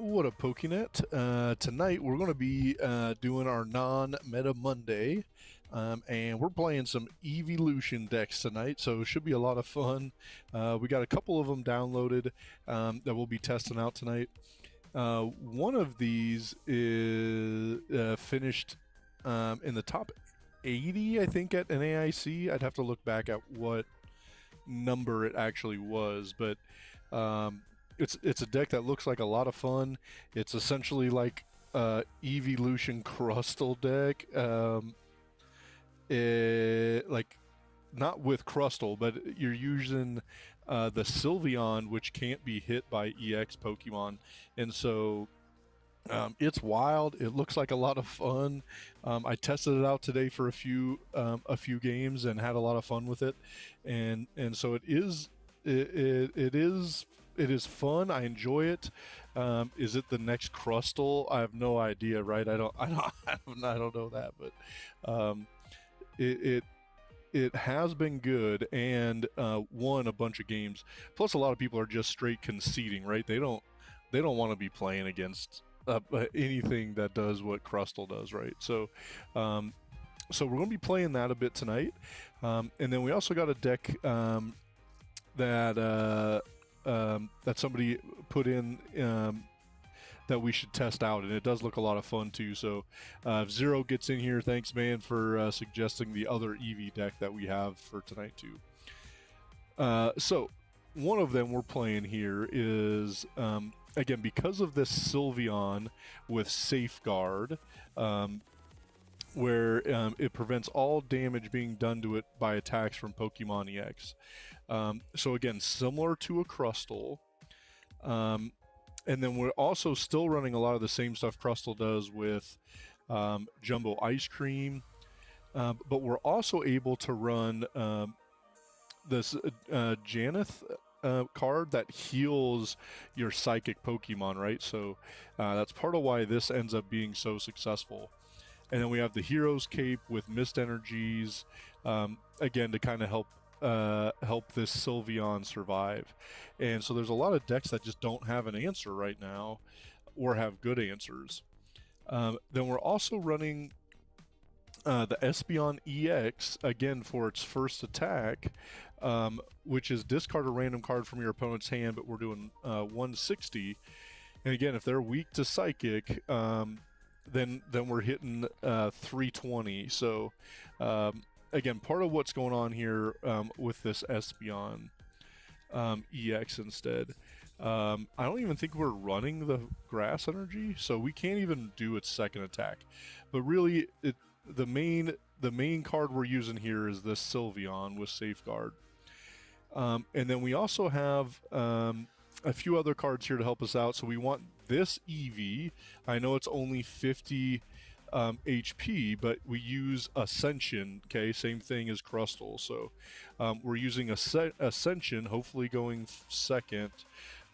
What up, Pokenet? Tonight we're going to be doing our non-meta Monday, and we're playing some Eeveelution decks tonight, so it should be a lot of fun. We got a couple of them downloaded that we'll be testing out tonight. One of these is finished in the top 80, I think, at an AIC. I'd have to look back at what number it actually was, but it's a deck that looks like a lot of fun. It's essentially like Eeveelution Crustal deck. Like not with Crustal, but you're using the Sylveon, which can't be hit by EX Pokemon, and so it's wild. It looks like a lot of fun. I tested it out today for a few games and had a lot of fun with it, and so it is fun. I enjoy it. Is it the next Crustal? I have no idea. Right? I don't know that, but it has been good and won a bunch of games. Plus, a lot of people are just straight conceding. Right? They don't want to be playing against anything that does what Crustal does, right? So so we're going to be playing that a bit tonight, and then we also got a deck that somebody put in that we should test out, and it does look a lot of fun too. So if Zero gets in here, thanks man for suggesting the other Eevee deck that we have for tonight too. So one of them we're playing here is again, because of this Sylveon with Safeguard, where it prevents all damage being done to it by attacks from Pokemon EX. So again, similar to a Crustal. And then we're also still running a lot of the same stuff Crustal does with Jumbo Ice Cream. But we're also able to run this Janeth card that heals your psychic Pokemon, right? So that's part of why this ends up being so successful. And then we have the Hero's Cape with Mist Energies, again to kind of help this Sylveon survive. And so there's a lot of decks that just don't have an answer right now, or have good answers. Then we're also running the Espeon EX, again for its first attack, which is discard a random card from your opponent's hand, but we're doing 160. And again, if they're weak to Psychic, then we're hitting 320. So again, part of what's going on here with this Espeon EX instead. I don't even think we're running the Grass Energy, so we can't even do its second attack. But really, the main card we're using here is this Sylveon with Safeguard. And then we also have a few other cards here to help us out. So we want this Eevee. I know it's only 50 HP, but we use Ascension. Okay, same thing as Crustal. So we're using Ascension, hopefully going second,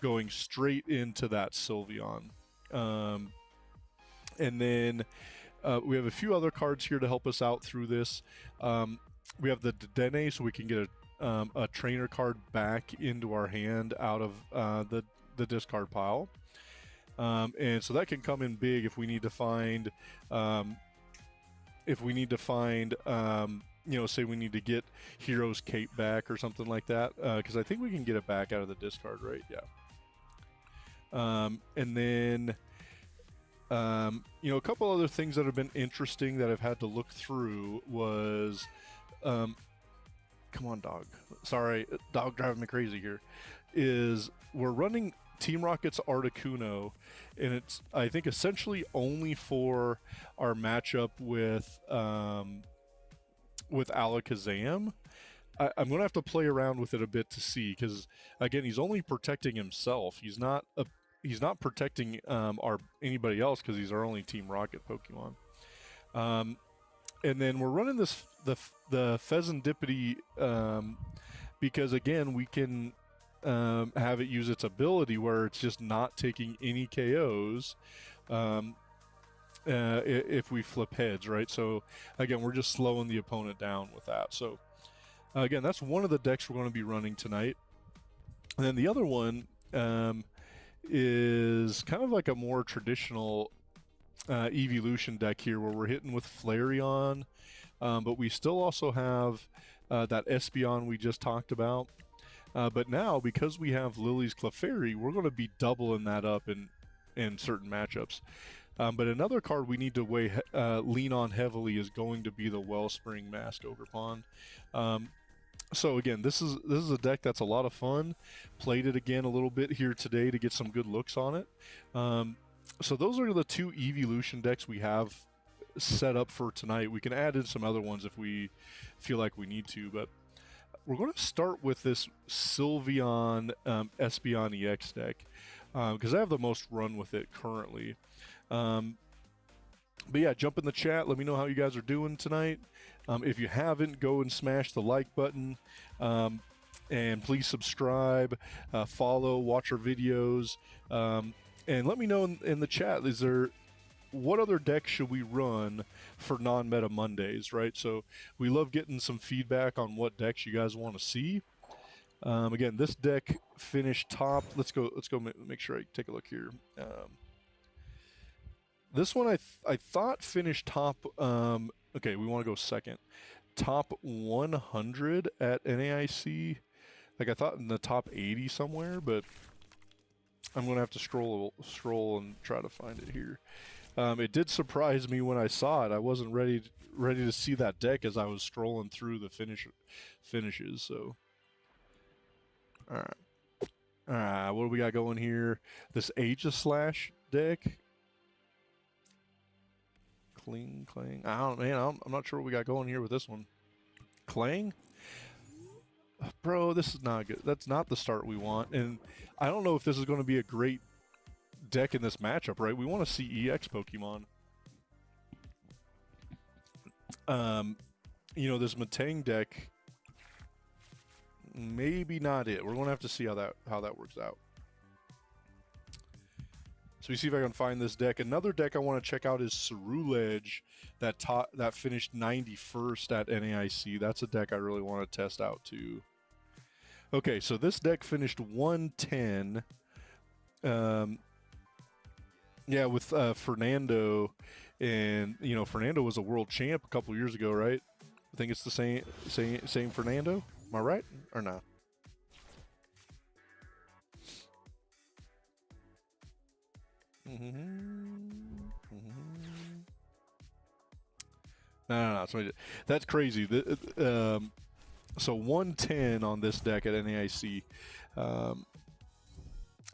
going straight into that Sylveon. And then we have a few other cards here to help us out through this. We have the Dedenne, so we can get a trainer card back into our hand out of the discard pile. And so that can come in big if we need to find, you know, say we need to get Hero's Cape back or something like that, because I think we can get it back out of the discard, right? Yeah. And then, you know, a couple other things that have been interesting that I've had to look through was, come on, dog. Sorry, dog driving me crazy here. Is we're running Team Rocket's Articuno, and it's, I think, essentially only for our matchup with Alakazam. I'm going to have to play around with it a bit to see, because again, he's only protecting himself. He's not protecting anybody else, because he's our only Team Rocket Pokemon. And then we're running the Pheasantipity because again, we can have it use its ability where it's just not taking any KOs if we flip heads, right? So again, we're just slowing the opponent down with that. So again, that's one of the decks we're going to be running tonight. And then the other one is kind of like a more traditional Eeveelution deck here, where we're hitting with Flareon, but we still also have that Espeon we just talked about. But now, because we have Lily's Clefairy, we're going to be doubling that up in certain matchups. But another card we need to lean on heavily is going to be the Wellspring Mask Ogerpon. So again, this is a deck that's a lot of fun. Played it again a little bit here today to get some good looks on it. So those are the two Eeveelution decks we have set up for tonight. We can add in some other ones if we feel like we need to, but we're going to start with this Sylveon Espeon EX deck because I have the most run with it currently. But yeah, jump in the chat. Let me know how you guys are doing tonight. If you haven't, go and smash the like button. And please subscribe, follow, watch our videos. And let me know in the chat, what other deck should we run for non-meta Mondays, right? So we love getting some feedback on what decks you guys want to see. Again, this deck finished top. Let's go make sure I take a look here. This one I thought finished top. Okay, we want to go second. Top 100 at NAIC. Like I thought in the top 80 somewhere, but I'm gonna have to scroll and try to find it here. It did surprise me when I saw it. I wasn't ready to see that deck as I was scrolling through the finishes. So, all right, what do we got going here? This Aegislash deck. Cling. I'm not sure what we got going here with this one. Clang? Bro, this is not good. That's not the start we want. And I don't know if this is going to be a great deck in this matchup, right? We want to see EX Pokemon. You know, this Matang deck, maybe not it. We're going to have to see how that works out. So we see if I can find this deck. Another deck I want to check out is Ceruledge, that finished 91st at NAIC. That's a deck I really want to test out too. Okay, so this deck finished 110. Yeah, with Fernando, and you know Fernando was a world champ a couple years ago, right? I think it's the same Fernando. Am I right or not? No. So that's crazy. So 110 on this deck at NAIC.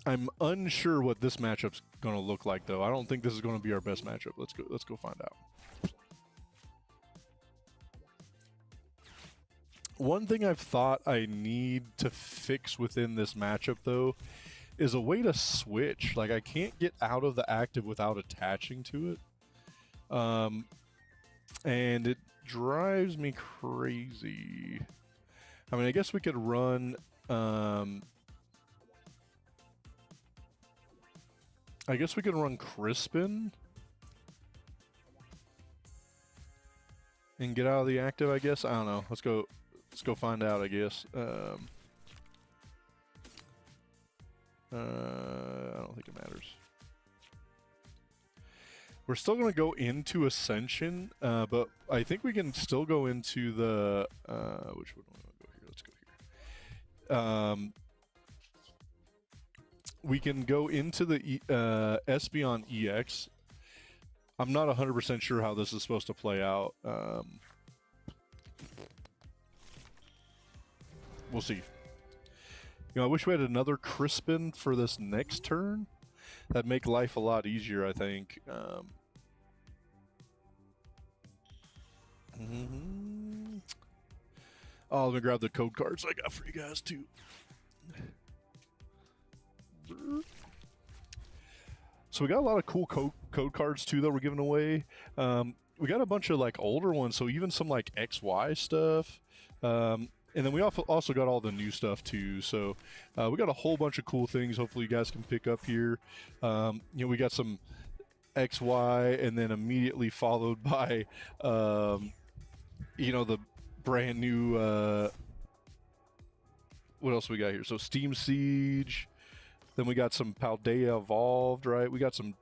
I'm unsure what this matchup's going to look like, though. I don't think this is going to be our best matchup. Let's go find out. One thing I've thought I need to fix within this matchup, though, is a way to switch. Like, I can't get out of the active without attaching to it. And it drives me crazy. I mean, I guess we could run... I guess we could run Crispin and get out of the active, I guess. I don't know. Let's go find out, I guess. I don't think it matters. We're still going to go into Ascension, but I think we can still go into the... which one do I want to go here? Let's go here. We can go into the Espeon EX. I'm not 100% sure how this is supposed to play out. We'll see. You know, I wish we had another Crispin for this next turn. That'd make life a lot easier, I think. Oh, let me grab the code cards I got for you guys, too. So we got a lot of cool code cards too that we're giving away. We got a bunch of like older ones, so even some like XY stuff. And then we also got all the new stuff too. So we got a whole bunch of cool things. Hopefully you guys can pick up here. You know, we got some XY, and then immediately followed by you know, the brand new what else we got here? So Steam Siege. Then we got some Paldea Evolved, right? We got some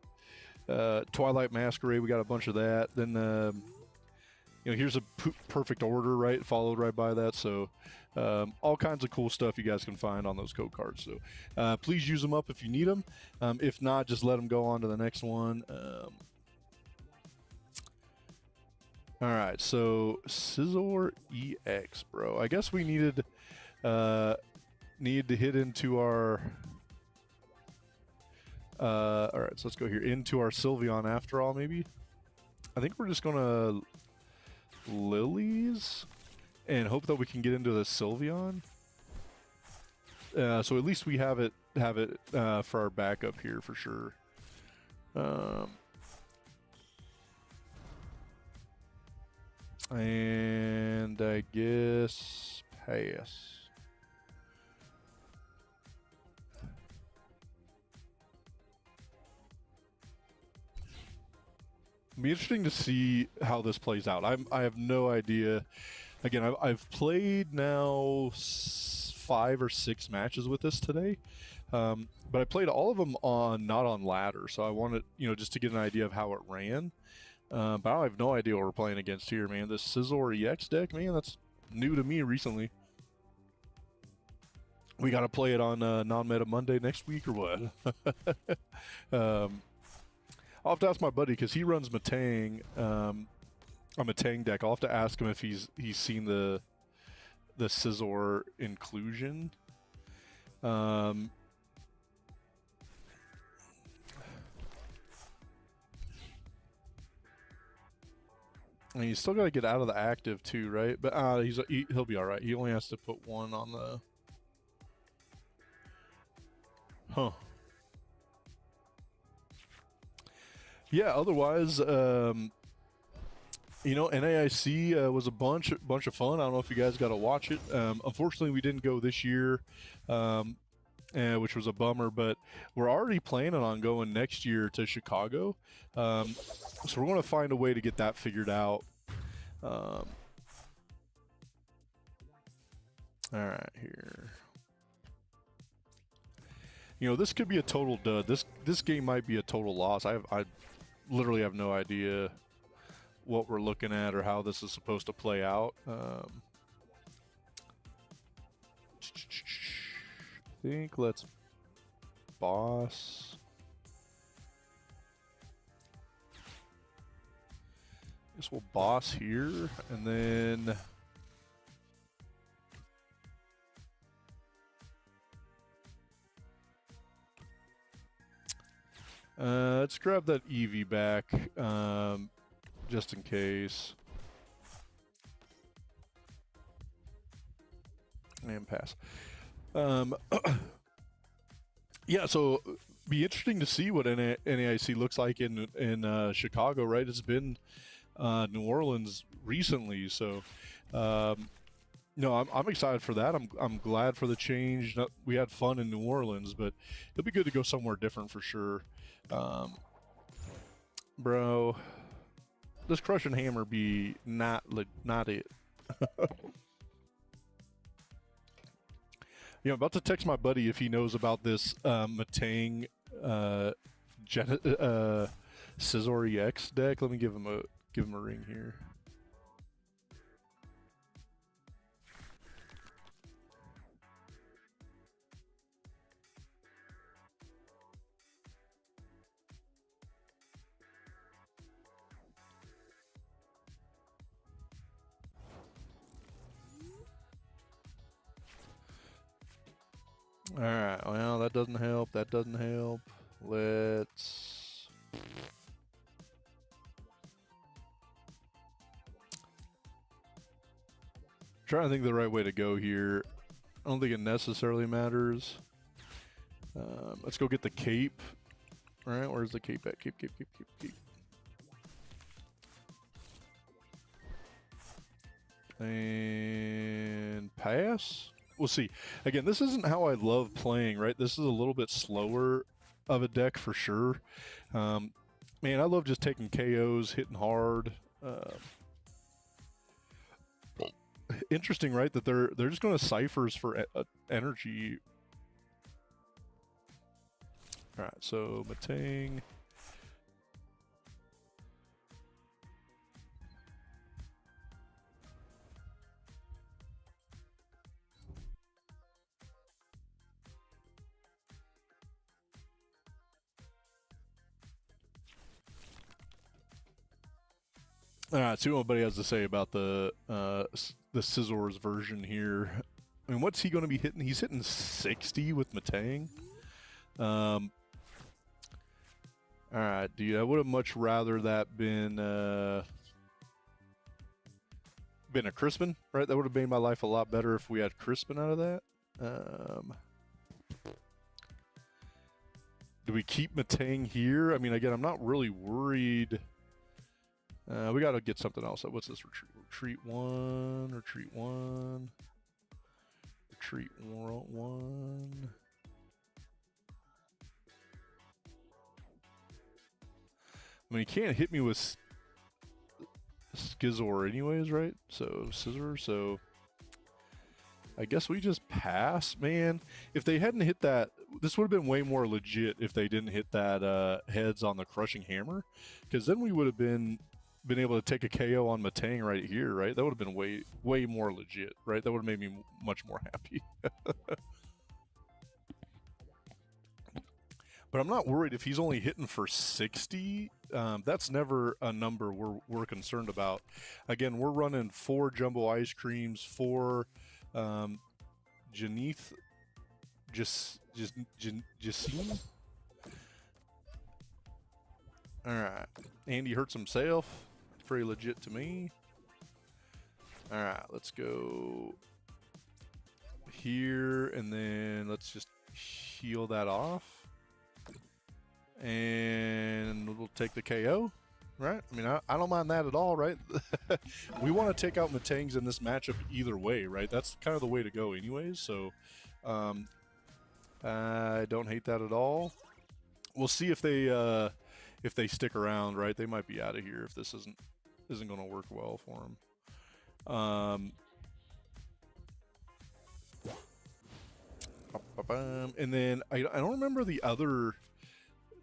Twilight Masquerade. We got a bunch of that. Then you know, here's a perfect order, right? Followed right by that. So all kinds of cool stuff you guys can find on those code cards. So please use them up if you need them. If not, just let them go on to the next one. All right, so Scizor EX, bro. I guess we needed to hit into our. All right, so let's go here into our Sylveon after all. Maybe. I think we're just gonna Lilies and hope that we can get into the Sylveon. So at least we have it for our backup here for sure. And I guess pass. It'll be interesting to see how this plays out. I have no idea. Again, I've played now 5 or 6 matches with this today, but I played all of them not on ladder. So I wanted, you know, just to get an idea of how it ran. But I have no idea what we're playing against here, man. This Scizor EX deck, man, that's new to me recently. We got to play it on Non-Meta Monday next week or what? I'll have to ask my buddy because he runs Matang, a Matang deck. I'll have to ask him if he's seen the Scizor inclusion. And you still got to get out of the active too, right? But he'll be all right. He only has to put 1 on the. Huh. Yeah. Otherwise, you know, NAIC was a bunch of fun. I don't know if you guys got to watch it. Unfortunately, we didn't go this year, which was a bummer. But we're already planning on going next year to Chicago. So we're going to find a way to get that figured out. All right, here. You know, this could be a total dud. This game might be a total loss. I literally have no idea what we're looking at or how this is supposed to play out. I think let's boss. Guess we'll boss here, and then let's grab that Eevee back, just in case. And pass. Yeah, so be interesting to see what NAIC looks like in Chicago, right? It's been New Orleans recently, so no, I'm excited for that. I'm glad for the change. We had fun in New Orleans, but it'll be good to go somewhere different for sure. Bro, this Crush and Hammer be not it. You know, I'm about to text my buddy if he knows about this Matang Scizor EX deck. Let me give him a ring here. All right, well, that doesn't help. That doesn't help. Let's... trying to think of the right way to go here. I don't think it necessarily matters. Let's go get the cape. All right, where's the cape at? Cape. And pass. We'll see. Again, this isn't how I love playing, right? This is a little bit slower of a deck for sure. Man, I love just taking KOs, hitting hard. Interesting, right? That they're just going to ciphers for energy. All right, so Matang. All right, see what anybody has to say about the Scizor's version here. I mean, what's he going to be hitting? He's hitting 60 with Matang. All right, dude. I would have much rather that been a Crispin, right? That would have made my life a lot better if we had Crispin out of that. Do we keep Matang here? I mean, again, I'm not really worried. We got to get something else. What's this? Retreat 1, retreat 1, retreat 1. I mean, he can't hit me with Scizor anyways, right? So, Scizor, so I guess we just pass, man. If they hadn't hit that, this would have been way more legit if they didn't hit that heads on the Crushing Hammer, because then we would have been able to take a KO on Matang right here, right? That would have been way more legit, right? That would have made me much more happy. But I'm not worried if he's only hitting for 60. That's never a number we're concerned about. Again, we're running 4 Jumbo Ice Creams, 4 Janeth, Jacine. All right, Andy hurts himself. Pretty legit to me. All right, let's go here, and then let's just heal that off. And we'll take the KO, right? I mean, I don't mind that at all, right? We want to take out Matangs in this matchup either way, right? That's kind of the way to go anyways, so I don't hate that at all. We'll see if they stick around, right? They might be out of here if this isn't going to work well for them. And then I don't remember the other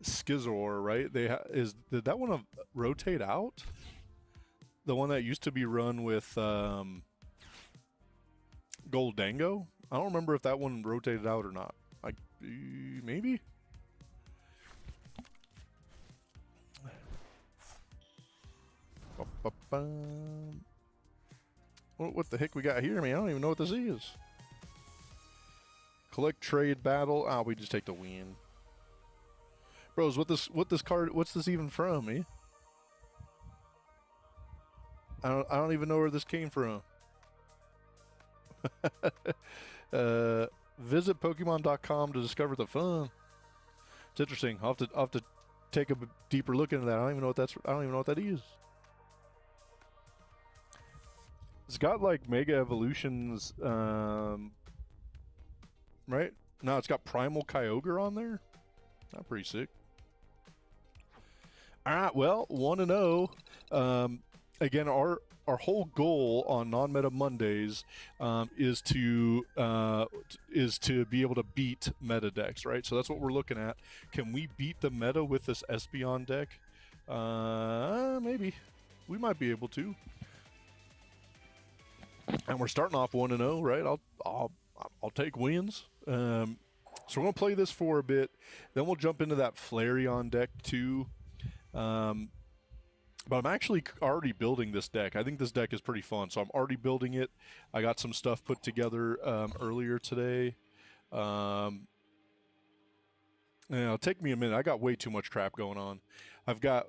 Scizor, right? Did that one rotate out? The one that used to be run with Goldango? I don't remember if that one rotated out or not. Maybe? What the heck we got here, man? I don't even know what this is. Collect, trade, battle. Ah, we just take the win. Bros, what this card? What's this even from, eh? I don't even know where this came from. Visit Pokemon.com to discover the fun. It's interesting. I'll have to take a deeper look into that. I don't even know what that is. It's got like Mega Evolutions, right? No, it's got Primal Kyogre on there. Not pretty sick. All right, well, 1-0. Again, our whole goal on Non-Meta Mondays is to be able to beat meta decks, right? So that's what we're looking at. Can we beat the meta with this Espeon deck? Maybe. We might be able to. And we're starting off 1-0, right? I'll take wins. So we're gonna play this for a bit, then we'll jump into that Flareon deck too. But I'm actually already building this deck. I think this deck is pretty fun, so I'm already building it. I got some stuff put together earlier today. It'll take me a minute. I got way too much crap going on. I've got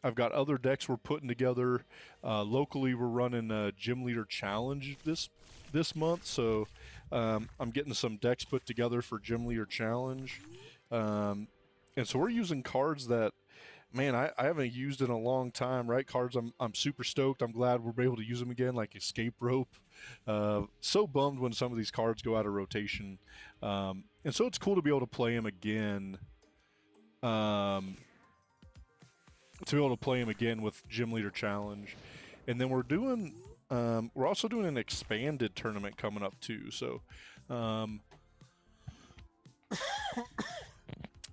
other decks we're putting together. Locally, we're running a Gym Leader Challenge this month, so I'm getting some decks put together for Gym Leader Challenge. And so we're using cards that, man, I haven't used in a long time, right? Cards I'm super stoked. I'm glad we're able to use them again, like Escape Rope. So bummed when some of these cards go out of rotation. And so it's cool to be able to play them again. To be able to play them again with Gym Leader Challenge. And then we're also doing an expanded tournament coming up too. So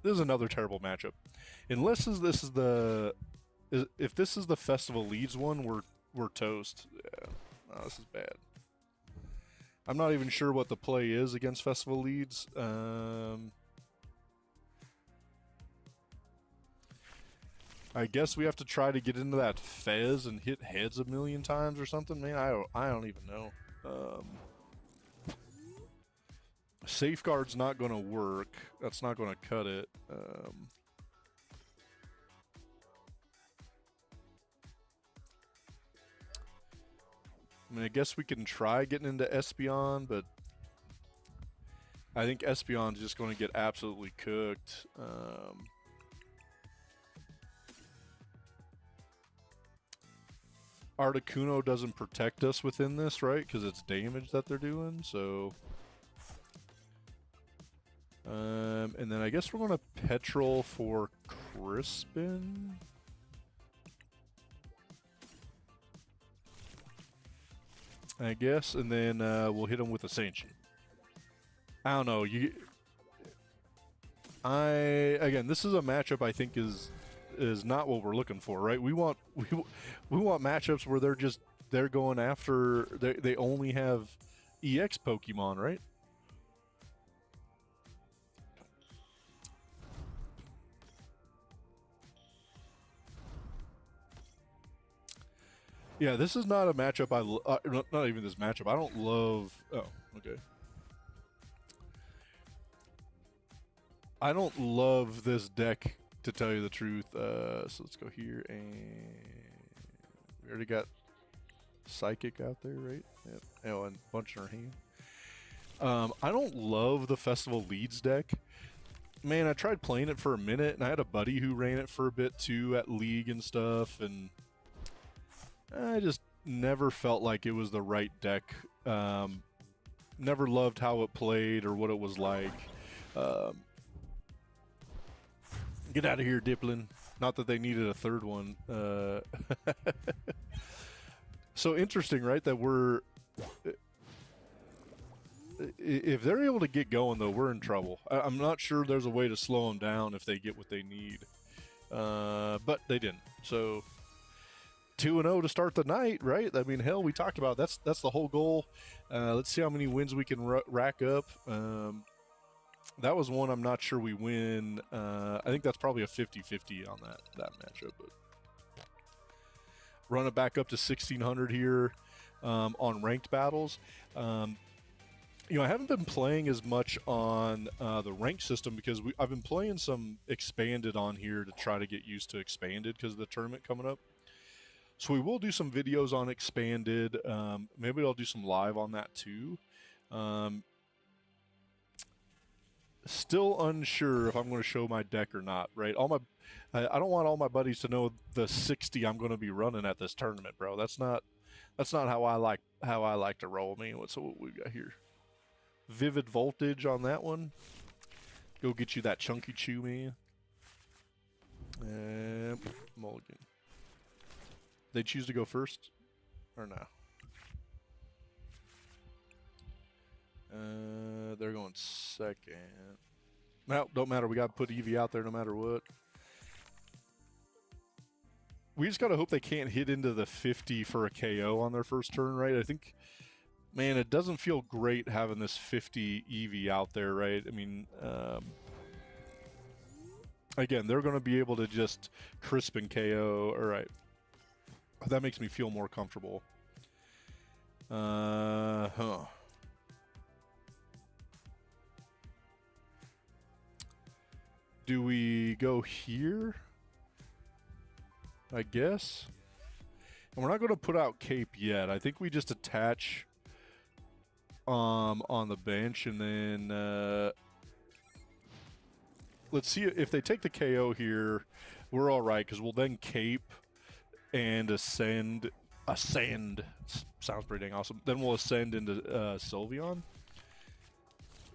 this is another terrible matchup. Unless this is the if this is the Festival Leads one, we're toast. Yeah. No, this is bad. I'm not even sure what the play is against Festival Leads. I guess we have to try to get into that Fez and hit heads a million times or something. Man, I don't even know. Safeguard's not going to work. That's not going to cut it. I mean, I guess we can try getting into Espeon, but I think Espeon's just going to get absolutely cooked. Articuno doesn't protect us within this, right? Because it's damage that they're doing, so... and then I guess we're going to Petrol for Crispin. I guess, and then we'll hit him with Ascension. I don't know. Again, this is a matchup I think is not what we're looking for, right? We want matchups where they're going after they only have EX Pokemon, right? Yeah, this is not a matchup not even this matchup. I don't love... Oh, okay. I don't love this deck, to tell you the truth. So let's go here, and we already got Psychic out there, right? Yep. Oh, and a bunch in our hand. I don't love the Festival Leads deck. Man, I tried playing it for a minute, and I had a buddy who ran it for a bit too at League and stuff, and I just never felt like it was the right deck. Never loved how it played or what it was like. Get out of here, Diplin. Not that they needed a third one. So interesting, right? That we're... If they're able to get going, though, we're in trouble. I'm not sure there's a way to slow them down if they get what they need. But they didn't. So... 2-0 to start the night, right? I mean, hell, we talked about that's the whole goal. Let's see how many wins we can rack up. That was one I'm not sure we win. I think that's probably a 50-50 on that matchup. But run it back up to 1600 here on ranked battles. I haven't been playing as much on the ranked system because I've been playing some expanded on here to try to get used to expanded because of the tournament coming up. So we will do some videos on expanded. Maybe I'll do some live on that too. Still unsure if I'm going to show my deck or not, right? I don't want all my buddies to know the 60 I'm going to be running at this tournament, bro. That's not how I like to roll. Man, what we got here? Vivid Voltage on that one. Go get you that chunky chew, man. And mulligan. They choose to go first or no? They're going second. No, don't matter. We got to put Eevee out there no matter what. We just got to hope they can't hit into the 50 for a KO on their first turn, right? I think, man, it doesn't feel great having this 50 Eevee out there, right? I mean, again, they're going to be able to just crisp and KO. All right. That makes me feel more comfortable. Do we go here? I guess. And we're not going to put out Cape yet. I think we just attach on the bench, and then let's see if they take the KO here. We're all right because we'll then Cape and ascend. Sounds pretty dang awesome. Then we'll ascend into Sylveon.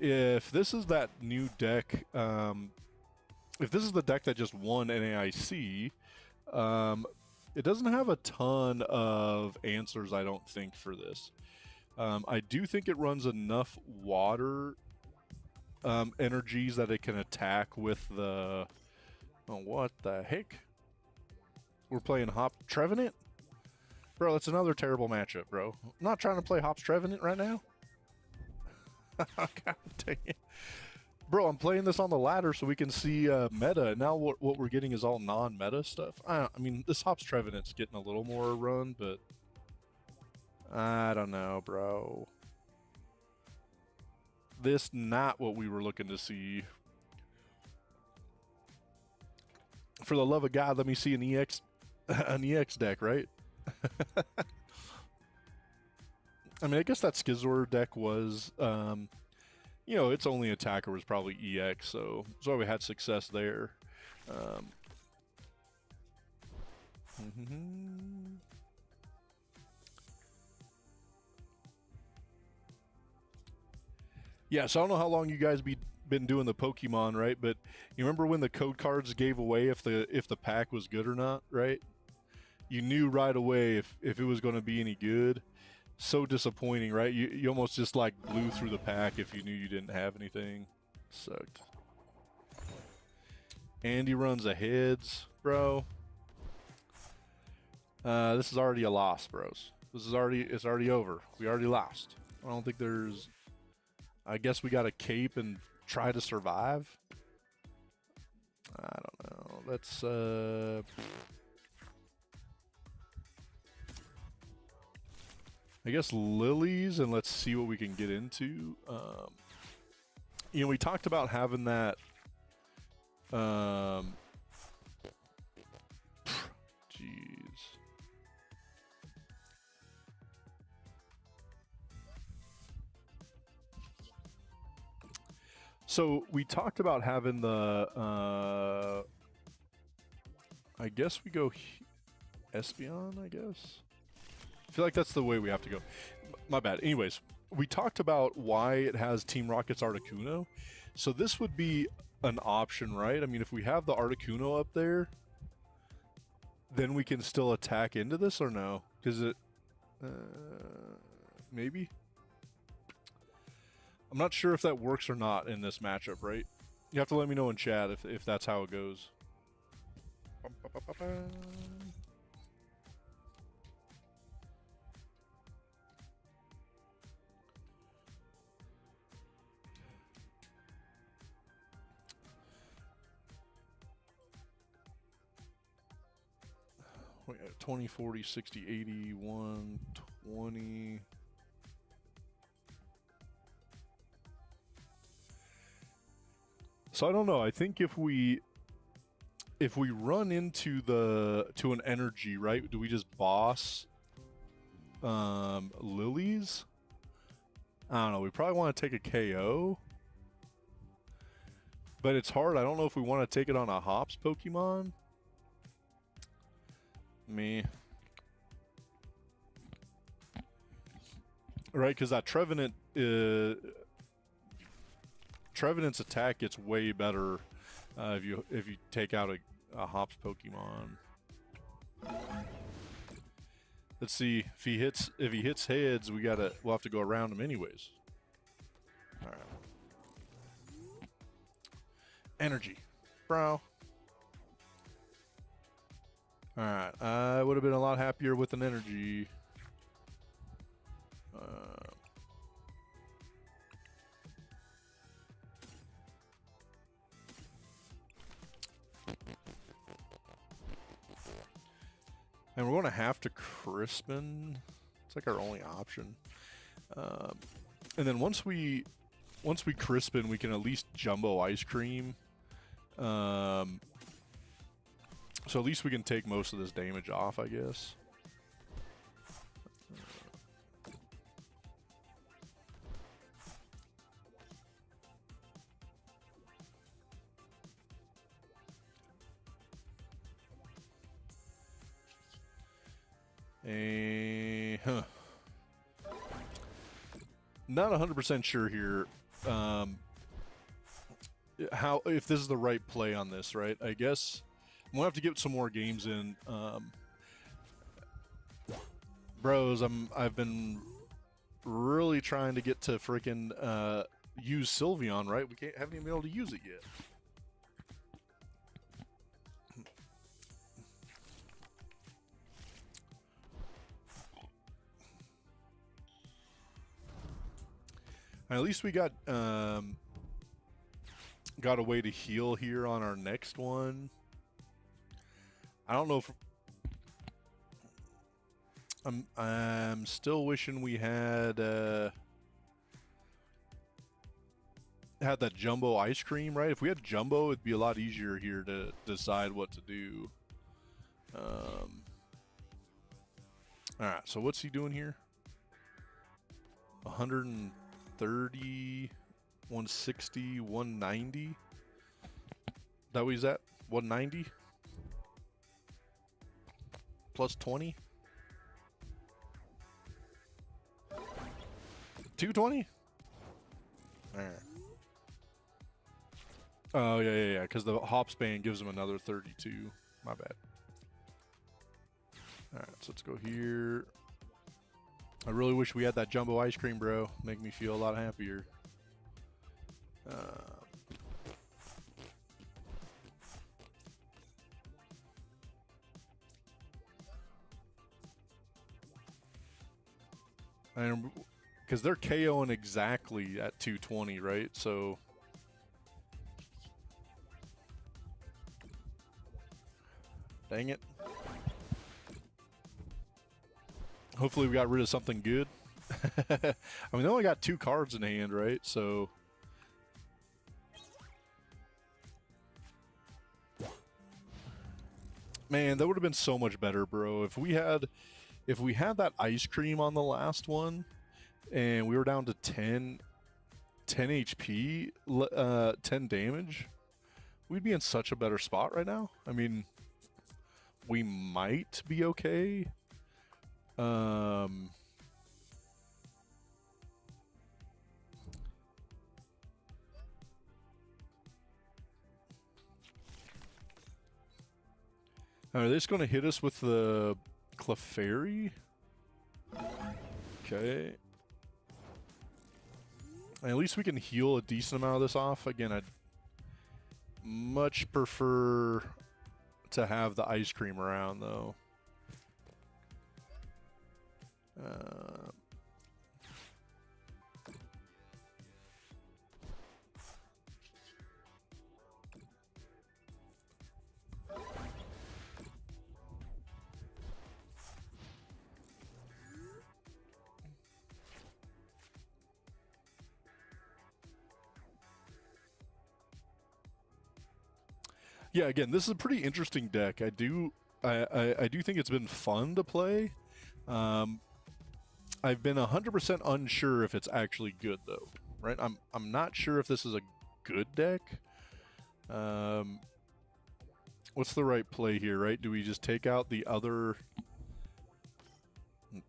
If this is that new deck, if this is the deck that just won NAIC, it doesn't have a ton of answers, I don't think, for this. I do think it runs enough water energies that it can attack with the... Oh, what the heck? We're playing Hop Trevenant? Bro, that's another terrible matchup, bro. I'm not trying to play Hops Trevenant right now. God dang it. Bro, I'm playing this on the ladder so we can see meta. And now what we're getting is all non-meta stuff. I mean, this Hops Trevenant's getting a little more run, but... I don't know, bro. This not what we were looking to see. For the love of God, let me see an EX deck, right? I mean, I guess that Skizor deck was, you know, its only attacker was probably EX, so that's why we had success there. Yeah, so I don't know how long you guys been doing the Pokemon, right? But you remember when the code cards gave away if the pack was good or not, right? You knew right away if it was going to be any good. So disappointing, right? You almost just like blew through the pack if you knew you didn't have anything. Sucked. Andy runs a heads, bro. This is already a loss, bros. It's already over. We already lost. I don't think there's... I guess we got to cape and try to survive. I don't know. Let's I guess lilies, and let's see what we can get into. You know, we talked about having that. Jeez. So we talked about having the. I guess we go Espeon, I guess. I feel like that's the way we have to go. My bad. Anyways, we talked about why it has Team Rocket's Articuno. So this would be an option, right? I mean, if we have the Articuno up there, then we can still attack into this or no? Because it... maybe? I'm not sure if that works or not in this matchup, right? You have to let me know in chat if that's how it goes. We got 20, 40, 60, 80, 120. So I don't know. I think if we run into an energy, right? Do we just boss lilies? I don't know. We probably want to take a KO. But it's hard. I don't know if we want to take it on a Hops Pokemon. Me. Right, because that Trevenant, Trevenant's attack gets way better if you take out a Hops Pokemon. Let's see if he hits heads, we'll have to go around him anyways. All right. Energy, bro. All right, I would have been a lot happier with an energy. And we're going to have to Crispin. It's like our only option. And then once we Crispin, we can at least Jumbo Ice Cream. So at least we can take most of this damage off, I guess. Not 100% sure here. If this is the right play on this, right? I guess we'll have to get some more games in. Bros, I've been really trying to get to freaking use Sylveon, right? We haven't even been able to use it yet. At least we got a way to heal here on our next one. I don't know if I'm still wishing we had that jumbo ice cream, right? If we had jumbo, it'd be a lot easier here to decide what to do. All right, so what's he doing here? 130, 160, 190. That was that 190 plus 20. 220. All right. Oh yeah. Because the hop span gives him another 32. My bad. All right, so let's go here. I really wish we had that jumbo ice cream, bro. Make me feel a lot happier. Because they're KOing exactly at 220, right? So dang it. Hopefully we got rid of something good. I mean, they only got 2 cards in hand, right? So man, that would have been so much better, bro. If we had that ice cream on the last one and we were down to 10 HP, 10 damage, we'd be in such a better spot right now. I mean, we might be okay. Are they just going to hit us with the Clefairy? Okay. At least we can heal a decent amount of this off. Again, I'd much prefer to have the ice cream around, though. Yeah, again, this is a pretty interesting deck. I do think it's been fun to play. I've been 100% unsure if it's actually good though, right? I'm not sure if this is a good deck. What's the right play here, right? Do we just take out the other?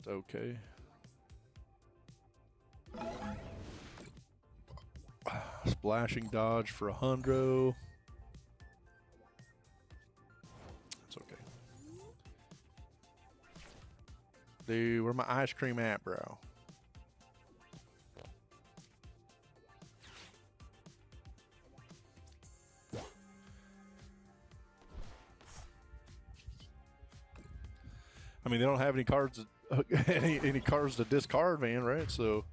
Okay. Splashing dodge for 100. It's okay. Dude, where my ice cream at, bro? I mean, they don't have any cards, any cards to discard, man, right? So,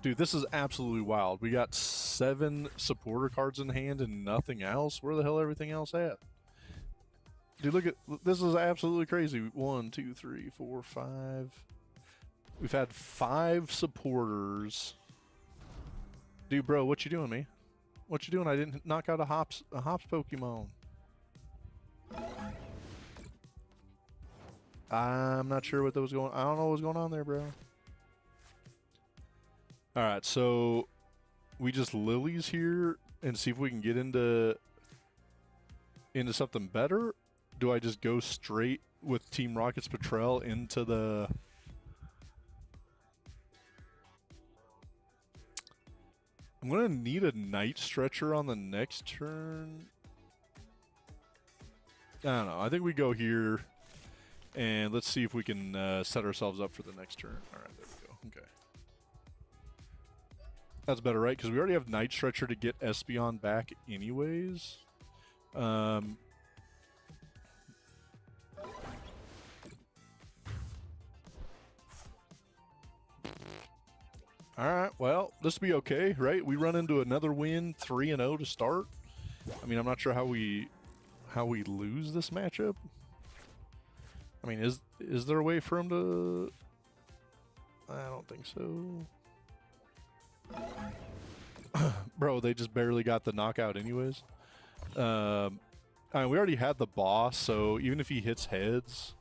dude, this is absolutely wild. We got 7 supporter cards in hand and nothing else. Where the hell everything else at? Dude, look at this. Is absolutely crazy. 1, 2, 3, 4, 5. We've had 5 supporters. Dude, bro, what you doing, man? What you doing? I didn't knock out a hops Pokemon. I'm not sure what that was going. I don't know what was going on there, bro. All right, so we just lilies here and see if we can get into something better. Do I just go straight with Team Rocket's Patrol into the? I'm gonna need a Night Stretcher on the next turn. I don't know. I think we go here, and let's see if we can set ourselves up for the next turn. All right, there we go. Okay. That's better, right? Because we already have Night Stretcher to get Espeon back anyways. Alright, well, this will be okay, right? We run into another win, 3-0 to start. I mean, I'm not sure how we lose this matchup. I mean, is there a way for him to... I don't think so. Bro, they just barely got the knockout anyways. I mean, we already had the boss, so even if he hits heads,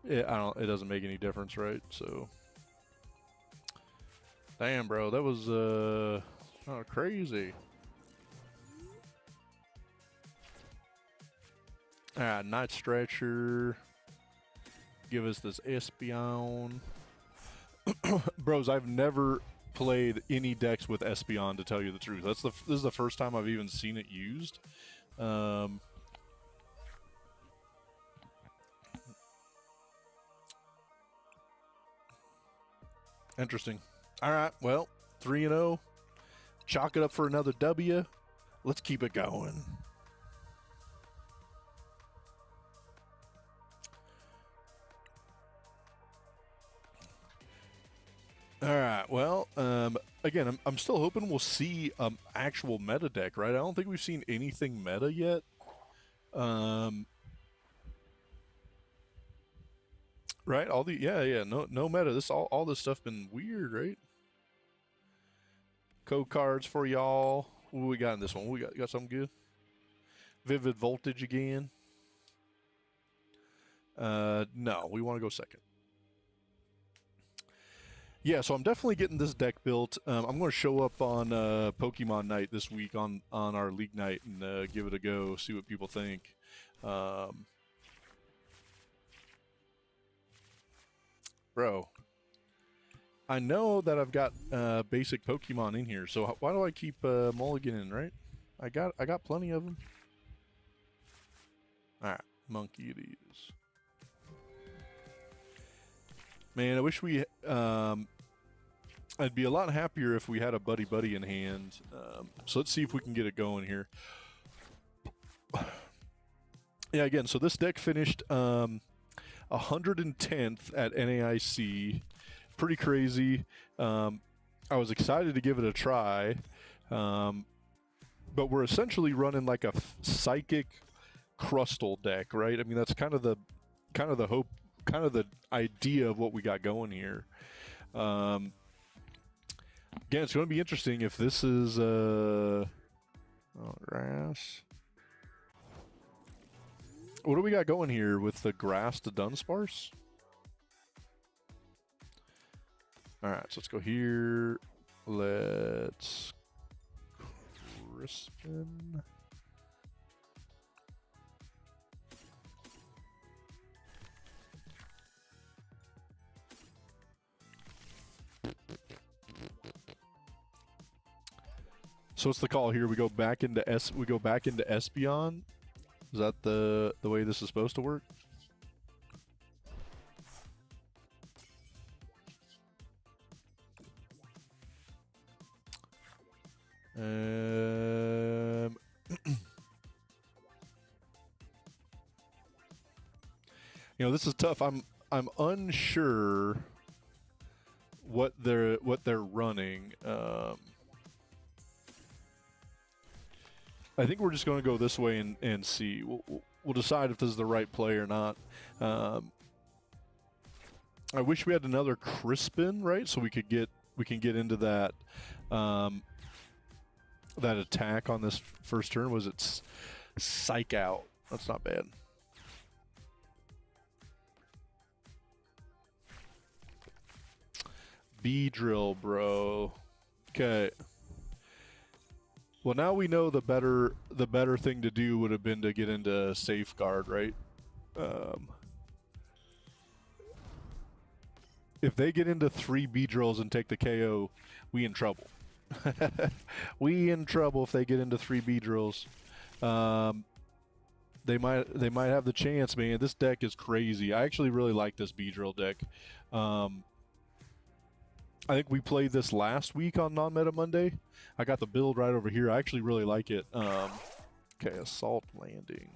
it doesn't make any difference, right? So... Damn, bro, that was crazy. Alright, Night Stretcher. Give us this Espeon. Bros, I've never played any decks with Espeon, to tell you the truth. This is the first time I've even seen it used. Interesting. All right, well, 3-0. Chalk it up for another W. Let's keep it going. All right, well, again, I'm still hoping we'll see actual meta deck, right? I don't think we've seen anything meta yet. Right? No meta. This all this stuff been weird, right? Code cards for y'all. What we got in this one? We got something good. Vivid Voltage again. No, we want to go second. Yeah, so I'm definitely getting this deck built. I'm going to show up on Pokemon Night this week on our League Night and give it a go, see what people think. Bro, I know that I've got basic Pokemon in here, so why do I keep mulliganing, right? I got plenty of them. All right, monkey it is. Man, I wish we. I'd be a lot happier if we had a buddy in hand. So let's see if we can get it going here. Yeah, again, so this deck finished 110th at NAIC. Pretty crazy. I was excited to give it a try, but we're essentially running like a psychic crustal deck, right? I mean, that's kind of the hope, kind of the idea of what we got going here. Again, it's going to be interesting if this is grass. What do we got going here with the grass to Dunsparce? All right, so let's go here. Let's Crispin. So what's the call here? We go back into Espeon. Is that the way this is supposed to work? You know, this is tough. I'm unsure what they're running. I think we're just going to go this way and see. We'll decide if this is the right play or not. I wish we had another Crispin, right? So we can get into that that attack on this first turn. Was it Psych Out? That's not bad. B-Drill, bro. Okay. Well, now we know the better thing to do would have been to get into Safeguard, right? If they get into 3 B-Drills and take the KO, we in trouble. We in trouble if they get into 3 B-Drills. They might have the chance, man. This deck is crazy. I actually really like this Beedrill deck. I think we played this last week on Non-Meta Monday. I got the build right over here. I actually really like it. Okay, Assault Landing.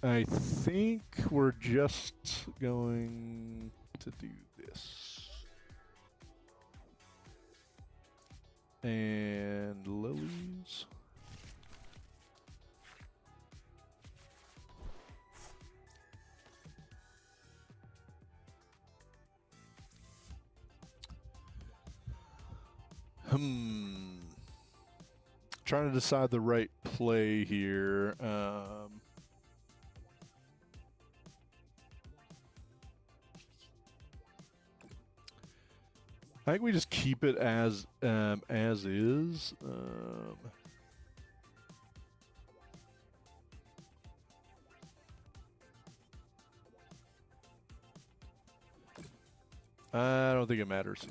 I think we're just going to do this. And lilies. Trying to decide the right play here. I think we just keep it as is. I don't think it matters.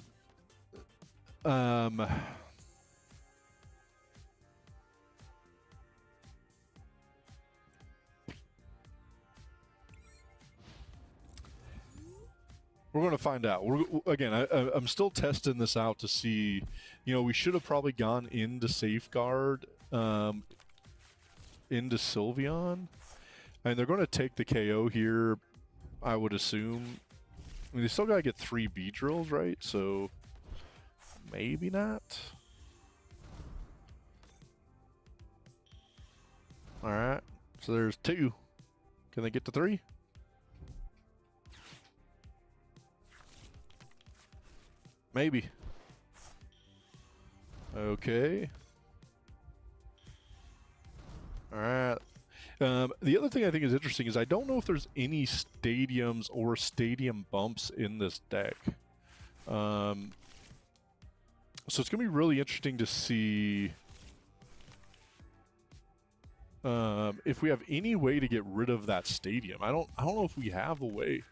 We're going to find out. I'm still testing this out to see. You know, we should have probably gone into Safeguard, into Sylveon. And they're going to take the KO here, I would assume. I mean, they still got to get 3 Beedrills, right? So, maybe not. Alright, so there's 2. Can they get to 3? Maybe. Okay. Alright. The other thing I think is interesting is I don't know if there's any stadiums or stadium bumps in this deck. So it's going to be really interesting to see if we have any way to get rid of that stadium. I don't know if we have a way.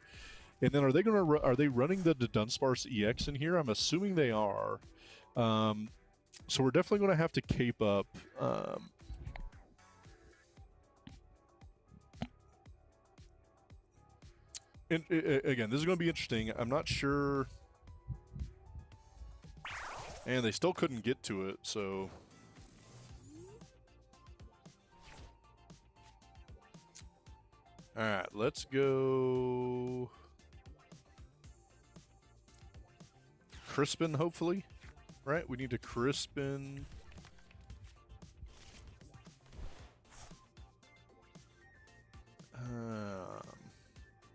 And then are they running the Dunsparce EX in here? I'm assuming they are. So we're definitely going to have to cape up. And again, this is going to be interesting. I'm not sure. And they still couldn't get to it, so. All right, let's go. Crispin, hopefully. Right? We need to Crispin.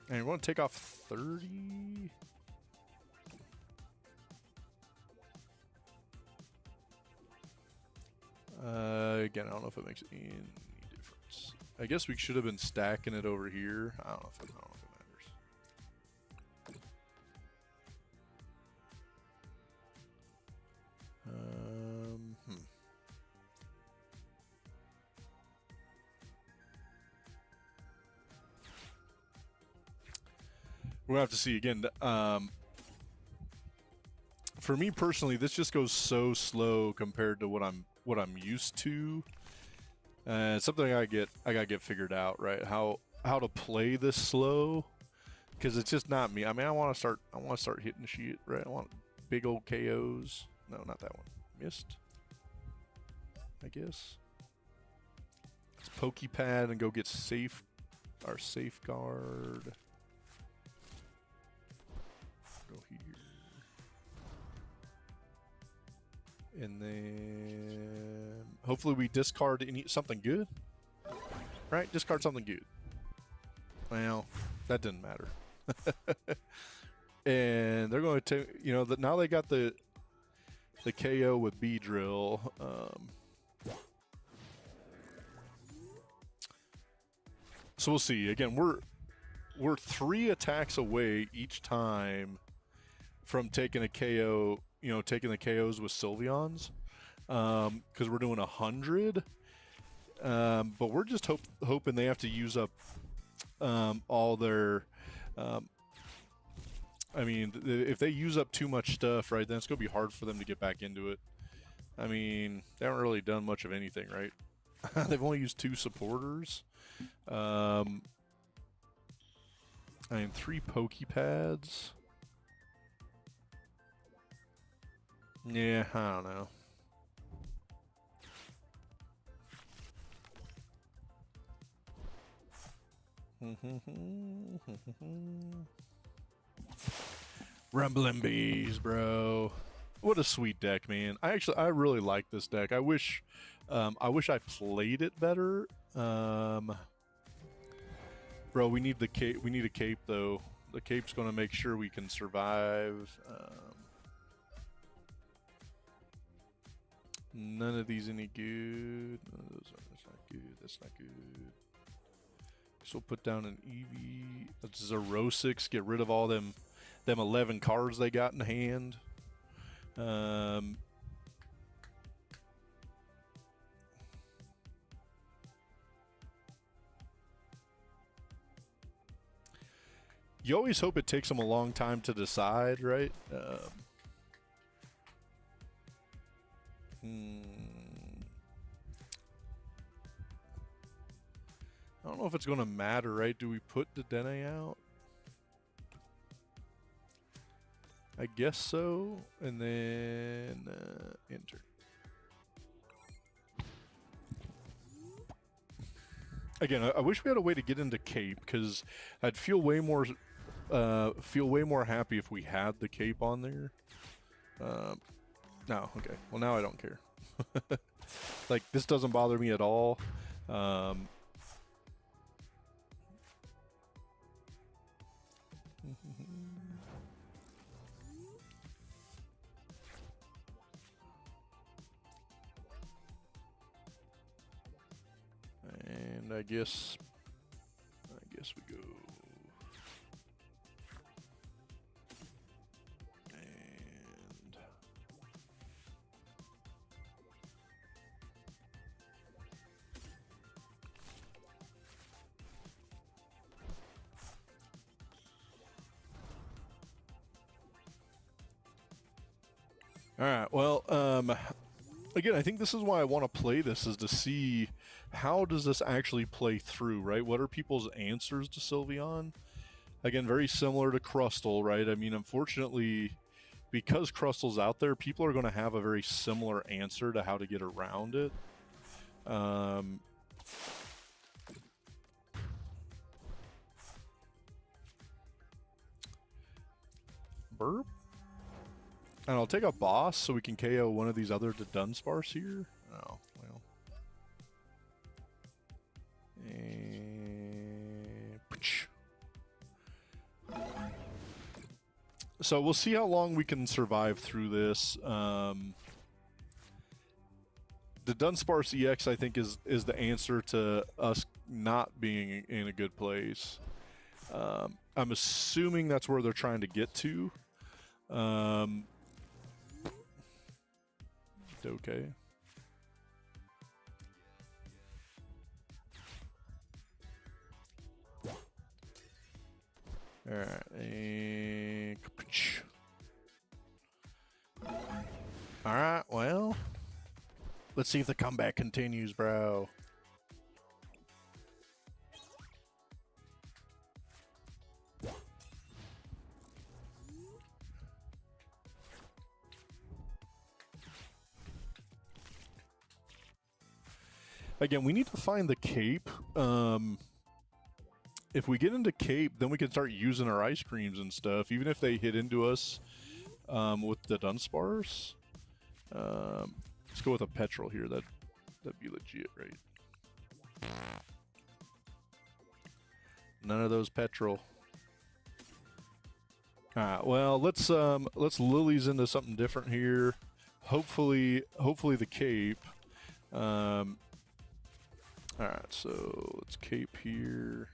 And we want to take off 30. Again, I don't know if it makes any difference. I guess we should have been stacking it over here. I don't know if it matters. We'll have to see again. For me personally, this just goes so slow compared to what I'm used to. It's something I gotta get figured out, right? How to play this slow, because it's just not me. I mean, I want to start hitting shit, right? I want big old KOs. No, not that one. Missed. I guess. Let's Pokepad and go get our safeguard. Go here. And then hopefully we discard something good. Right? Discard something good. Well, that didn't matter. And they're going to take, you know, now they got the KO with Beedrill. So we'll see. Again, we're 3 attacks away each time from taking a KO, you know, taking the KOs with Sylveons, because we're doing 100. But we're just hoping they have to use up all their I mean, if they use up too much stuff, right, then it's going to be hard for them to get back into it. I mean, they haven't really done much of anything, right? They've only used 2 supporters. I mean, 3 Pokepads. Yeah, I don't know. Rumbling Bees, bro. What a sweet deck, man. I really like this deck. I wish I played it better. Bro, we need the cape. We need a cape though. The cape's going to make sure we can survive. None of these any good. None of those that's not good. That's not good. So we'll put down an Eevee. That's Zerosix. Get rid of all them 11 cards they got in hand. You always hope it takes them a long time to decide, right? I don't know if it's going to matter, right? Do we put Dedenne out? I guess so. And then enter. Again, I wish we had a way to get into cape because I'd feel way more happy if we had the cape on there. No, okay. Well, now I don't care. Like, this doesn't bother me at all. And I guess we go. And all right. Well, again, I think this is why I want to play this, is to see how does this actually play through, right? What are people's answers to Sylveon? Again, very similar to Crustle, right? I mean, unfortunately, because Crustle's out there, people are going to have a very similar answer to how to get around it. Burp. And I'll take a boss so we can KO one of these other Dunsparce here. Oh, well. And... So we'll see how long we can survive through this. The Dunsparce EX, I think, is the answer to us not being in a good place. I'm assuming that's where they're trying to get to. Okay. All right. And... All right. Well, let's see if the comeback continues, bro. Again, we need to find the cape. If we get into cape, then we can start using our ice creams and stuff, even if they hit into us with the Dunsparce. Let's go with a Petrol here. That'd be legit, right? None of those Petrol. Alright, well, let's Lilies into something different here. Hopefully the cape. Alright, so let's cape here.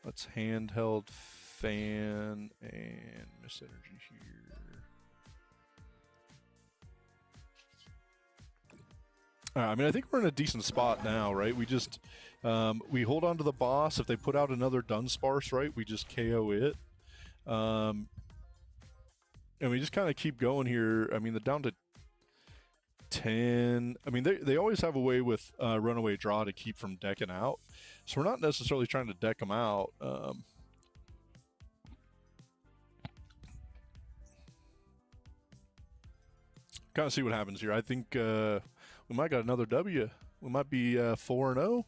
Let's handheld fan and Miss Energy here. I mean, I think we're in a decent spot now, right? We just we hold on to the boss. If they put out another Dunsparce, right, we just KO it. And we just kind of keep going here. I mean, they're down to 10. I mean, they always have a way with runaway draw to keep from decking out. So we're not necessarily trying to deck them out. Kind of see what happens here. I think we might got another W. We might be 4-0.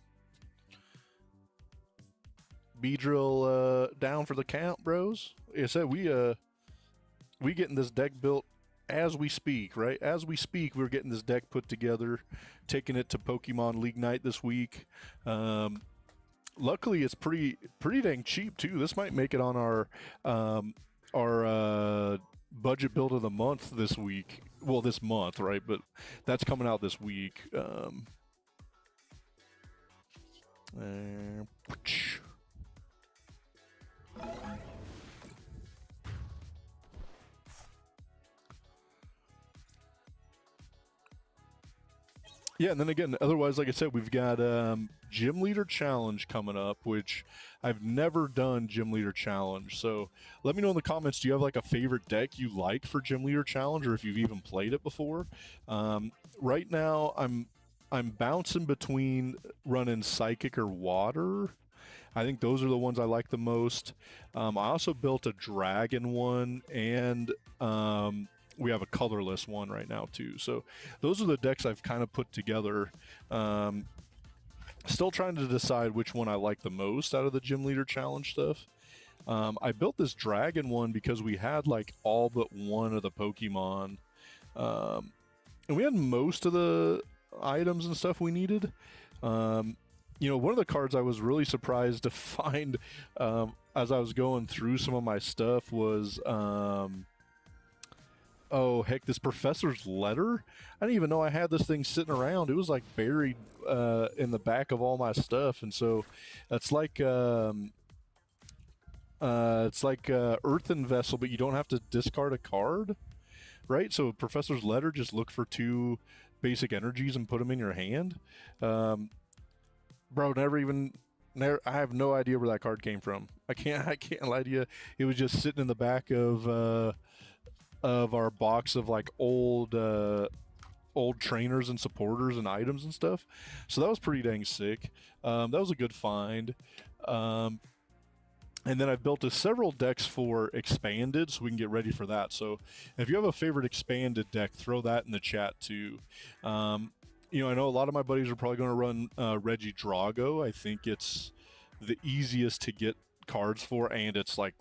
B-Drill down for the count, bros. Like I said, we getting this deck built as we speak, right? As we speak, we're getting this deck put together, taking it to Pokemon League Night this week. Luckily, it's pretty dang cheap too. This might make it on our budget build of the month this week. Well, this month, right? But that's coming out this week. Yeah, and then again, otherwise, like I said, we've got Gym Leader Challenge coming up, which I've never done Gym Leader Challenge. So let me know in the comments, do you have like a favorite deck you like for Gym Leader Challenge, or if you've even played it before? Right now, I'm bouncing between running Psychic or Water. I think those are the ones I like the most. I also built a Dragon one, and we have a colorless one right now too. So those are the decks I've kind of put together. Still trying to decide which one I like the most out of the Gym Leader Challenge stuff. I built this Dragon one because we had like all but one of the Pokemon. And we had most of the items and stuff we needed. You know, one of the cards I was really surprised to find as I was going through some of my stuff was... oh, heck, this Professor's Letter? I didn't even know I had this thing sitting around. It was like buried in the back of all my stuff. And so it's like Earthen Vessel, but you don't have to discard a card, right? So Professor's Letter, just look for 2 basic energies and put them in your hand. Bro, I have no idea where that card came from. I can't lie to you. It was just sitting in the back of our box of like old trainers and supporters and items and stuff. So that was pretty dang sick. That was a good find. And then I've built several decks for expanded, so we can get ready for that. So if you have a favorite expanded deck, throw that in the chat too. You know, I know a lot of my buddies are probably going to run Reggie Drago. I think it's the easiest to get cards for, and it's like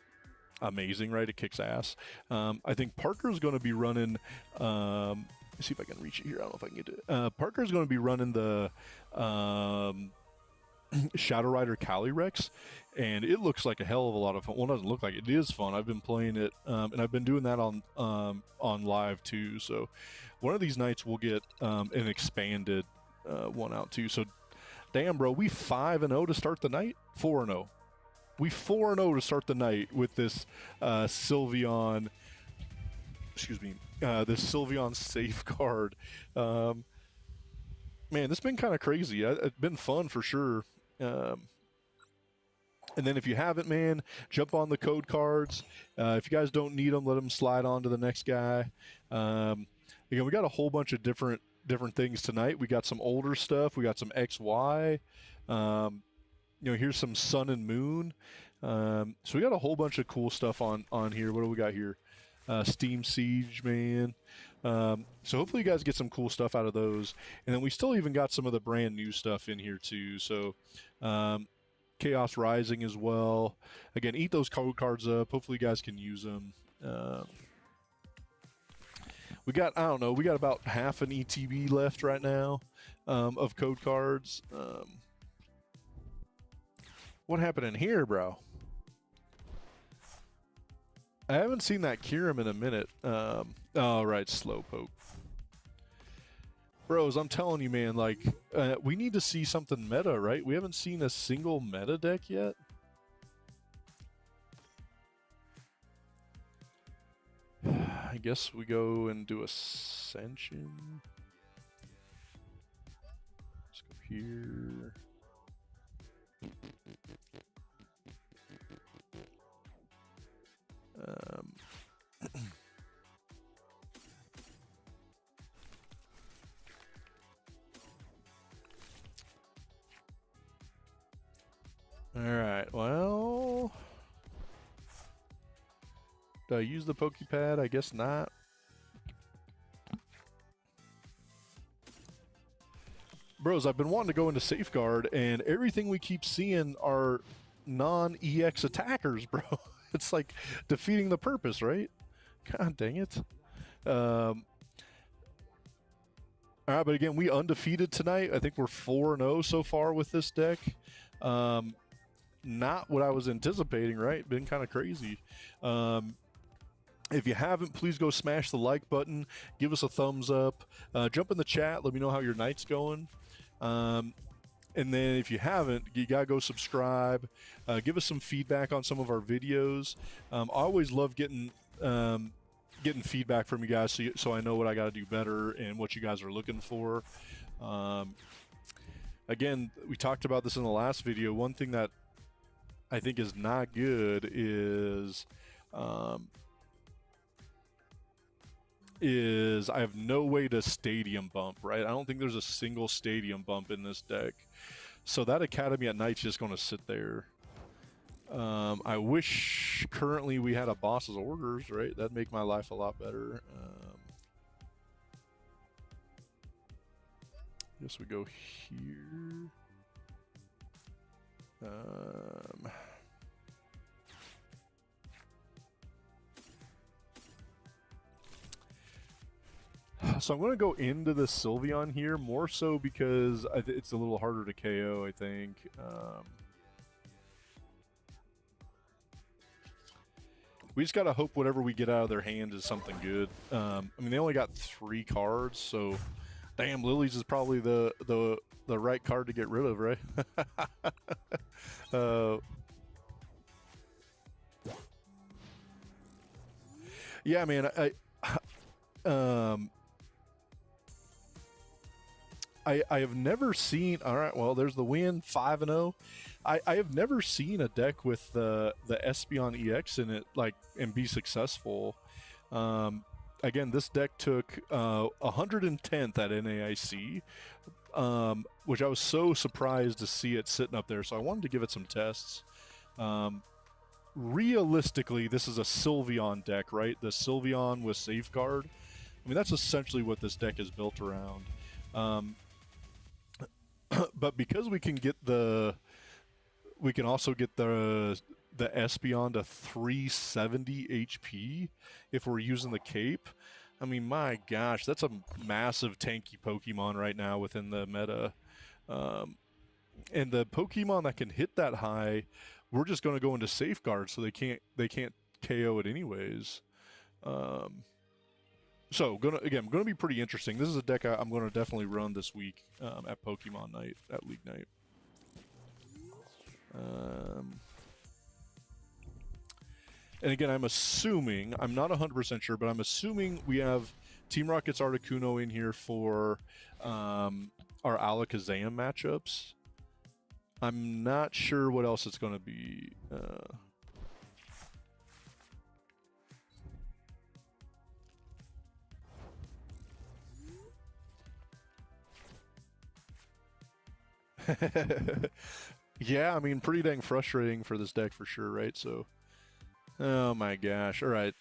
amazing, right? It kicks ass. I think Parker's going to be running... let's see if I can reach it here. I don't know if I can get it. Parker's going to be running the Shadow Rider Calyrex, and it looks like a hell of a lot of fun. Well, it doesn't look like it. It is fun. I've been playing it, and I've been doing that on live too. So one of these nights we'll get an expanded one out too. So damn, bro, we 5-0 to start the night. 4-0. We 4-0 to start the night with this Sylveon. Excuse me. This Sylveon safeguard. Man, this has been kind of crazy. It's been fun for sure. And then if you haven't, man, jump on the code cards. If you guys don't need them, let them slide on to the next guy. Again, we got a whole bunch of different things tonight. We got some older stuff. We got some XY. You know, here's some Sun and Moon. So we got a whole bunch of cool stuff on here. What do we got here? Steam Siege, man. So hopefully you guys get some cool stuff out of those. And then we still even got some of the brand new stuff in here too. So Chaos Rising as well. Again, eat those code cards up. Hopefully you guys can use them. We got, I don't know, we got about half an ETB left right now of code cards. What happened in here, bro? I haven't seen that Kyurem in a minute. Oh, right, Slowpoke. Bros, I'm telling you, man, like, we need to see something meta, right? We haven't seen a single meta deck yet. I guess we go and do Ascension. Let's go here. Alright, well... Do I use the Pokepad? I guess not. Bros, I've been wanting to go into Safeguard, and everything we keep seeing are non-EX attackers, bro. It's like defeating the purpose, right? God dang it. All right, but again, we undefeated tonight. I think we're 4-0 so far with this deck. Not what I was anticipating, right? Been kind of crazy. If you haven't, please go smash the like button. Give us a thumbs up. Jump in the chat. Let me know how your night's going. And then if you haven't, you gotta go subscribe. Give us some feedback on some of our videos. I always love getting feedback from you guys, so I know what I got to do better and what you guys are looking for. Again, we talked about this in the last video. One thing that I think is not good is I have no way to stadium bump, right? I don't think there's a single stadium bump in this deck. So that Academy at Night's just going to sit there. I wish currently we had a boss's orders, right? That'd make my life a lot better. Guess we go here. So I'm going to go into the Sylveon here, more so because it's a little harder to KO, I think. We just got to hope whatever we get out of their hand is something good. I mean, they only got 3 cards, so damn, Lily's is probably the right card to get rid of, right? Yeah, man, I have never seen. All right, well, there's the win, 5-0. I have never seen a deck with the Espeon EX in it and be successful. Again, this deck took 110th at NAIC, which I was so surprised to see it sitting up there. So I wanted to give it some tests. Realistically, this is a Sylveon deck, right? The Sylveon with Safeguard. I mean, that's essentially what this deck is built around. But because we can also get the Espeon to 370 HP if we're using the cape. I mean, my gosh, that's a massive tanky Pokemon right now within the meta. And the Pokemon that can hit that high, we're just going to go into Safeguard, so they can't KO it anyways. So gonna be pretty interesting. This is a deck I'm going to definitely run this week at Pokemon Night, at League Night. And again, I'm assuming, I'm not 100% sure, but I'm assuming we have Team Rocket's Articuno in here for our Alakazam matchups. I'm not sure what else it's going to be. Yeah, I mean, pretty dang frustrating for this deck for sure, right? So, oh my gosh. All right.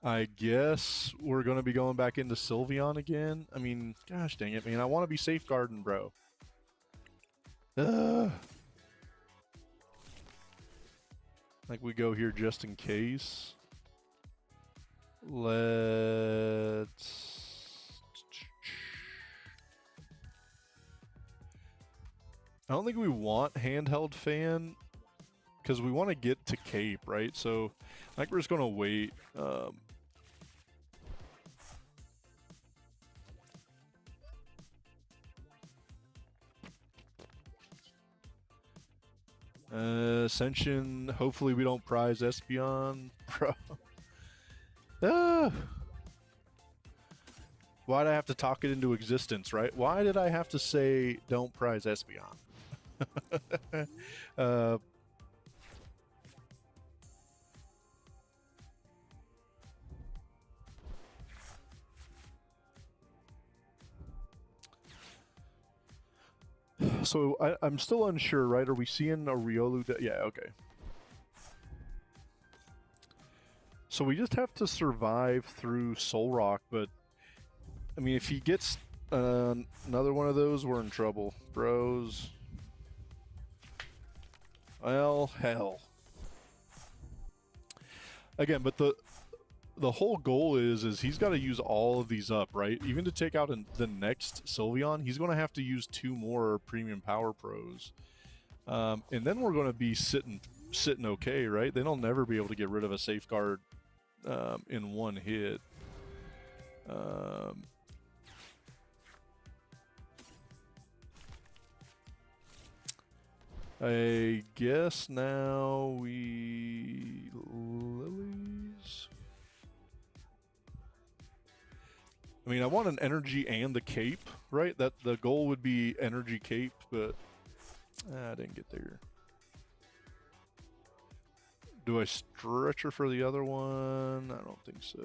I guess we're going to be going back into Sylveon again. I mean, gosh dang it, man. I want to be safeguarding, bro. Like we go here just in case. Let's... I don't think we want handheld fan because we want to get to cape, right? So I think we're just going to wait. Ascension, hopefully we don't prize Espeon, bro. Why'd I have to talk it into existence, right? Why did I have to say don't prize Espeon? So I'm still unsure, right? Are we seeing a Riolu? Yeah, okay. So we just have to survive through Soul Rock, but I mean, if he gets another one of those, we're in trouble, bros. Well, hell. Again, but the whole goal is he's got to use all of these up, right? Even to take out the next Sylveon, he's going to have to use 2 more Premium Power Pros, and then we're going to be sitting okay, right? Then I'll never be able to get rid of a Safeguard in one hit. I guess now we Lilies. I mean, I want an energy and the cape, right? That the goal would be energy cape, but I didn't get there. Do I stretch her for the other one? I don't think so.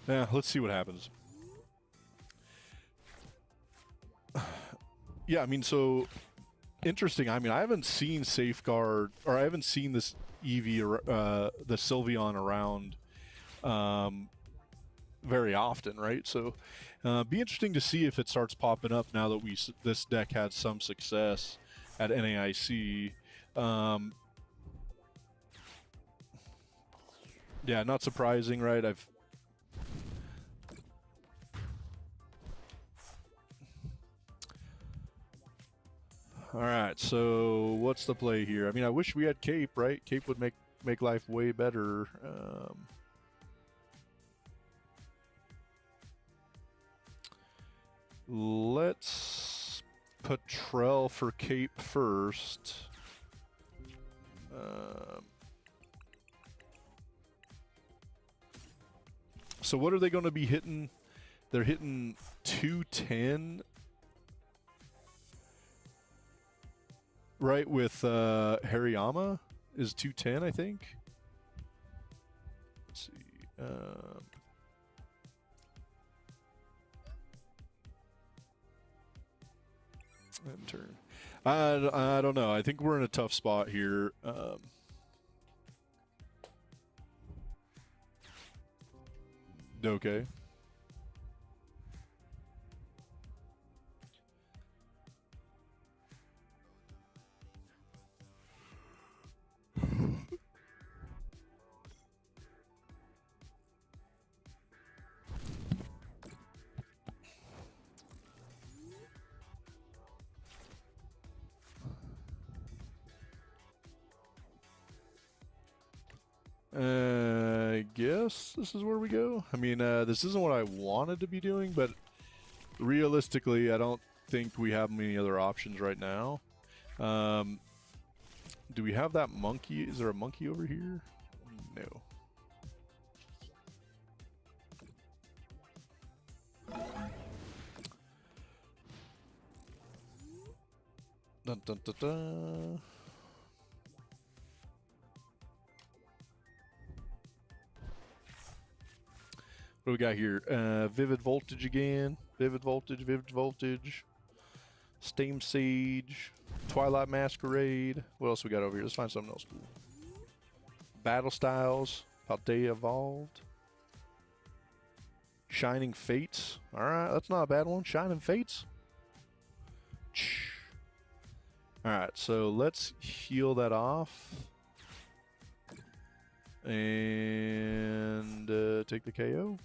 Yeah, let's see what happens. Yeah, I mean, so interesting. I mean, I haven't seen Safeguard, or I haven't seen this Eevee, the Sylveon around very often, right? So, be interesting to see if it starts popping up now that this deck had some success at NAIC. Yeah, not surprising, right? All right, so what's the play here? I mean, I wish we had Cape, right? Cape would make life way better. Let's Patrel for Cape first. So what are they going to be hitting? They're hitting 210, right? With Hariyama is 210, I think. Let's see. Turn. I don't know. I think we're in a tough spot here. Okay. I guess this is where we go. I mean, this isn't what I wanted to be doing, but realistically, I don't think we have many other options right now. Do we have that monkey? Is there a monkey over here? No. Dun, dun, dun, dun. What do we got here? Vivid Voltage again. Vivid Voltage, Vivid Voltage. Steam Siege. Twilight Masquerade. What else we got over here? Let's find something else cool. Battle Styles. Paldea Evolved. Shining Fates. Alright, that's not a bad one. Shining Fates. Alright, so let's heal that off. And take the KO.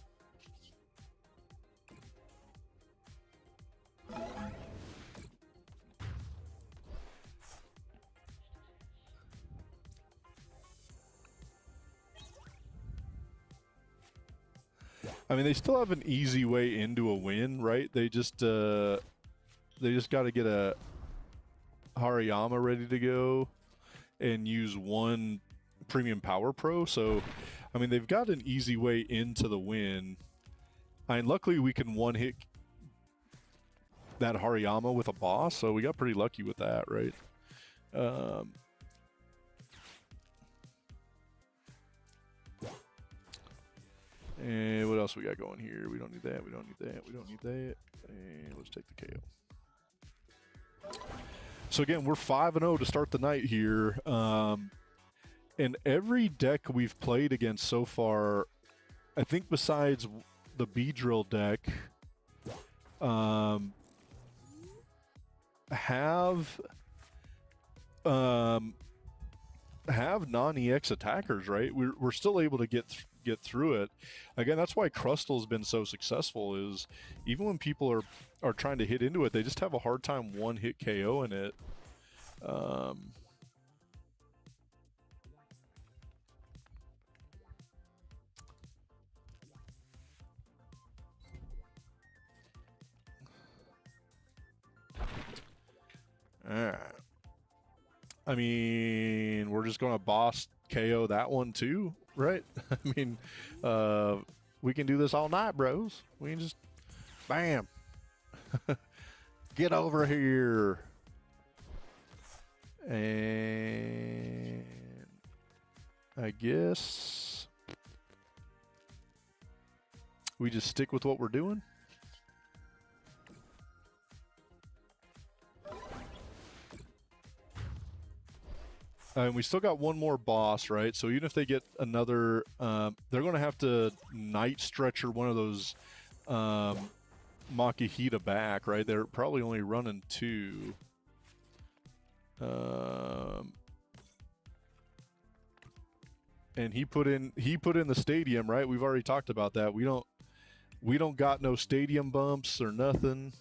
I mean, they still have an easy way into a win, right? They just got to get a Hariyama ready to go and use one Premium Power Pro. So, I mean, they've got an easy way into the win. I mean, luckily we can one-hit that Hariyama with a boss, so we got pretty lucky with that, right? And what else we got going here? We don't need that. We don't need that. We don't need that. And let's take the KO. So again, we're 5-0 to start the night here. And every deck we've played against so far, I think besides the Beedrill deck, have non-EX attackers, right? We're still able to get through it. Again, that's why Crustal's been so successful, is even when people are trying to hit into it, they just have a hard time one-hit KOing it. Alright. I mean, we're just going to boss KO that one too, right? I mean, we can do this all night, bros. We can just, bam. Get over here. And I guess we just stick with what we're doing. And we still got one more boss, right? So even if they get another, they're going to have to Night Stretcher one of those Makihita back, right? They're probably only running 2. And he put in the stadium, right? We've already talked about that. We don't got no stadium bumps or nothing.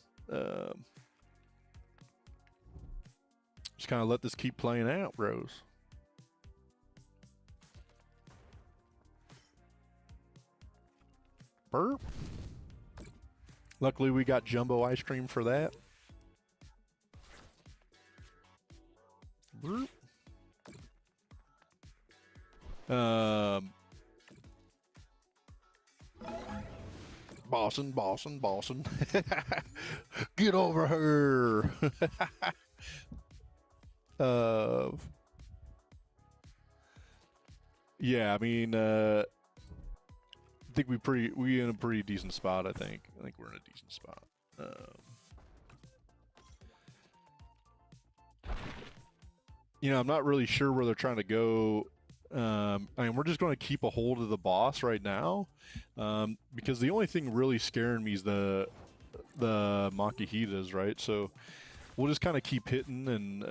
Just kind of let this keep playing out, bros. Burp. Luckily, we got jumbo ice cream for that. Burp. Bossin. Get over here. Yeah, I mean, I think we in a pretty decent spot. I think we're in a decent spot. You know, I'm not really sure where they're trying to go. I mean, we're just going to keep a hold of the boss right now, because the only thing really scaring me is the Makihitas, right? So we'll just kind of keep hitting, and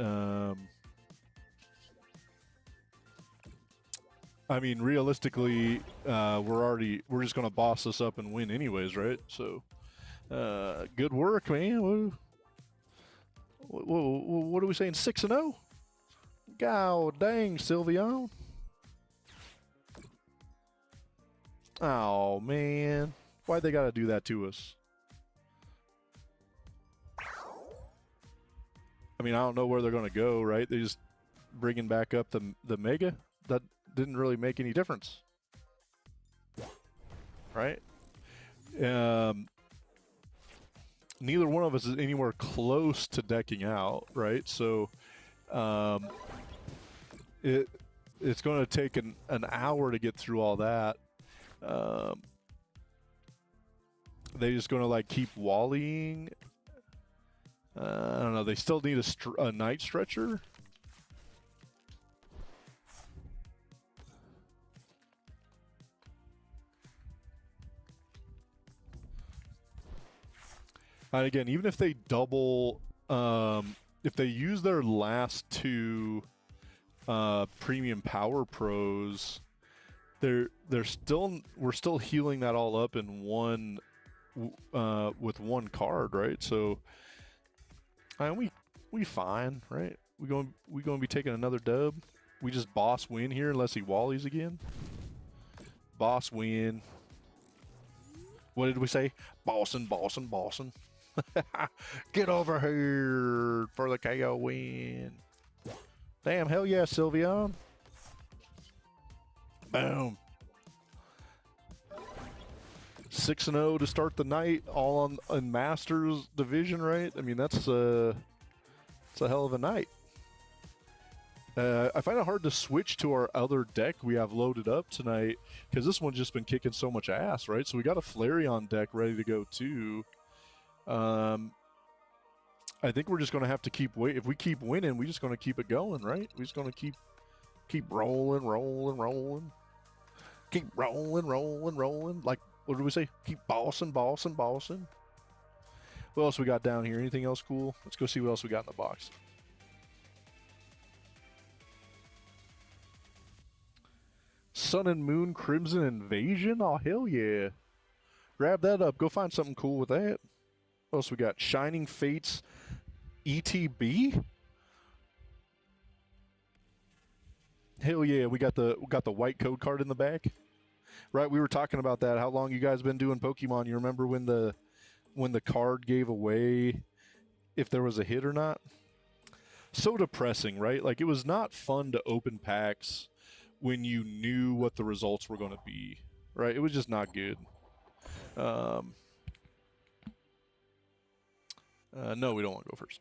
I mean, realistically, we're just going to boss this up and win anyways, right? So good work, man. What are we saying? 6-0? God dang, Sylveon. Oh, man. Why'd they gotta do that to us? I mean, I don't know where they're gonna go, right? They just bringing back up the Mega? That didn't really make any difference. Right? Neither one of us is anywhere close to decking out, right? So it's going to take an hour to get through all that. They just going to like keep wallying. I don't know. They still need a Night Stretcher. And again, even if they double, if they use their last 2 premium power pros, we're still healing that all up in one with one card, right? So, we fine, right? We going to be taking another dub. We just boss win here unless he wallies again. Boss win. What did we say? Bossin. Get over here for the KO win. Damn, hell yeah, Sylveon. Boom. 6-0 to start the night, all on Masters division, right? I mean, it's a hell of a night. I find it hard to switch to our other deck we have loaded up tonight because this one's just been kicking so much ass, right? So we got a Flareon deck ready to go too. I think we're just going to have to keep wait. If we keep winning, we're just going to keep it going, right? We're just going to keep rolling, keep rolling. Like, what do we say? Keep bossing. What else we got down here? Anything else cool? Let's go see what else we got in the box. Sun and Moon Crimson Invasion? Oh, hell yeah. Grab that up. Go find something cool with that. What else we got? Shining Fates ETB? Hell yeah, we got the white code card in the back. Right, we were talking about that. How long you guys been doing Pokemon? You remember when the card gave away if there was a hit or not? So depressing, right? Like, it was not fun to open packs when you knew what the results were going to be, right? It was just not good. No, we don't want to go first.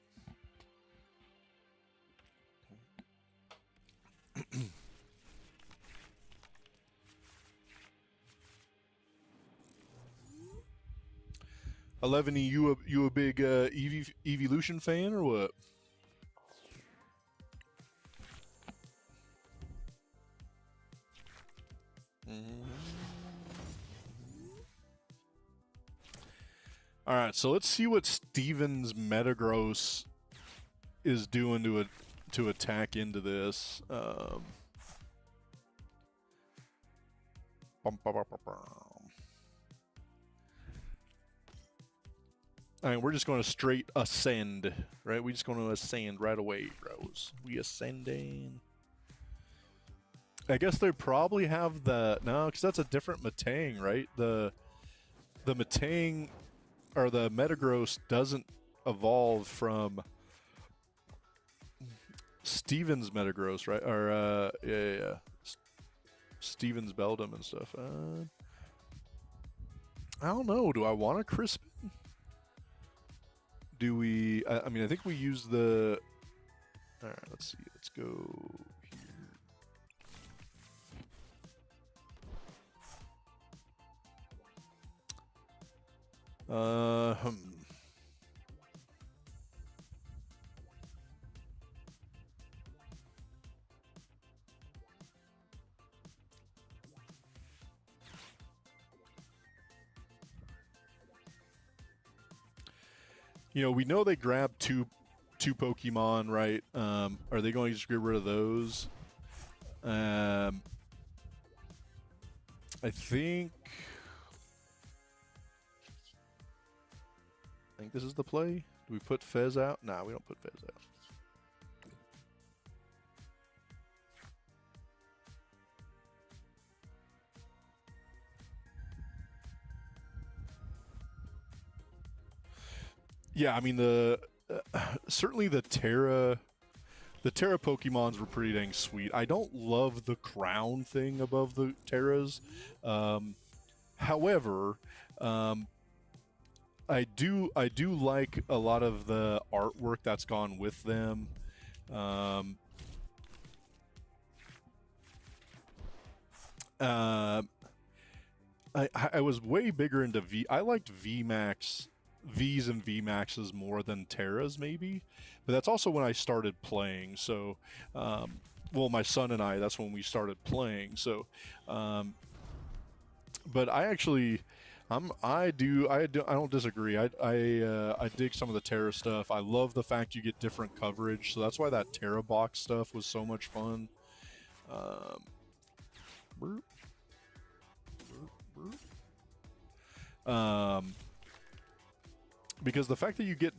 you a big Eeveelution fan or what? All right, so let's see what Steven's Metagross is doing to attack into this. I mean, we're just going to straight ascend, right? We're just going to ascend right away, bros. We ascending. I guess they probably have no, because that's a different Metang, right? The Metang or the Metagross doesn't evolve from Steven's Metagross, right? Or yeah. Steven's Beldum and stuff. I don't know. Do I want a Crispin? Do we? I mean, I think we use the. All right. Let's see. Let's go here. You know, we know they grabbed two Pokemon, right? Are they going to just get rid of those? I think this is the play. Do we put Fez out? Nah, we don't put Fez out. Yeah, I mean certainly the Terra Pokemons were pretty dang sweet. I don't love the crown thing above the Terras. However, I do like a lot of the artwork that's gone with them. I was way bigger into V. I liked V's and VMAXs more than Terras, maybe, but that's also when I started playing. So, well, my son and I, that's when we started playing. So, but I actually, I don't disagree. I dig some of the Terra stuff. I love the fact you get different coverage. So that's why that Terra box stuff was so much fun. Because the fact that you get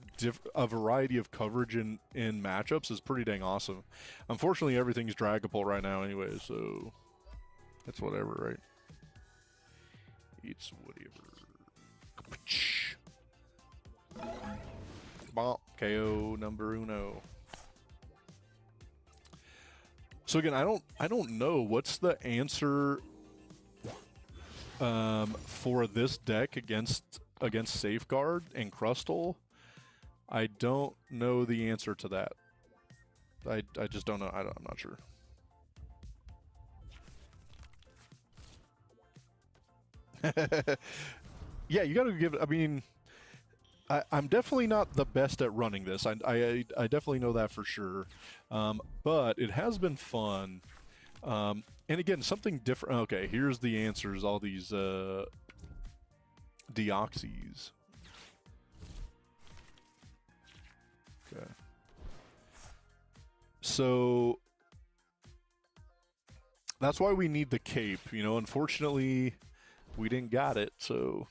a variety of coverage in matchups is pretty dang awesome. Unfortunately, everything's Dragapult right now anyway, so it's whatever, right? It's whatever. Bonk, KO number uno. So again, I don't know what's the answer for this deck against Safeguard and Crustle. I don't know the answer to that. I just don't know. I'm not sure. Yeah, you got to give. I mean, I'm definitely not the best at running this. I definitely know that for sure. But it has been fun. And again, something different. Okay, here's the answers. All these deoxys. Okay. So that's why we need the cape. You know, unfortunately, we didn't got it. So.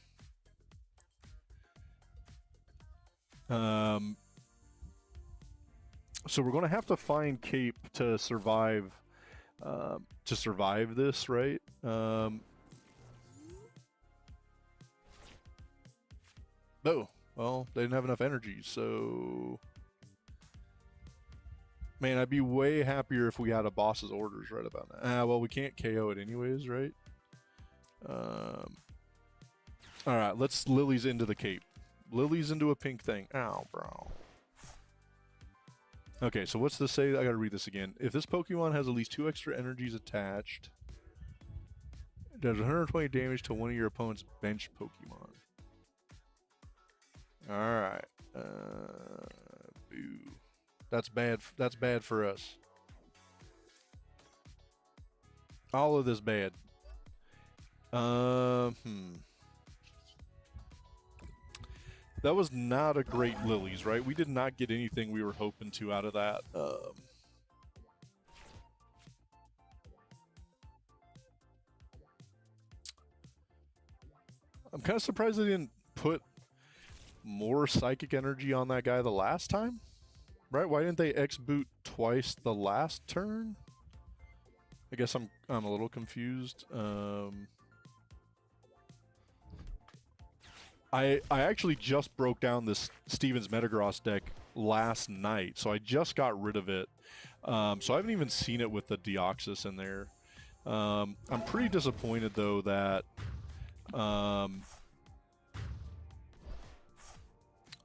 So we're going to have to find cape to survive this, right? Oh, well, they didn't have enough energy, so man, I'd be way happier if we had a boss's orders right about now. Ah, well, we can't KO it anyways, right? All right, let's Lily's into the cape. Lily's into a pink thing. Ow, bro. Okay, so what's this say? I gotta read this again. If this Pokemon has at least 2 extra energies attached, it does 120 damage to one of your opponent's bench Pokemon. Alright. Boo. That's bad. That's bad for us. All of this bad. That was not a great Lilies, right? We did not get anything we were hoping to out of that. I'm kind of surprised they didn't put more psychic energy on that guy the last time, right? Why didn't they X-boot twice the last turn? I guess I'm a little confused. I actually just broke down this Stevens Metagross deck last night, so I just got rid of it. So I haven't even seen it with the Deoxys in there. I'm pretty disappointed though that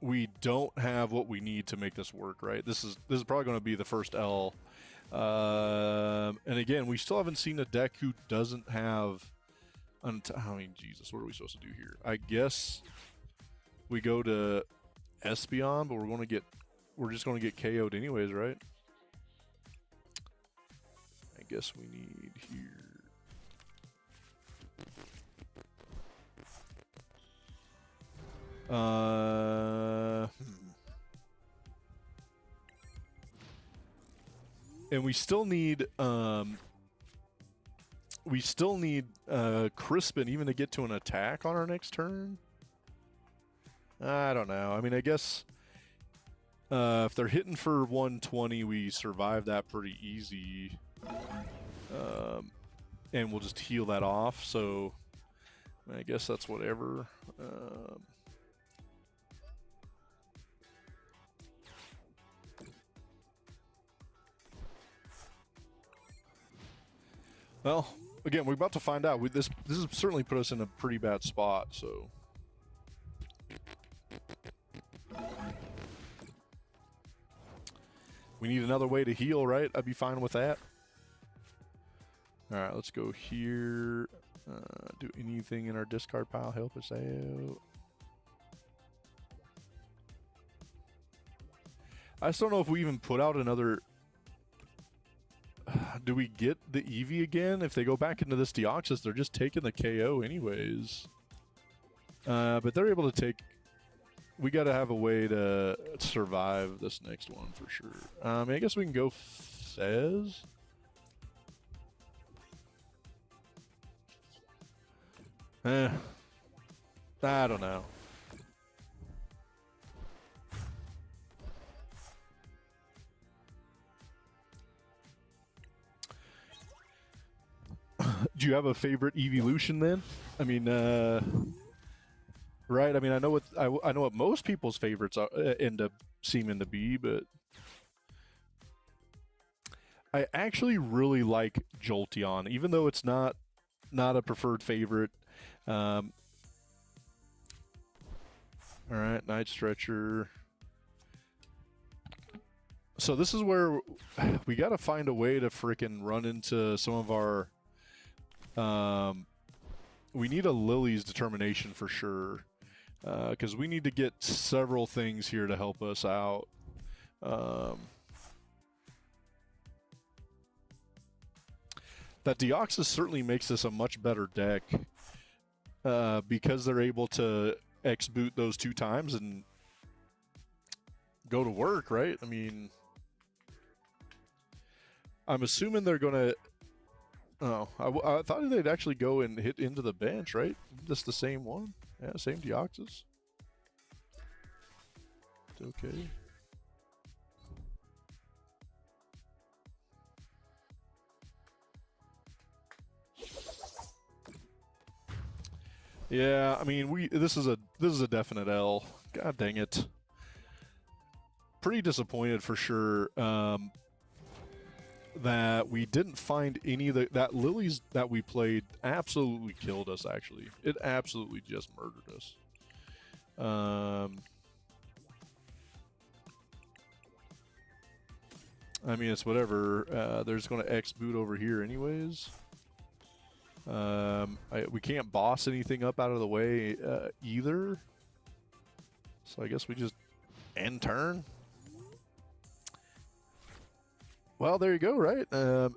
we don't have what we need to make this work. Right? This is probably going to be the first L. And again, we still haven't seen a deck who doesn't have. I mean, Jesus, what are we supposed to do here? I guess we go to Espeon, but we're just going to get KO'd anyways, right? I guess we need here. And we still need Crispin even to get to an attack on our next turn. I don't know. I mean, I guess if they're hitting for 120, we survive that pretty easy. And we'll just heal that off. So I guess that's whatever. Well, again, we're about to find out. This has certainly put us in a pretty bad spot, so. We need another way to heal, right? I'd be fine with that. All right, let's go here. Do anything in our discard pile help us out? I just don't know if we even put out another. Do we get the Eevee again? If they go back into this Deoxys, they're just taking the KO anyways. But they're able to take. We got to have a way to survive this next one for sure. I guess we can go Fez. I don't know. Do you have a favorite Eeveelution then? I mean, right? I mean, I know what most people's favorites are, end up seeming to be, but I actually really like Jolteon, even though it's not a preferred favorite. All right, Night Stretcher. So this is where we got to find a way to freaking run into some of our. We need a Lily's determination for sure, because we need to get several things here to help us out. That Deoxys certainly makes this a much better deck, because they're able to X-boot those 2 times and go to work, right? I mean, I'm assuming they're gonna. Oh, I thought they'd actually go and hit into the bench, right? Just the same one? Yeah, same Deoxys. Okay. Yeah, I mean, this is a definite L. God dang it. Pretty disappointed for sure. That we didn't find any of that Lily's that we played absolutely killed us. Actually, it absolutely just murdered us. I mean, it's whatever. There's going to X boot over here anyways. We can't boss anything up out of the way either. So I guess we just end turn. Well, there you go, right? I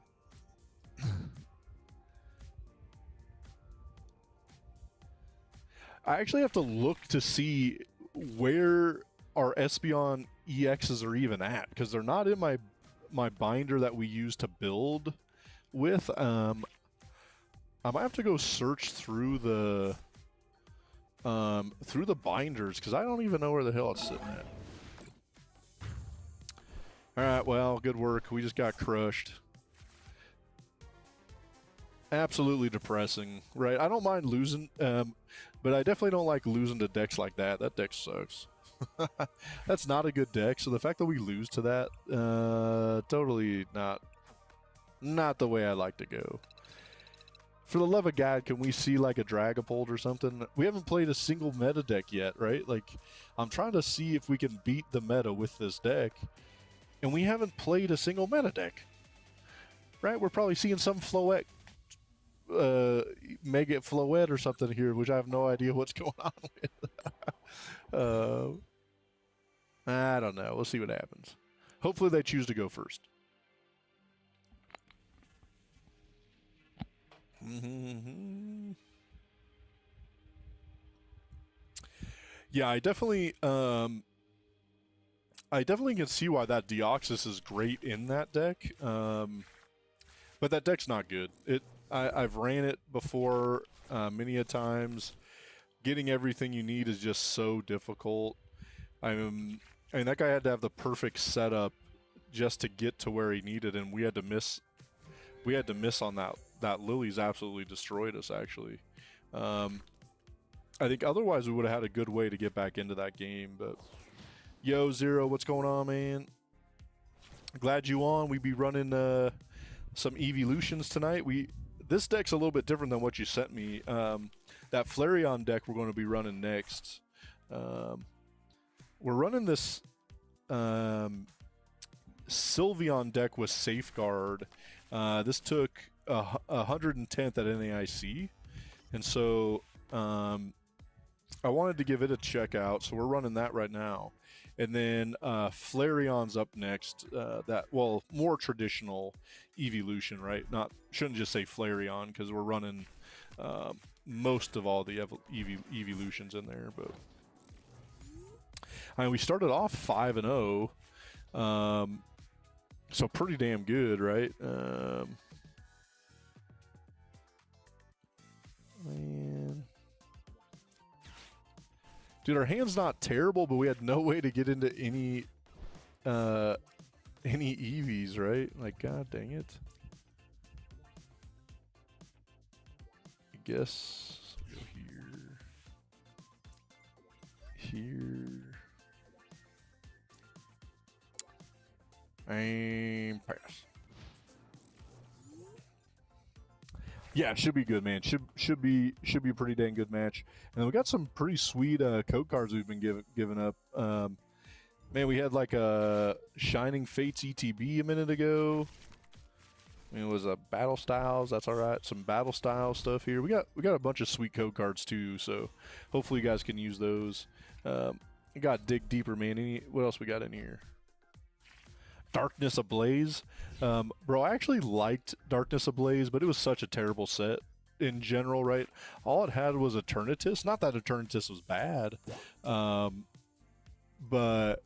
actually have to look to see where our Espeon EXs are even at, because they're not in my binder that we use to build with. I might have to go search through the binders, because I don't even know where the hell it's sitting at. Alright, well, good work. We just got crushed. Absolutely depressing, right? I don't mind losing, but I definitely don't like losing to decks like that. That deck sucks. That's not a good deck, so the fact that we lose to that, totally not the way I like to go. For the love of God, can we see like a Dragapult or something? We haven't played a single meta deck yet, right? Like, I'm trying to see if we can beat the meta with this deck. And we haven't played a single meta deck, right? We're probably seeing some Floette, Mega Floette or something here, which I have no idea what's going on with. I don't know. We'll see what happens. Hopefully they choose to go first. Yeah, I definitely can see why that Deoxys is great in that deck, but that deck's not good. I've ran it before many a times. Getting everything you need is just so difficult. I mean, that guy had to have the perfect setup just to get to where he needed, and we had to miss. We had to miss on that. That Lily's absolutely destroyed us, actually. I think otherwise we would have had a good way to get back into that game, but. Yo, Zero, what's going on, man? Glad you on. We be running some Eeveelutions tonight. This deck's a little bit different than what you sent me. That Flareon deck we're going to be running next. We're running this Sylveon deck with Safeguard. This took 110th at NAIC, and so I wanted to give it a check out, so we're running that right now. And then Flareon's up next. More traditional Eeveelution, right? Shouldn't just say Flareon, because we're running most of all the Eeveelutions in there. But I mean, we started off 5-0, so pretty damn good, right? Man. Dude, our hand's not terrible, but we had no way to get into any Eevees, right? Like, god dang it. I guess go here, and pass. Yeah, should be good, man. Should be a pretty dang good match. And we got some pretty sweet code cards we've been giving up. Man, we had like a Shining Fates ETB a minute ago. I mean, it was a Battle Styles. That's all right. Some Battle Style stuff here. We got a bunch of sweet code cards too. So hopefully you guys can use those. We got Dig Deeper, man. What else we got in here? Darkness Ablaze. Bro, I actually liked Darkness Ablaze, but it was such a terrible set in general, right? All it had was Eternatus. Not that Eternatus was bad, but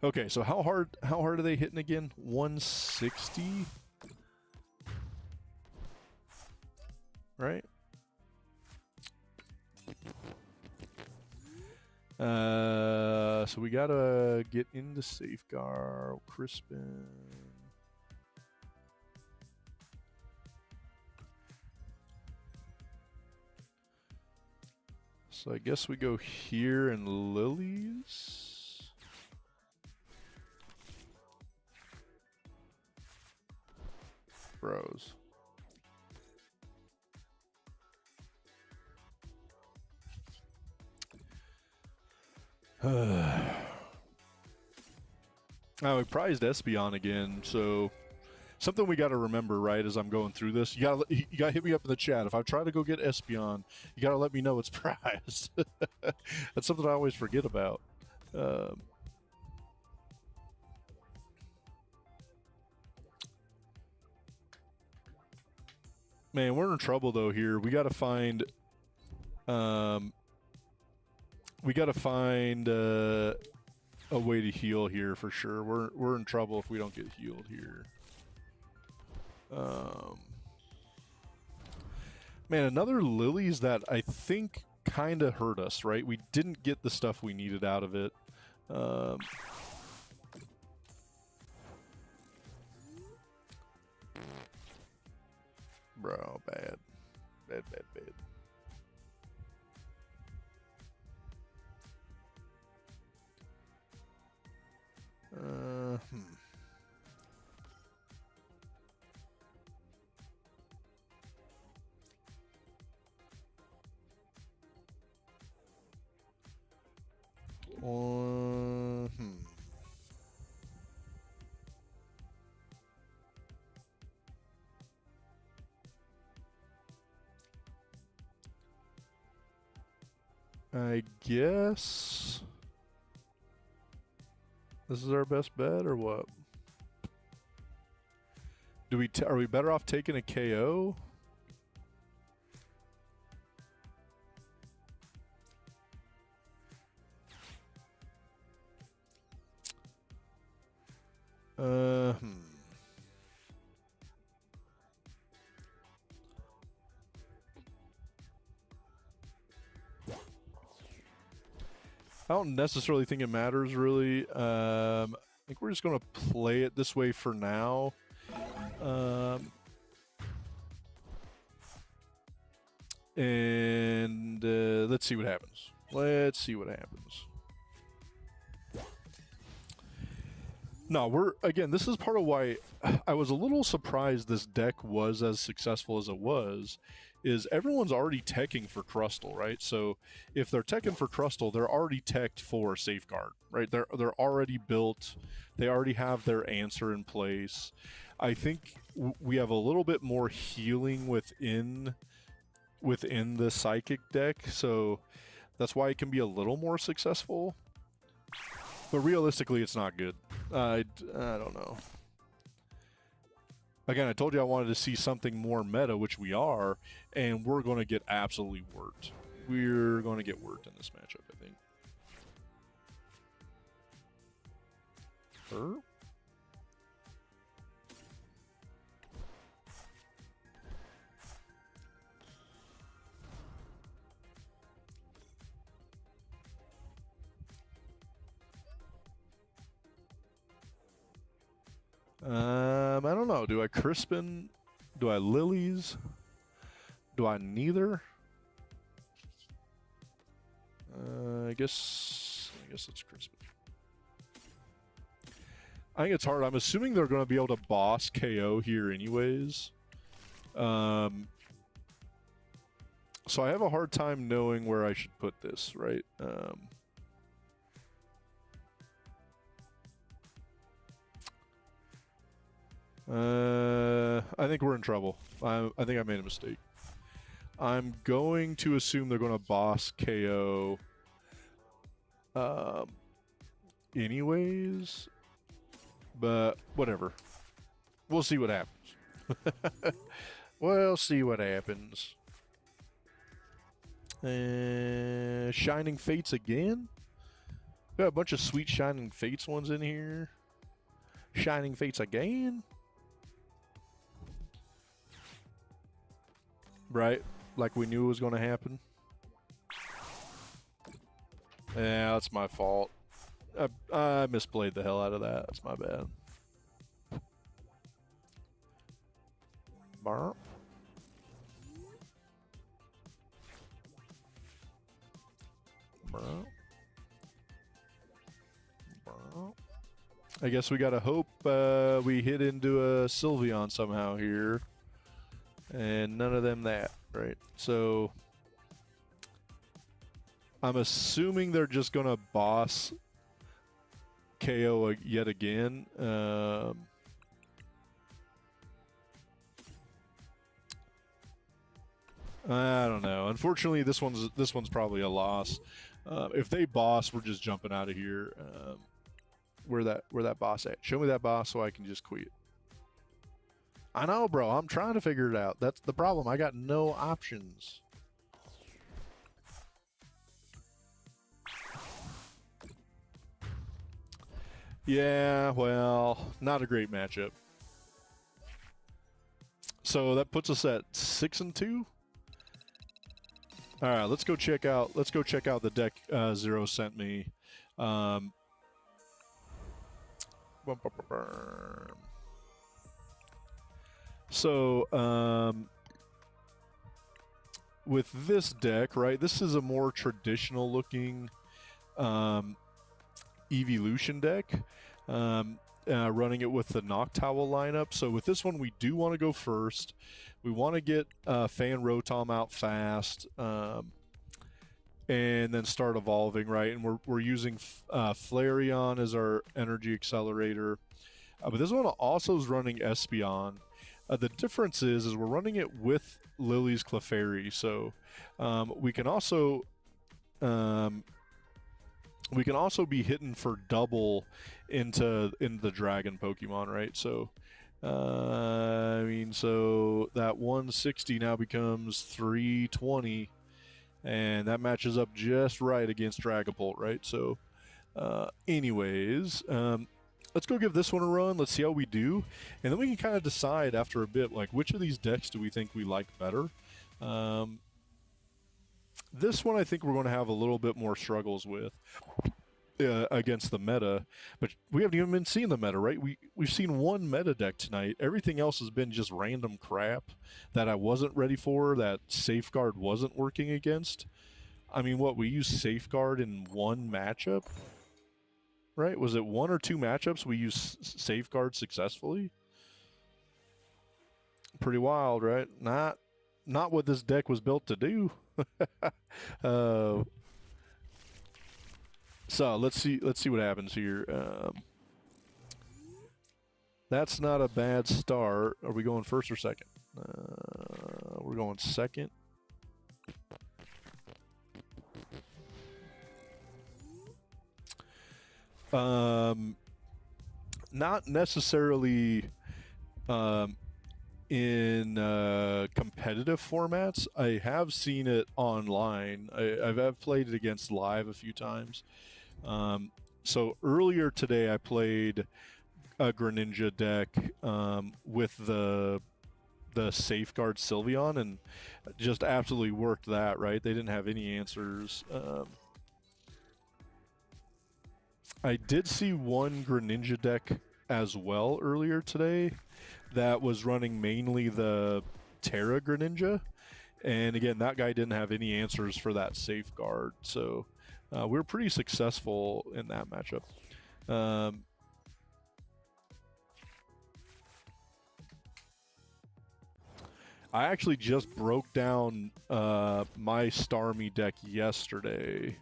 okay. So how hard are they hitting again? 160, right? So we gotta get into Safeguard, Crispin. So I guess we go here and Lilies. Bros. Oh, we prized Espeon again, so something we got to remember, right, as I'm going through this. You got to hit me up in the chat. If I try to go get Espeon, you got to let me know it's prized. That's something I always forget about. Man, we're in trouble though here. We got to find a way to heal here for sure. We're in trouble if we don't get healed here. Man, another Lilies that I think kind of hurt us, right? We didn't get the stuff we needed out of it. Bro, bad. Bad. I guess this is our best bet, or what? Are we better off taking a KO? I don't necessarily think it matters, really. I think we're just going to play it this way for now. And let's see what happens. No, again, this is part of why I was a little surprised this deck was as successful as it was, is everyone's already teching for Crustle, right? So if they're teching for Crustle, they're already teched for Safeguard, right? They're already built. They already have their answer in place. I think we have a little bit more healing within the Psychic deck, so that's why it can be a little more successful. But realistically, it's not good. I don't know. Again, I told you I wanted to see something more meta, which we are, and we're going to get absolutely worked. We're going to get worked in this matchup, I think. I don't know. Do I Crispin? Do I Lilies? Do I neither? I guess it's Crispin. I think it's hard. I'm assuming they're going to be able to boss KO here anyways. So I have a hard time knowing where I should put this, right? I think we're in trouble. I think I made a mistake. I'm going to assume they're going to boss KO anyways, but whatever. We'll see what happens. We'll see what happens. Shining Fates again? Got a bunch of sweet Shining Fates ones in here. Shining Fates again? Right? Like we knew it was going to happen. Yeah, that's my fault. I misplayed the hell out of that. That's my bad. Burp. Burp. Burp. I guess we gotta hope we hit into a Sylveon somehow here. And none of them that, right? So I'm assuming they're just gonna boss KO yet again. I don't know. Unfortunately, this one's probably a loss. If they boss, we're just jumping out of here. Where that boss at? Show me that boss so I can just quit. I know, bro. I'm trying to figure it out. That's the problem. I got no options. Yeah, well, not a great matchup. So that puts us at 6-2. All right, let's go check out the deck Zero sent me. So with this deck, right? This is a more traditional looking Eeveelution deck. Running it with the Noctowl lineup. So with this one, we do want to go first. We want to get Fan Rotom out fast, and then start evolving, right? And we're using Flareon as our energy accelerator. But this one also is running Espeon. The difference is we're running it with Lily's Clefairy. So we can also be hitting for double into the dragon Pokemon, right? So I mean, so that 160 now becomes 320, and that matches up just right against Dragapult, right? So anyways, let's go give this one a run. Let's see how we do, and then we can kind of decide after a bit, like, which of these decks do we think we like better. This one I think we're going to have a little bit more struggles with against the meta, but we haven't even been seeing the meta, right? We've seen one meta deck tonight. Everything else has been just random crap that I wasn't ready for, that Safeguard wasn't working against. I mean, what, we used Safeguard in one matchup? Right? Was it one or two matchups we used Safeguard successfully? Pretty wild, right? Not what this deck was built to do. So let's see what happens here. That's not a bad start. Are we going first or second? We're going second. Not necessarily in competitive formats. I have seen it online. I've played it against live a few times. So earlier today I played a Greninja deck with the Safeguard Sylveon, and just absolutely worked that, right? They didn't have any answers. I did see one Greninja deck as well earlier today that was running mainly the Terra Greninja, and again, that guy didn't have any answers for that Safeguard, so we were pretty successful in that matchup. I actually just broke down my Starmie deck yesterday.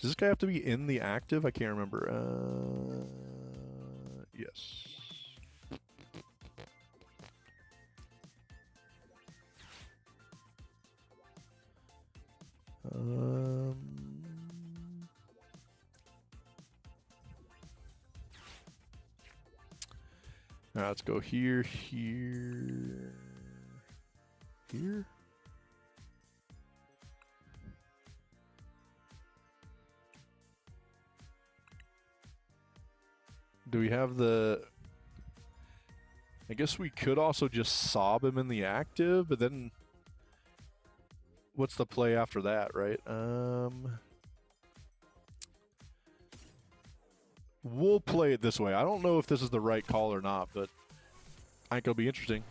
Does this guy have to be in the active? I can't remember. Yes. All right, let's go here, here, here. Do we have the... I guess we could also just sob him in the active, but then what's the play after that, right? We'll play it this way. I don't know if this is the right call or not, but I think it'll be interesting.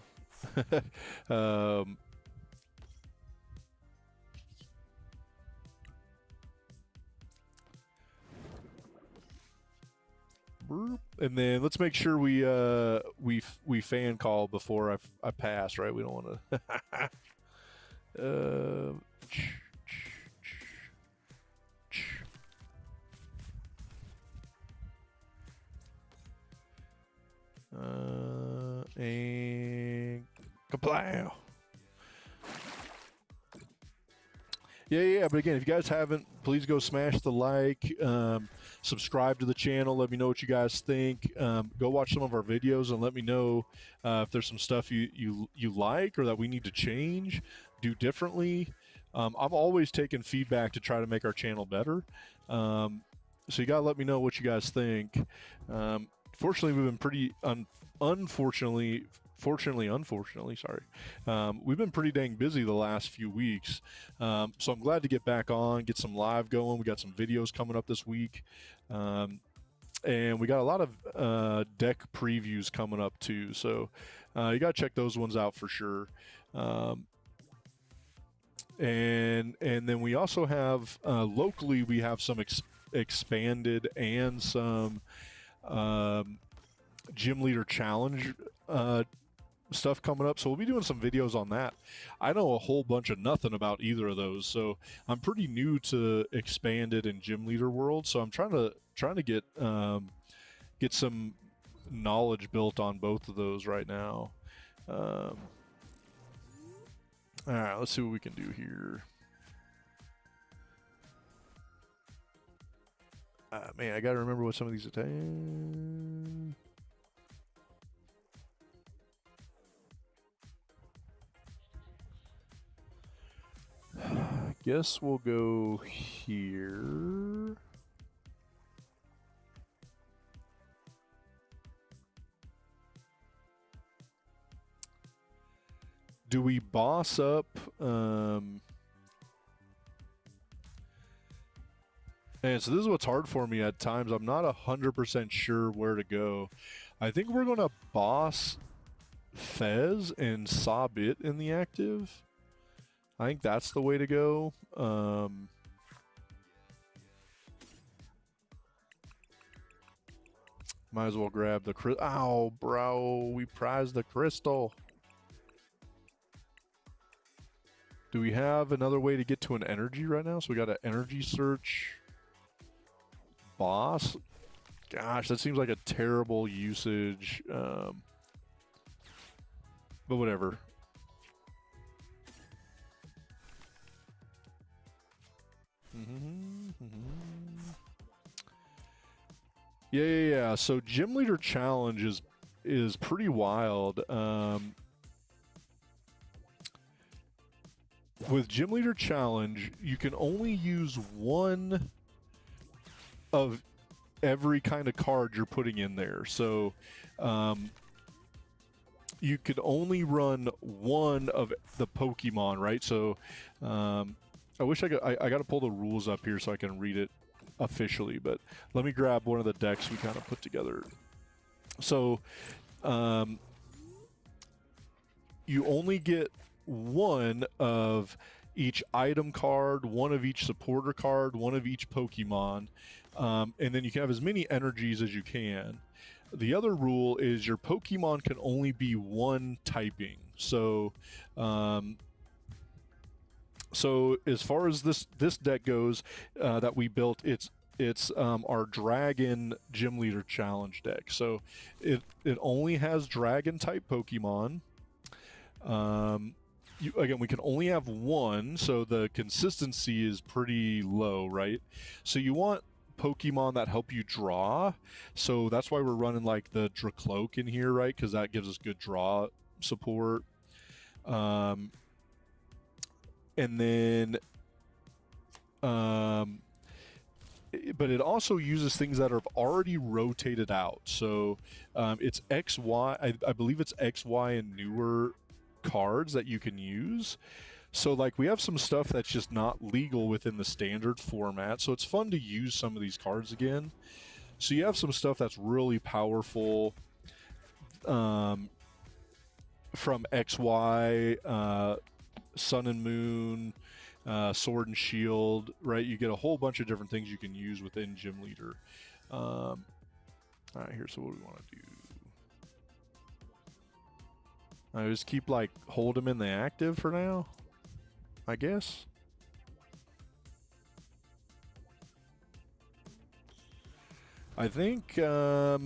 And then let's make sure we fan call before I pass, right? We don't want to. And kaplow. Yeah. But again, if you guys haven't, please go smash the like, subscribe to the channel. Let me know what you guys think. Go watch some of our videos and let me know if there's some stuff you like or that we need to change, do differently. I'm always taking feedback to try to make our channel better. So you gotta let me know what you guys think. Fortunately, we've been pretty unfortunately, sorry. We've been pretty dang busy the last few weeks. So I'm glad to get back on, get some live going. We got some videos coming up this week. And we got a lot of deck previews coming up too. So you got to check those ones out for sure. And then we also have locally, we have some expanded and some gym leader challenge stuff coming up, so we'll be doing some videos on that. I know a whole bunch of nothing about either of those, so I'm pretty new to expanded and gym leader world, so I'm trying to get some knowledge built on both of those right now. All right, let's see what we can do here. Man, I gotta remember what some of these attacks. Guess we'll go here. Do we boss up? And so this is what's hard for me at times. I'm not 100% sure where to go. I think we're going to boss Fez and sob it in the active. I think that's the way to go. Might as well grab the crystal. Ow, bro. We prized the crystal. Do we have another way to get to an energy right now? So we got an energy search. Boss? Gosh, that seems like a terrible usage. But whatever. Yeah. So Gym Leader Challenge is pretty wild. With Gym Leader Challenge, you can only use one of every kind of card you're putting in there. So you could only run one of the Pokemon, right? So I wish I got to pull the rules up here so I can read it officially, but let me grab one of the decks we kind of put together. So you only get one of each item card, one of each supporter card, one of each Pokemon, and then you can have as many energies as you can. The other rule is your Pokemon can only be one typing. So So as far as this deck goes that we built, it's our Dragon Gym Leader Challenge deck. So it only has Dragon type Pokemon. Again, we can only have one, so the consistency is pretty low, right? So you want Pokemon that help you draw. So that's why we're running like the Dracloak in here, right? Because that gives us good draw support. And then but it also uses things that are already rotated out. So it's XY, I believe it's XY and newer cards that you can use. So like we have some stuff that's just not legal within the standard format. So it's fun to use some of these cards again. So you have some stuff that's really powerful from XY, Sun and Moon, Sword and Shield, right? You get a whole bunch of different things you can use within Gym Leader. All right, here's what we want to do. I just keep like hold him in the active for now, I guess. I think we're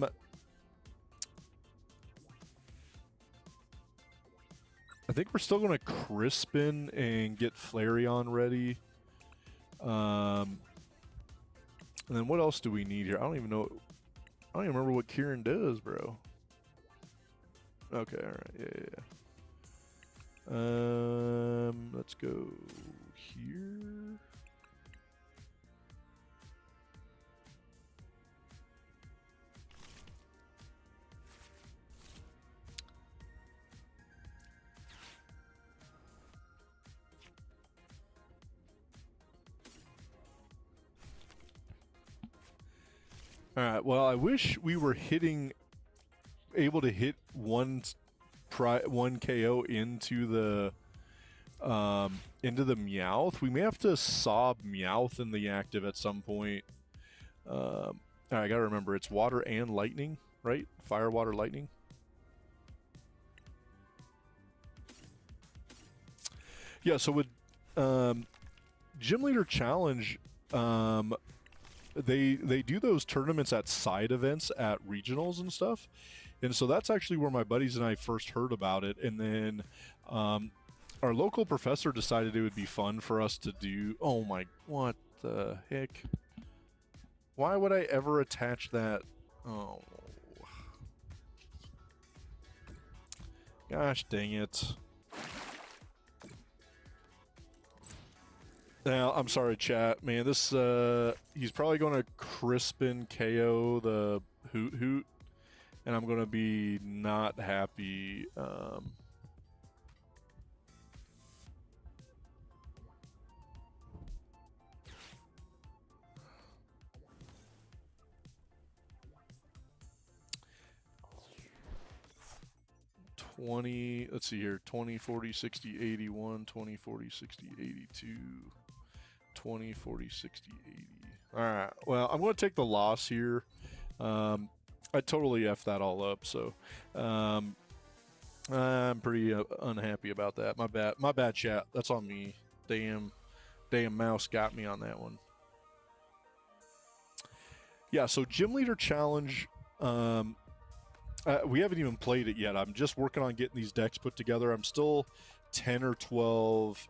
still going to Crispin and get Flareon ready. And then what else do we need here? I don't even know. I don't even remember what Kieran does, bro. Okay, all right, yeah. Let's go here. All right. Well, I wish we were able to hit one KO into the Meowth. We may have to sob Meowth in the active at some point. All right, I gotta remember it's water and lightning, right? Fire, water, lightning. Yeah. So with Gym Leader Challenge, they do those tournaments at side events at regionals and stuff. And so that's actually where my buddies and I first heard about it. And then our local professor decided it would be fun for us to do. Oh my, what the heck? Why would I ever attach that? Oh. Gosh dang it. Now, I'm sorry, chat. Man, this, he's probably going to Crispin KO the Hoot Hoot. And I'm going to be not happy. Let's see here, 20, 40, 60, 81, 20, 40, 60, 82, 20, 40, 60, 80. All right, well, I'm going to take the loss here. I totally effed that all up, so I'm pretty unhappy about that. My bad, chat. That's on me. Damn mouse got me on that one. Yeah, so Gym Leader Challenge, we haven't even played it yet. I'm just working on getting these decks put together. I'm still 10 or 12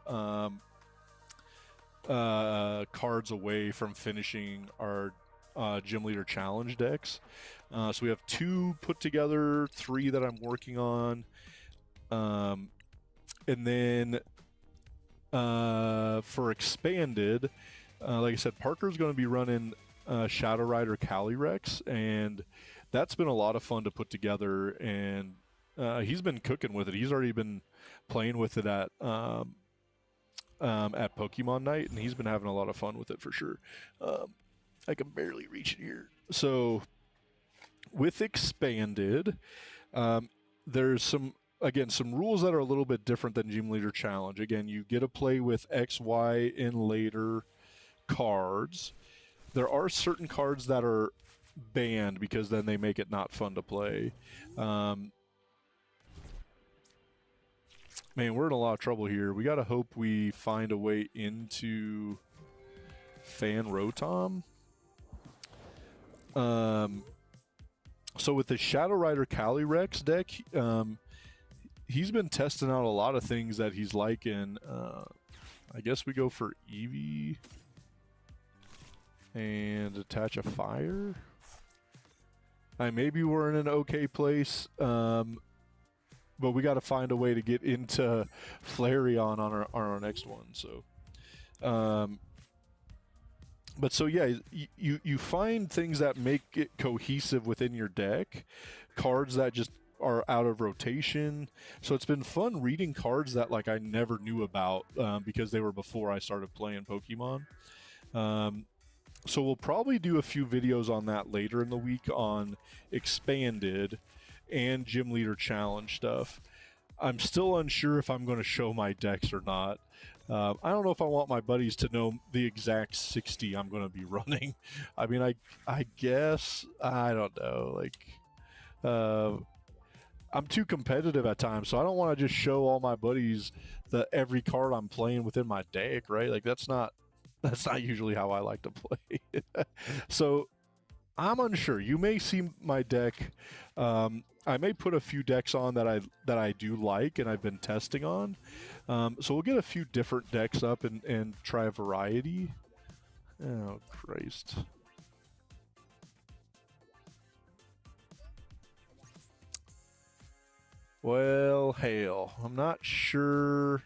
cards away from finishing our Gym Leader Challenge decks. So we have 2 put together, 3 that I'm working on. And then for Expanded, like I said, Parker's going to be running Shadow Rider Calyrex, and that's been a lot of fun to put together, and he's been cooking with it. He's already been playing with it at Pokemon Night, and he's been having a lot of fun with it for sure. I can barely reach it here. So with Expanded, there's some rules that are a little bit different than Gym Leader Challenge. Again, you get to play with X, Y, and later cards. There are certain cards that are banned because then they make it not fun to play. Man, we're in a lot of trouble here. We got to hope we find a way into Fan Rotom. So with the Shadow Rider Calyrex deck, he's been testing out a lot of things that he's liking. I guess we go for Eevee and attach a fire. Maybe we're in an okay place, but we got to find a way to get into Flareon on our next one. So, but so yeah, you find things that make it cohesive within your deck, cards that just are out of rotation. So it's been fun reading cards that like I never knew about because they were before I started playing Pokemon. So we'll probably do a few videos on that later in the week on expanded and gym leader challenge stuff. I'm still unsure if I'm going to show my decks or not. I don't know if I want my buddies to know the exact 60 I'm going to be running. I mean, I guess, I don't know. Like, I'm too competitive at times, so I don't want to just show all my buddies every card I'm playing within my deck, right? Like that's not usually how I like to play. So I'm unsure. You may see my deck. I may put a few decks on that I do like and I've been testing on. So we'll get a few different decks up and try a variety. Oh Christ. Well, hell, I'm not sure.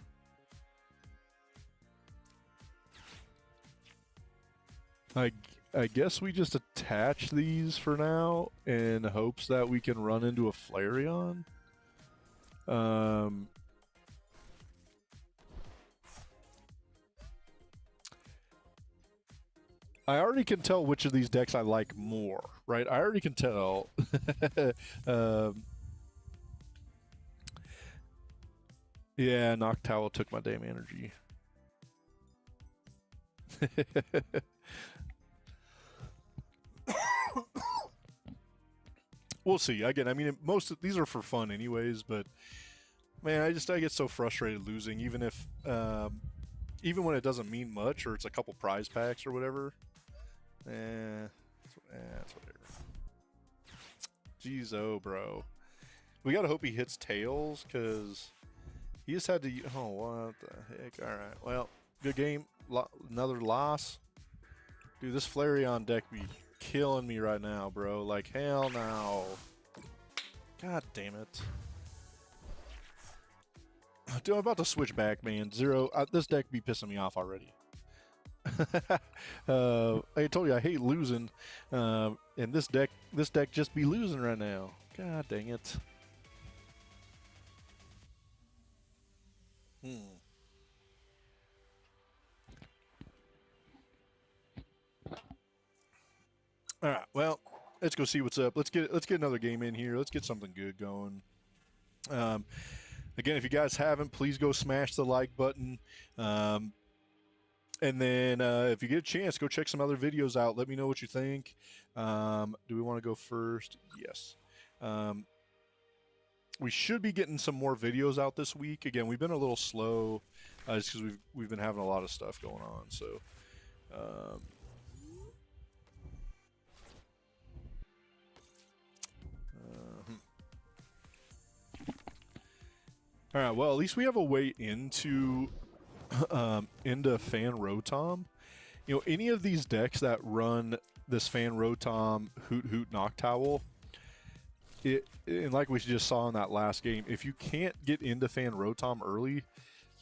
I guess we just attach these for now in hopes that we can run into a Flareon. I already can tell which of these decks I like more, right? I already can tell. Yeah, Noctowl took my damn energy. We'll see. Again, I mean, most of these are for fun anyways, but man, I get so frustrated losing, even when it doesn't mean much or it's a couple prize packs or whatever. It's whatever. Jeez, oh, bro. We gotta hope he hits tails, because he just had to... Oh, what the heck? Alright, well, good game. Another loss. Dude, this Flareon deck be killing me right now, bro. Like, hell no. God damn it. Dude, I'm about to switch back, man. This deck be pissing me off already. I told you I hate losing, and this deck just be losing right now. God dang it. All right, well, let's go see what's up. Let's get another game in here. Let's get something good going. Again, if you guys haven't, please go smash the like button. And then if you get a chance, go check some other videos out. Let me know what you think. Do we want to go first? Yes. We should be getting some more videos out this week. Again, we've been a little slow just because we've been having a lot of stuff going on. So. All right. Well, at least we have a way into Fan Rotom. You know, any of these decks that run this Fan Rotom, Hoot Noctowl, and like we just saw in that last game, if you can't get into Fan Rotom early,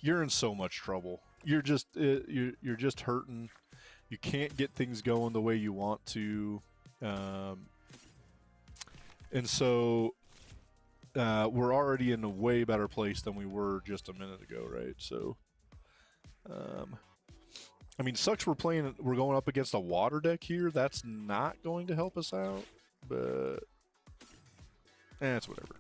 you're in so much trouble. You're just hurting. You can't get things going the way you want to, and so we're already in a way better place than we were just a minute ago, right? So, I mean, sucks we're going up against a water deck here. That's not going to help us out, but it's whatever.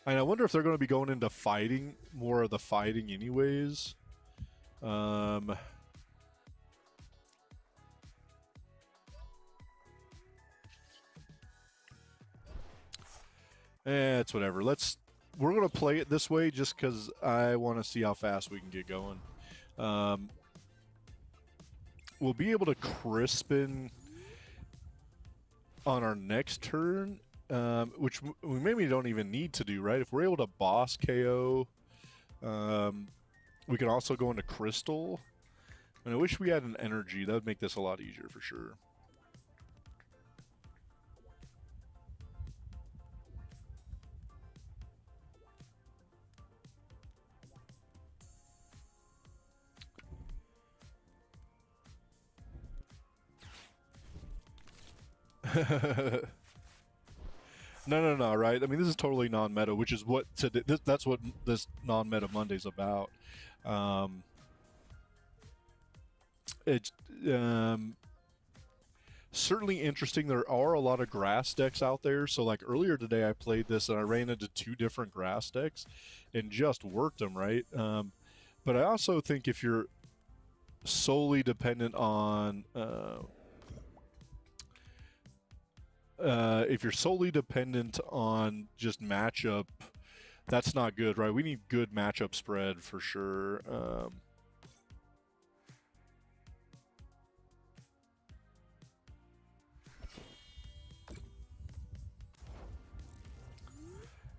And I wonder if they're going to be going into fighting, more of the fighting anyways. It's whatever. Let's we're gonna play it this way just because I want to see how fast we can get going. We'll be able to Crispin on our next turn, which we maybe don't even need to do, right? If we're able to boss KO, we can also go into Crystal. And I wish we had an energy. That would make this a lot easier for sure. No, right? I mean, this is totally non-meta, which is what today, that's what this non-meta Monday's about. It's certainly interesting. There are a lot of grass decks out there. So like earlier today, I played this and I ran into 2 different grass decks and just worked them, right? But I also think if you're solely dependent on just matchup, that's not good, right? We need good matchup spread for sure.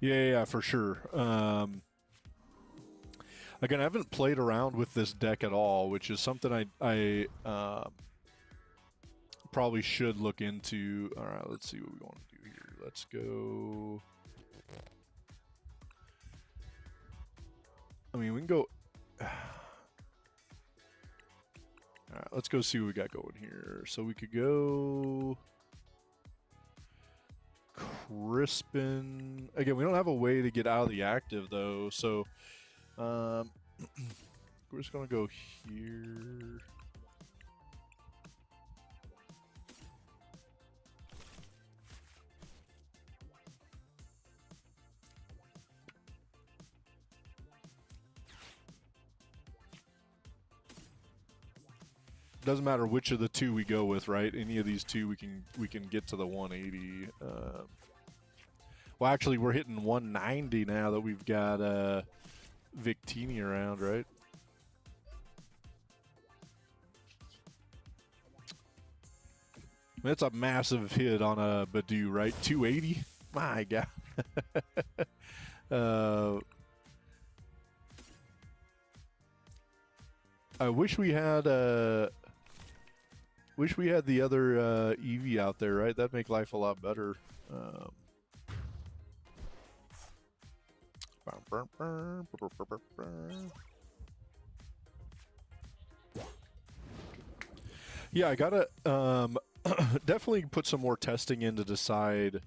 Yeah, for sure. Again, I haven't played around with this deck at all, which is something I probably should look into. All right, let's see what we want to do here. Let's go. I mean, we can go. All right, let's go see what we got going here. So we could go Crispin. Again, we don't have a way to get out of the active though, so we're just gonna go here. Doesn't matter which of the 2 we go with, right? Any of these 2 we can get to the 180. Well, actually, we're hitting 190 now that we've got Victini around, right? That's a massive hit on a Badoo, right? 280? My God. I wish we had the other Eevee out there, right? That'd make life a lot better. Yeah, I gotta definitely put some more testing in to decide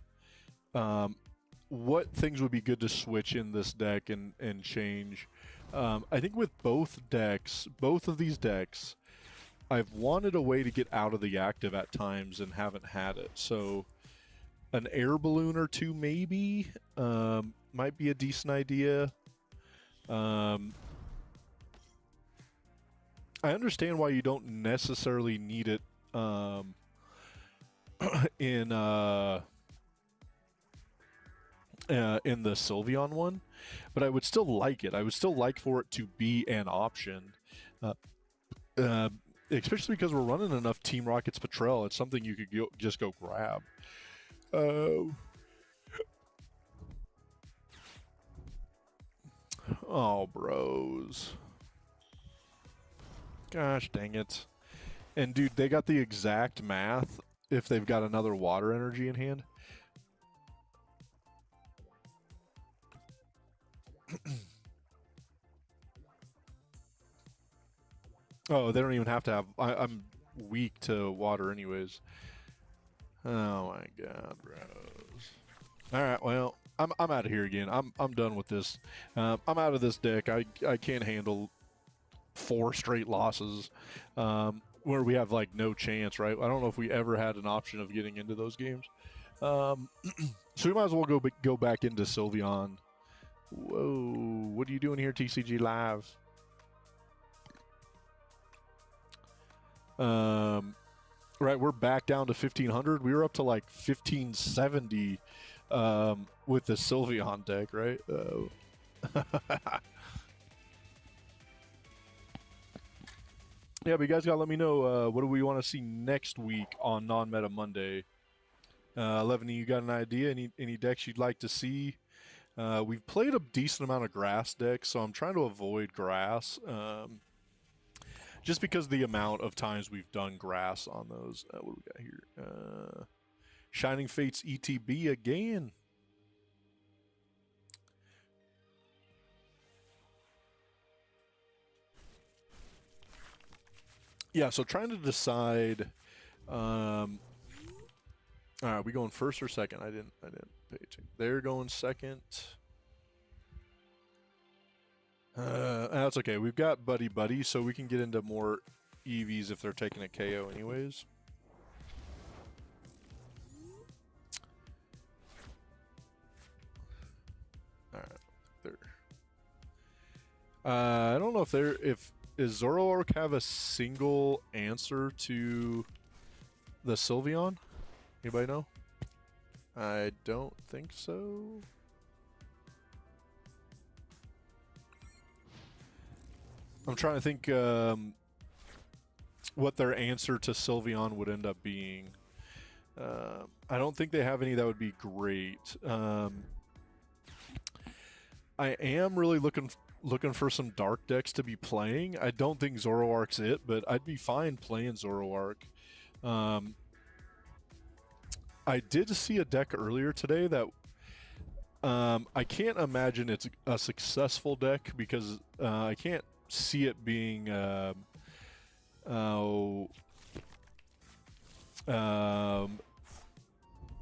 what things would be good to switch in this deck and change. I think with both of these decks, I've wanted a way to get out of the active at times and haven't had it. So an air balloon or 2 maybe might be a decent idea. I understand why you don't necessarily need it in the Sylveon one, but I would still like it. I would still like for it to be an option, especially because we're running enough Team Rocket's Patrol. It's something you could just go grab. Oh, bros. Gosh dang it. And dude, they got the exact math if they've got another water energy in hand. Oh, they don't even have to have... I'm weak to water anyways. Oh my God, bros. Alright, well, I'm out of here again. I'm done with this. I'm out of this deck. I can't handle 4 straight losses where we have like no chance, right? I don't know if we ever had an option of getting into those games. So we might as well go back into Sylveon. Whoa, what are you doing here, TCG Live? Right, we're back down to 1500. We were up to like 1570 with the Sylveon deck, right? Yeah, but you guys gotta let me know what do we want to see next week on Non-Meta Monday. Levany, you got an idea? Any decks you'd like to see? We've played a decent amount of grass decks, so I'm trying to avoid grass. Just because of the amount of times we've done grass on those. What do we got here? Shining Fates ETB again. Yeah, so trying to decide. All right, we going first or second? I didn't pay attention. They're going second. That's okay. We've got Buddy, so we can get into more Eevees if they're taking a KO anyways. All right, there. I don't know if does Zoroark have a single answer to the Sylveon? Anybody know? I don't think so. I'm trying to think what their answer to Sylveon would end up being. I don't think they have any that would be great. I am really looking for some dark decks to be playing. I don't think Zoroark's it, but I'd be fine playing Zoroark. I did see a deck earlier today that I can't imagine it's a successful deck because I can't see it being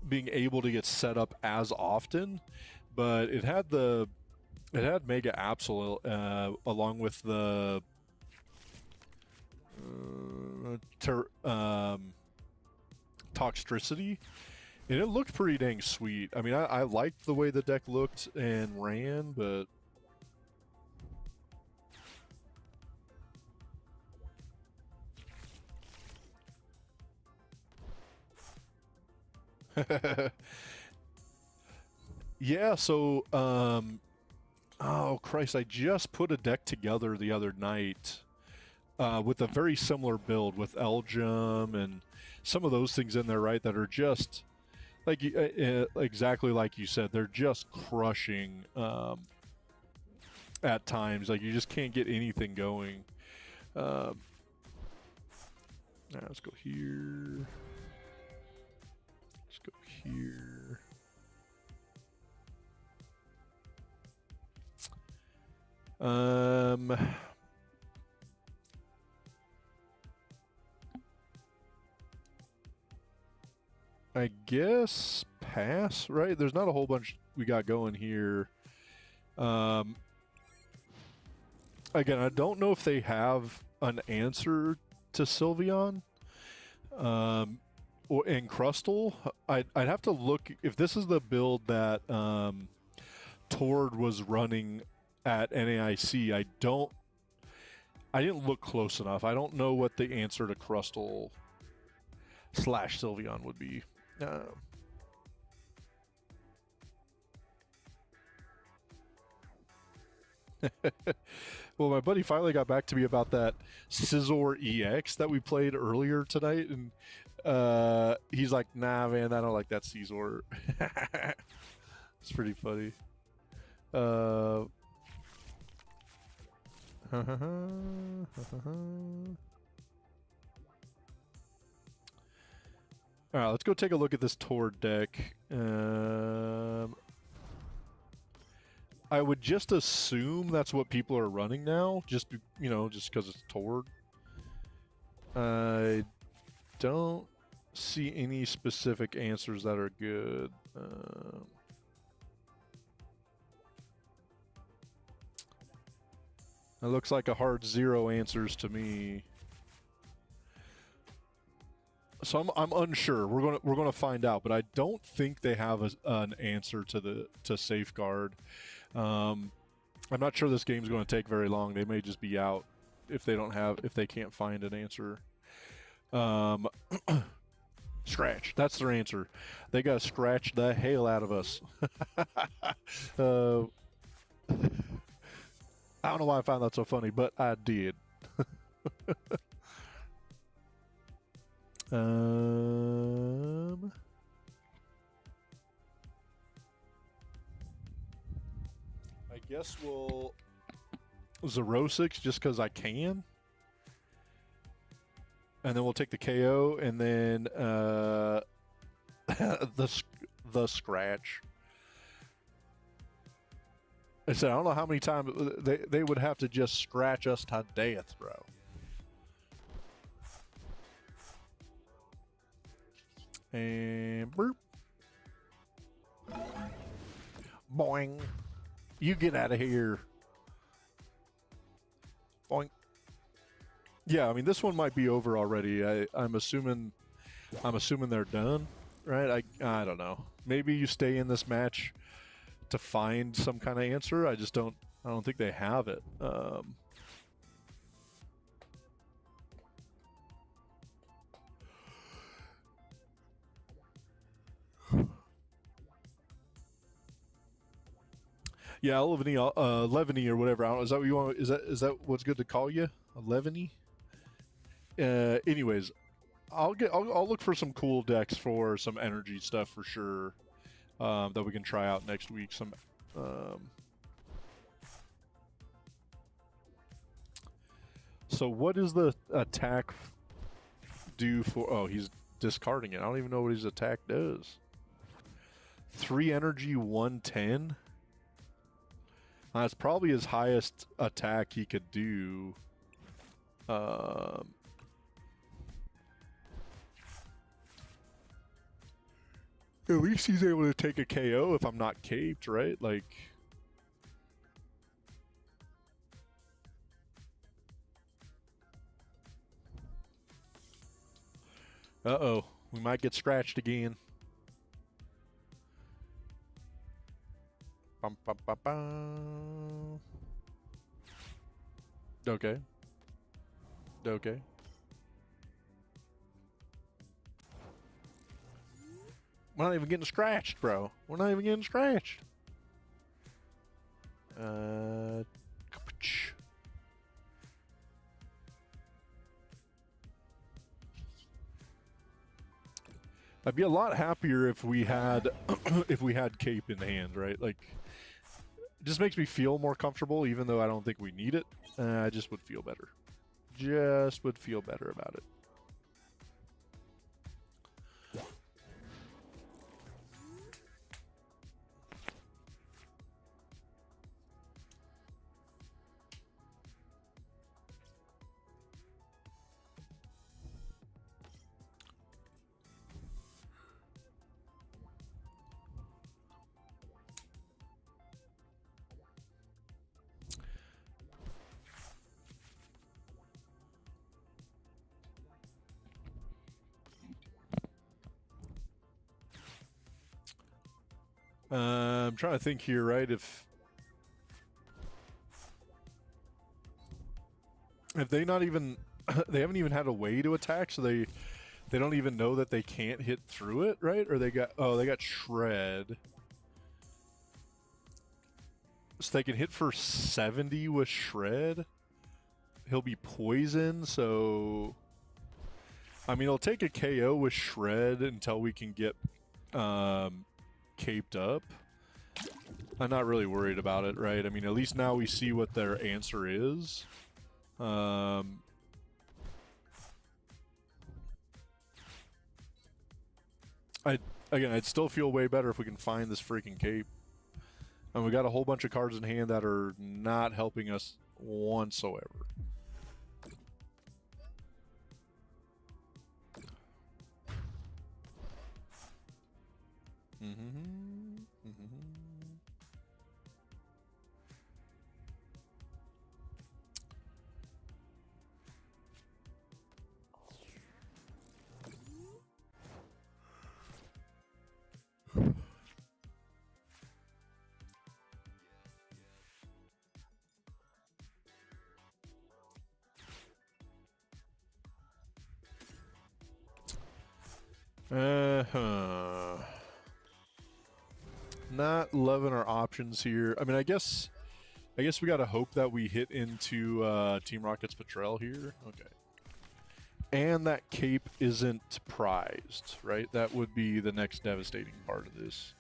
being able to get set up as often, but it had Mega Absol along with the Toxtricity, and it looked pretty dang sweet. I mean, I liked the way the deck looked and ran, but yeah, so oh Christ, I just put a deck together the other night with a very similar build with Eljum and some of those things in there, right, that are just like exactly like you said, they're just crushing at times. Like you just can't get anything going. Now let's go here. Let's go here. I guess pass, right? There's not a whole bunch we got going here. Again, I don't know if they have an answer to Sylveon or in Crustle. I'd have to look if this is the build that Tord was running at NAIC. I didn't look close enough. I don't know what the answer to Crustle / Sylveon would be. Well, my buddy finally got back to me about that Scizor EX that we played earlier tonight, and he's like, "Nah, man, I don't like that Scizor." It's pretty funny. All right, let's go take a look at this Tord deck. I would just assume that's what people are running now, just because it's Tord. I don't see any specific answers that are good. It looks like a hard 0 answers to me. So I'm unsure. We're gonna find out, but I don't think they have an answer to Safeguard. I'm not sure this game's going to take very long. They may just be out if they can't find an answer. Scratch. That's their answer. They got to scratch the hell out of us. I don't know why I found that so funny, but I did. I guess we'll Zerosix just because I can. And then we'll take the KO and then the scratch. I said I don't know how many times they would have to just scratch us to death, bro. And burp. Boing. You get out of here. Boing. Yeah, I mean this one might be over already. I'm assuming they're done, right? I don't know. Maybe you stay in this match to find some kind of answer. I don't think they have it. Yeah, Levany or whatever. I don't know. Is that what you want? Is that what's good to call you? Levany? Anyways, I'll look for some cool decks for some energy stuff for sure. That we can try out next week. So what does the attack do for? Oh, he's discarding it. I don't even know what his attack does. 3 energy, 110. That's probably his highest attack he could do. At least he's able to take a KO if I'm not caped, right? Like... Uh-oh. We might get scratched again. Bum, bum, bum, bum. Okay. Okay. We're not even getting scratched, bro. We're not even getting scratched. I'd be a lot happier if we had if we had cape in hand, right? Like, it just makes me feel more comfortable, even though I don't think we need it. I just would feel better. Just would feel better about it. I'm trying to think here, right? If they not even they haven't even had a way to attack, so they don't even know that they can't hit through it, right? Or they got shred, so they can hit for 70 with shred. He'll be poison, so I mean, he'll take a KO with shred until we can get caped up. I'm not really worried about it, right? I mean, at least now we see what their answer is. I'd still feel way better if we can find this freaking cape. And we got a whole bunch of cards in hand that are not helping us whatsoever. Not loving our options here. I mean, I guess we gotta hope that we hit into Team Rocket's Patrol here. Okay. And that cape isn't prized, right? That would be the next devastating part of this.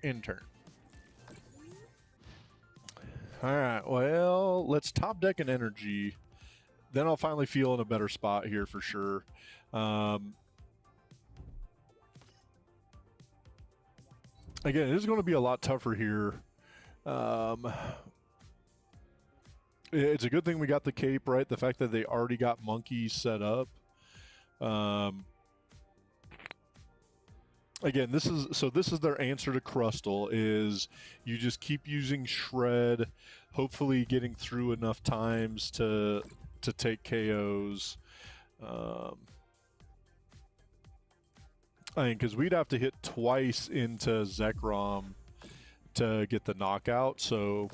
Intern. Alright, well, let's top deck an energy. Then I'll finally feel in a better spot here for sure. Again, it is going to be a lot tougher here. It's a good thing we got the cape, right? The fact that they already got monkeys set up. Again, this is their answer to Crustle, is you just keep using Shred, hopefully getting through enough times to take KOs. I mean, because we'd have to hit twice into Zekrom to get the knockout, so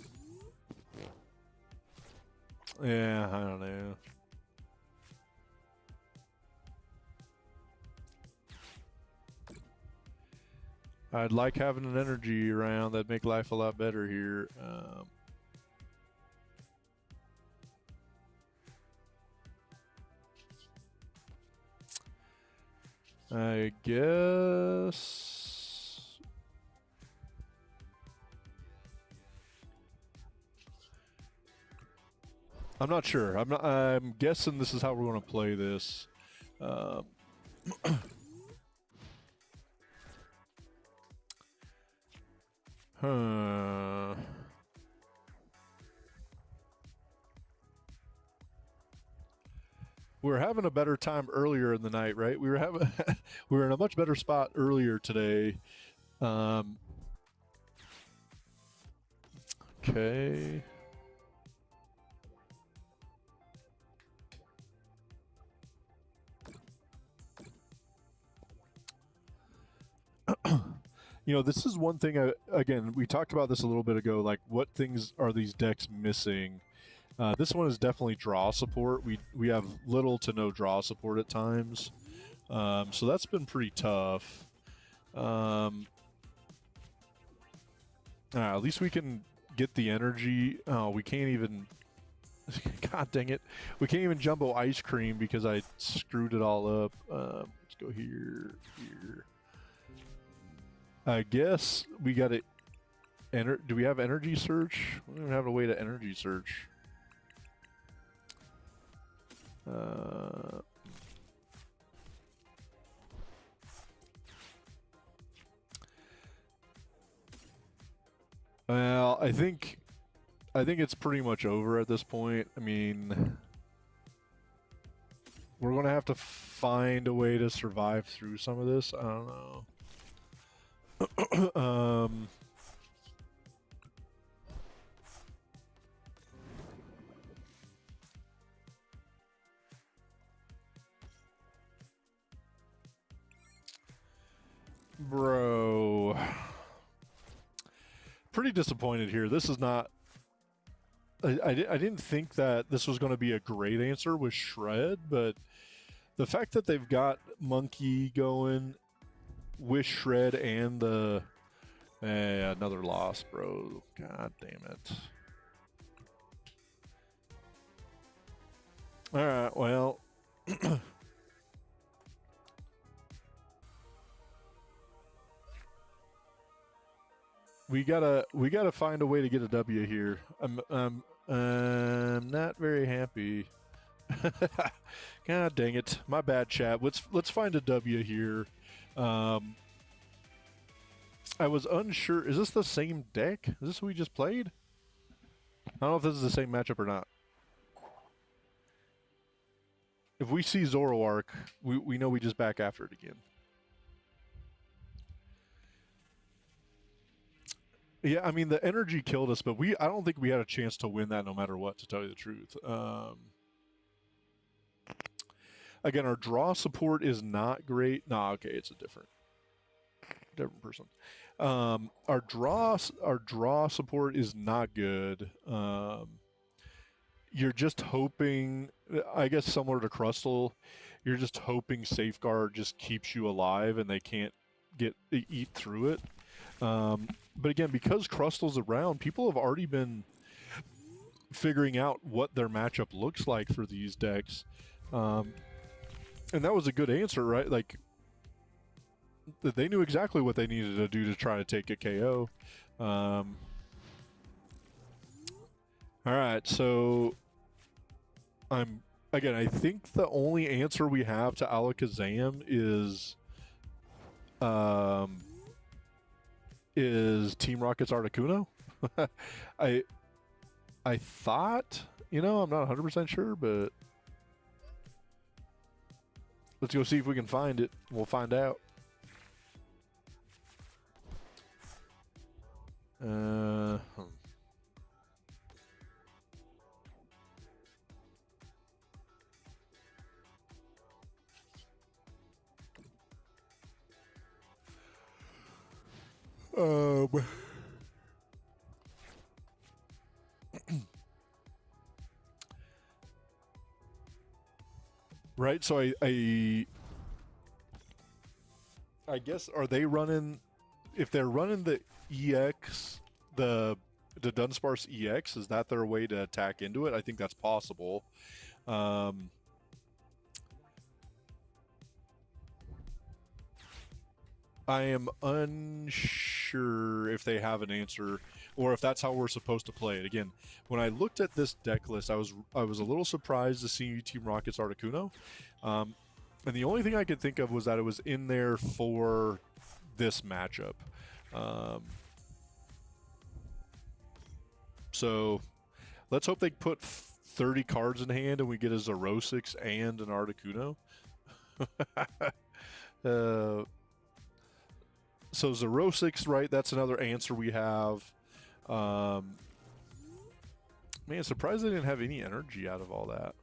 yeah, I don't know. I'd like having an energy around. That'd make life a lot better here. I guess I'm not sure. I'm guessing this is how we're going to play this. We were having a better time earlier in the night, right? We were in a much better spot earlier today. Okay. You know, this is one thing, again, we talked about this a little bit ago, like what things are these decks missing? This one is definitely draw support. We have little to no draw support at times. So that's been pretty tough. At least we can get the energy. Oh, we can't even... God dang it. We can't even jumbo ice cream because I screwed it all up. Let's go here. I guess we got to... Do we have energy search? We don't have a way to energy search. Well, I think it's pretty much over at this point. I mean, we're going to have to find a way to survive through some of this. I don't know. Bro. Pretty disappointed here. This is not... I didn't think that this was going to be a great answer with Shred, but the fact that they've got Monkey going with Shred and the... another loss, bro. God damn it. Alright, well... We gotta find a way to get a W here. I'm not very happy. God dang it. My bad, chat. Let's find a W here. I was unsure. Is this the same deck? Is this what we just played? I don't know if this is the same matchup or not. If we see Zoroark, we know we just back after it again. Yeah, I mean the energy killed us, but I don't think we had a chance to win that no matter what, to tell you the truth. Again, our draw support is not great. Nah, okay, it's a different person. Our draw support is not good. You're just hoping, I guess similar to Crustle, you're just hoping Safeguard just keeps you alive and they can't eat through it. But again, because Crustle's around, people have already been figuring out what their matchup looks like for these decks. And that was a good answer, right? Like, they knew exactly what they needed to do to try to take a KO. All right, so I think the only answer we have to Alakazam is Team Rocket's Articuno. I thought, I'm not 100% sure, but let's go see if we can find it. We'll find out. Right, so I guess, are they running, if they're running the EX, the Dunsparce EX, is that their way to attack into it? I think that's possible. I am unsure if they have an answer or if that's how we're supposed to play it. Again, when I looked at this deck list, I was a little surprised to see Team Rocket's Articuno. And the only thing I could think of was that it was in there for this matchup. So let's hope they put 30 cards in hand and we get a Xerosix and an Articuno. So Xerosix, right? That's another answer we have. Man, surprised they didn't have any energy out of all that.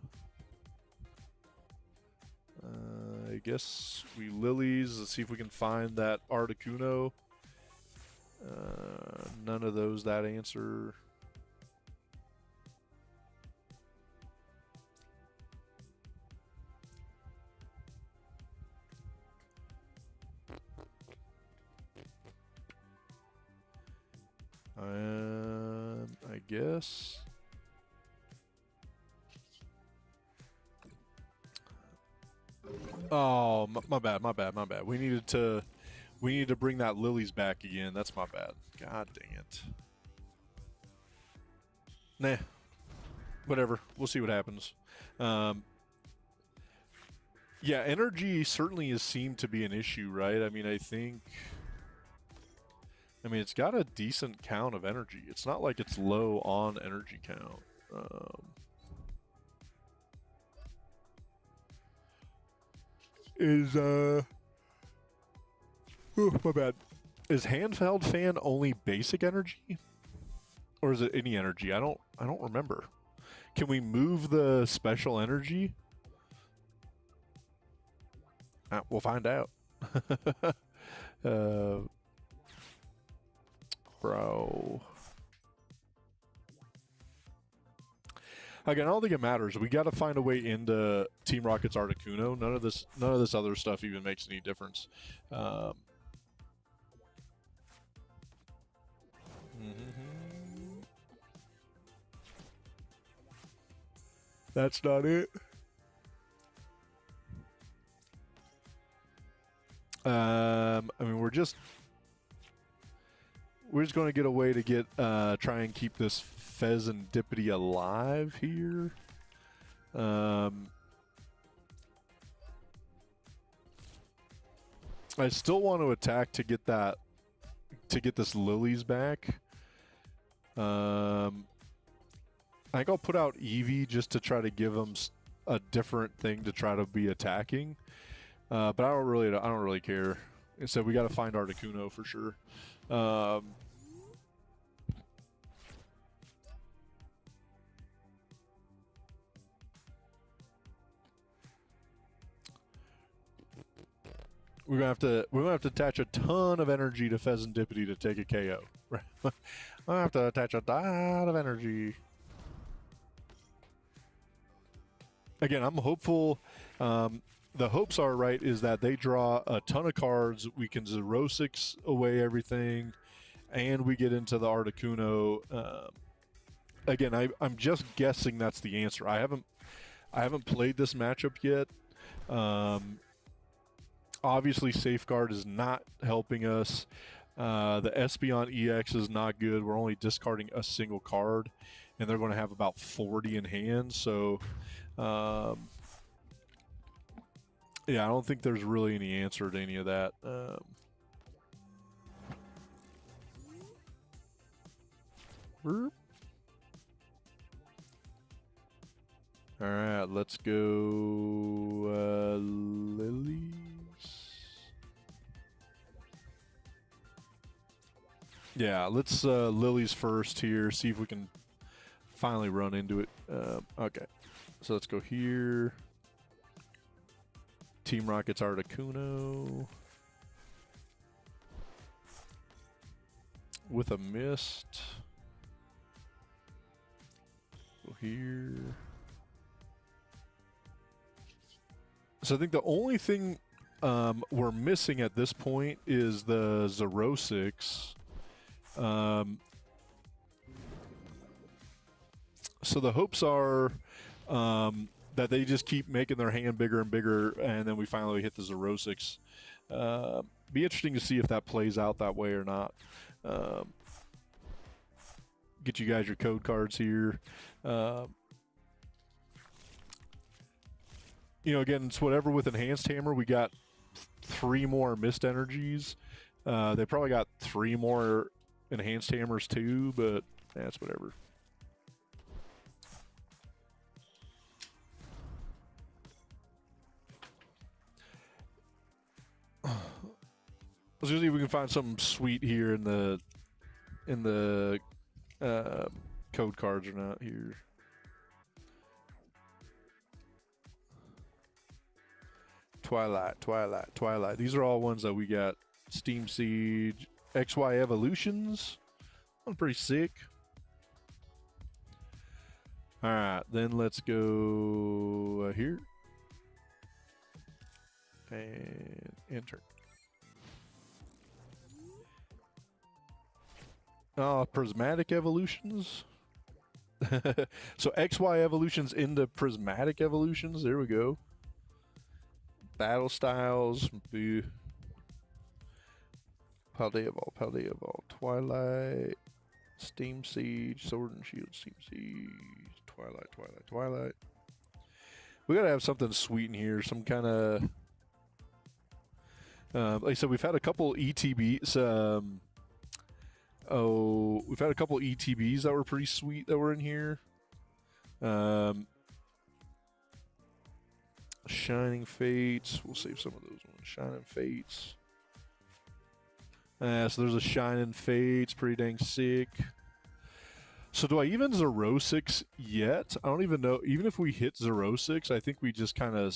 I guess we Lilies. Let's see if we can find that Articuno. None of those that answer. I guess. Oh, my bad. We needed to bring that Lilies back again. That's my bad. God dang it. Nah. Whatever. We'll see what happens. Yeah, energy certainly has seemed to be an issue, right? I mean, it's got a decent count of energy. It's not like it's low on energy count. My bad. Is Handheld Fan only basic energy? Or is it any energy? I don't remember. Can we move the special energy? We'll find out. Bro. Again, I don't think it matters. We got to find a way into Team Rocket's Articuno. None of this other stuff even makes any difference. That's not it. I mean, we're just going to get a way to try and keep this Pheasantipity alive here. I still want to attack to get this Lilies back. I think I'll put out Eevee just to try to give them a different thing to try to be attacking. But I don't really care. So we got to find Articuno for sure. we're gonna have to attach a ton of energy to Pheasantipity to take a KO. I have to attach a lot of energy. Again, I'm hopeful. The hopes are right is that they draw a ton of cards. We can 0-6 away everything, and we get into the Articuno. Again, I'm just guessing that's the answer. I haven't played this matchup yet. Obviously, Safeguard is not helping us. The Espeon EX is not good. We're only discarding a single card, and they're going to have about 40 in hand. So, yeah, I don't think there's really any answer to any of that. All right, let's go Lilies. Yeah, let's Lilies first here, see if we can finally run into it. Okay, so let's go here. Team Rocket's Articuno. With a mist. Go here. So I think the only thing we're missing at this point is the 0-6. So the hopes are that they just keep making their hand bigger and bigger, and then we finally hit the 0-6. Be interesting to see if that plays out that way or not. Get you guys your code cards here. You know, again, it's whatever with Enhanced Hammer. We got 3 more Mist Energies. They probably got 3 more Enhanced Hammers too, but that's whatever. Let's see if we can find something sweet here in the code cards or not here. Twilight. These are all ones that we got. Steam Siege, XY Eeveelutions. One pretty sick. All right, then let's go here and enter. Oh, Prismatic Eeveelutions. So XY Eeveelutions into Prismatic Eeveelutions. There we go. Battle Styles. Paldea Ball. Twilight. Steam Siege. Sword and Shield. Steam Siege. Twilight. We gotta have something sweet in here. Some kind of... like I said, we've had a couple ETBs. We've had a couple ETBs that were pretty sweet that were in here. Shining Fates. We'll save some of those ones. Shining Fates. So there's a Shining Fates. Pretty dang sick. So do I even 0-6 yet? I don't even know. Even if we hit 0-6, I think we just kind of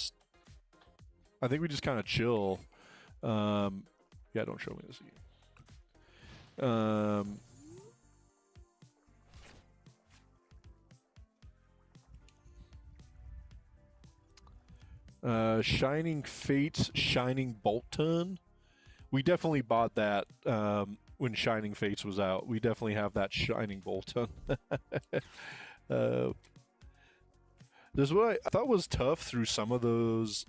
chill. Yeah, don't show me this again. Shining Fates, Shining Bolton. We definitely bought that when Shining Fates was out. We definitely have that Shining Bolton. This is what I thought was tough through some of the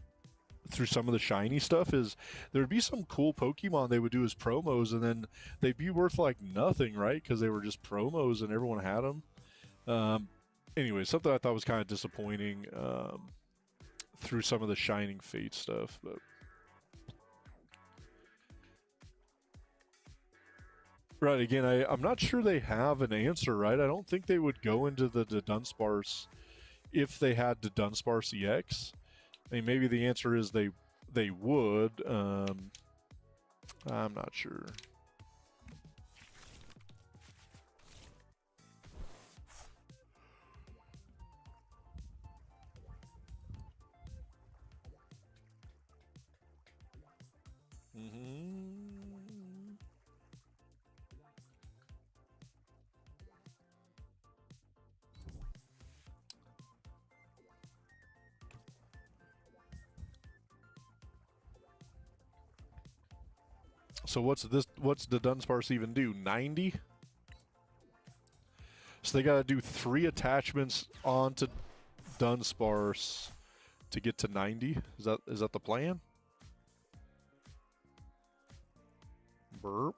shiny stuff is there'd be some cool Pokemon they would do as promos, and then they'd be worth like nothing, right? Because they were just promos and everyone had them. Anyway, something I thought was kind of disappointing through some of the Shining Fate stuff, but. Right, again, I'm not sure they have an answer, right? I don't think they would go into the Dunsparce if they had the Dunsparce EX. I mean, maybe the answer is they would. I'm not sure. So what's this? What's the Dunsparce even do? 90? So they got to do 3 attachments onto Dunsparce to get to 90. Is that the plan? Burp.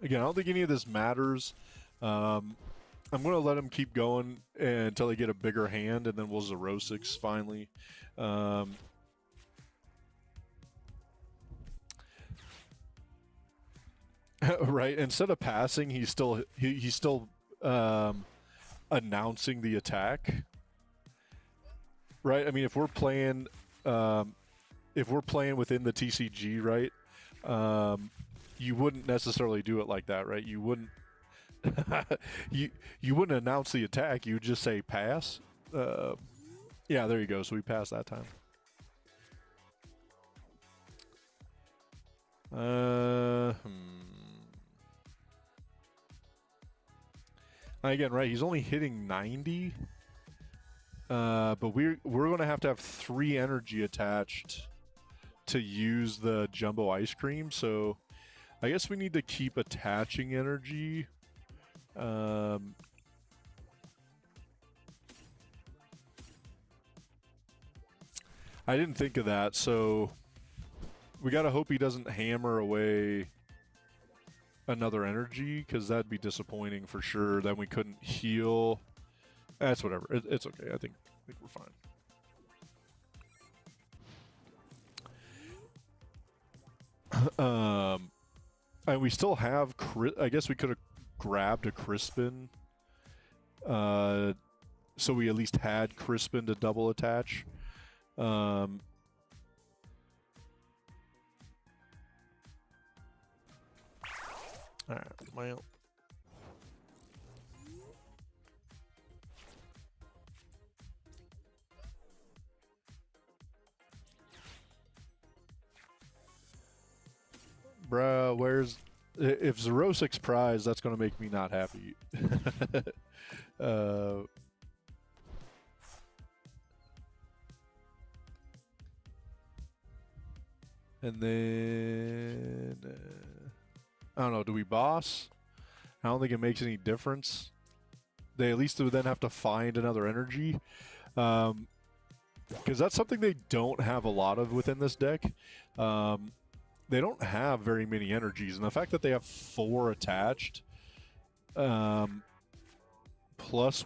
Again, I don't think any of this matters. I'm going to let him keep going until they get a bigger hand, and then we'll Xerosix finally. Right? Instead of passing, he's still announcing the attack. Right? I mean, if we're playing within the TCG, right? You wouldn't necessarily do it like that, right? You wouldn't you wouldn't announce the attack. You would just say pass. Yeah, there you go. So we passed that time. Again, right? He's only hitting 90. But we're gonna have to have 3 energy attached to use the jumbo ice cream. So I guess we need to keep attaching energy. I didn't think of that, so we gotta hope he doesn't hammer away another energy, because that'd be disappointing for sure. Then we couldn't heal. That's whatever. It's okay. I think we're fine. And we still have. I guess we could have grabbed a Crispin. So we at least had Crispin to double attach. All right, well. Bruh, where's... If Xerosix prize, that's going to make me not happy. And then... I don't know, do we boss? I don't think it makes any difference. They at least would then have to find another energy. Because that's something they don't have a lot of within this deck. They don't have very many energies, and the fact that they have 4 attached, plus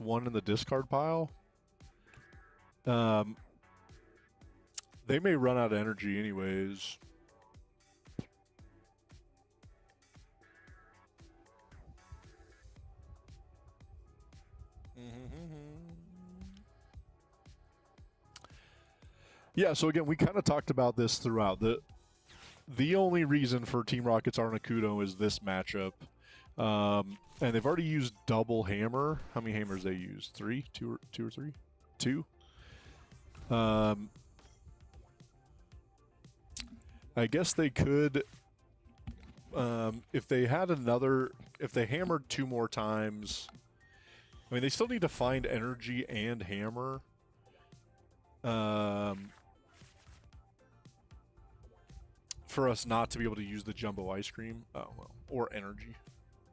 1 in the discard pile, they may run out of energy anyways. Yeah, so again, we kind of talked about this throughout. The only reason for Team Rocket's Articuno is this matchup. And they've already used double hammer. How many hammers they used? 3? 2 or 3? 2? I guess they could... if they had another... If they hammered 2 more times... I mean, they still need to find energy and hammer. For us not to be able to use the jumbo ice cream. Oh, well. Or energy.